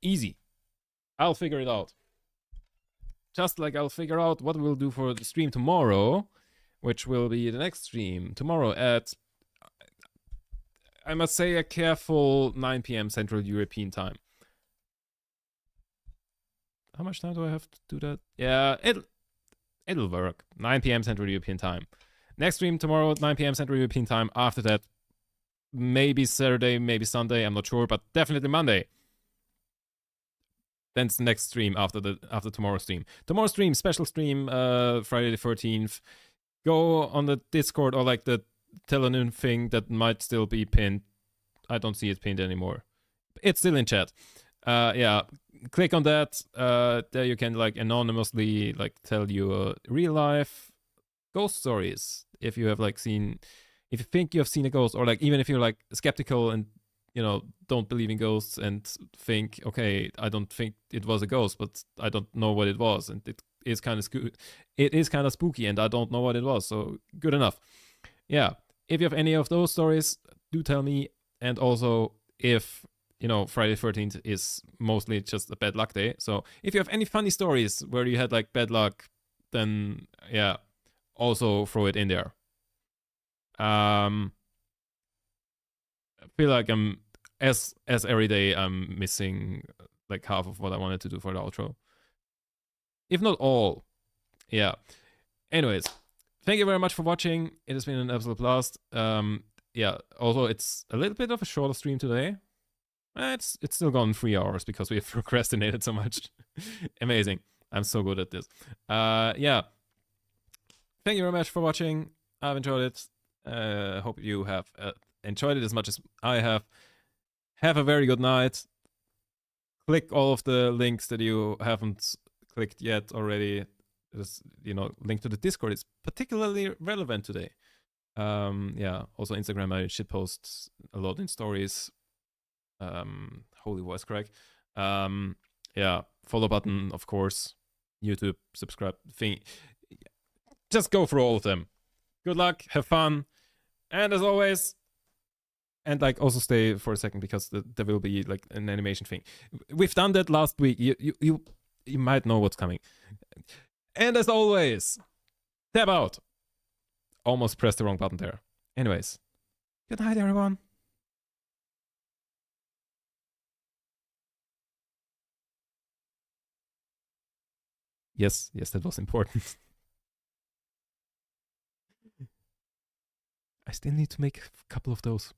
Easy. I'll figure it out. Just like I'll figure out what we'll do for the stream tomorrow, which will be the next stream tomorrow at, I must say, a careful 9 p.m. Central European time. How much time do I have to do that? Yeah, it'll work. 9 p.m. Central European time. Next stream tomorrow at 9 p.m. Central European time. After that, maybe Saturday, maybe Sunday. I'm not sure, but definitely Monday. Then it's the next stream after tomorrow's stream. Tomorrow's stream, special stream, Friday the 13th. Go on the Discord or like the Telonym thing that might still be pinned. I don't see it pinned anymore. It's still in chat. Yeah, click on that. There you can like anonymously like tell your real life ghost stories. If you have like seen, if you think you have seen a ghost, or like even if you're like skeptical and don't believe in ghosts and think, okay, I don't think it was a ghost, but I don't know what it was, and it is kind of spooky, and I don't know what it was. So good enough. Yeah, If you have any of those stories, do tell me. And also, if Friday 13th is mostly just a bad luck day. So if you have any funny stories where you had like bad luck, then yeah, also throw it in there. I feel like I'm as every day I'm missing like half of what I wanted to do for the outro. If not all. Yeah. Anyways, thank you very much for watching. It has been an absolute blast. Yeah, also it's a little bit of a shorter stream today. It's still gone 3 hours because we have procrastinated so much. Amazing. I'm so good at this. Yeah. Thank you very much for watching. I've enjoyed it. Hope you have enjoyed it as much as I have. Have a very good night. Click all of the links that you haven't clicked yet already. This, link to the Discord is particularly relevant today. Yeah. Also Instagram, I shitpost a lot in stories. Holy voice crack. Yeah, follow button, of course. YouTube, subscribe thing. Just go through all of them. Good luck, have fun, and as always, and like also stay for a second because there will be like an animation thing. We've done that last week. You might know what's coming. And as always, tab out. Almost pressed the wrong button there. Anyways, good night, everyone. Yes, that was important. I still need to make a couple of those.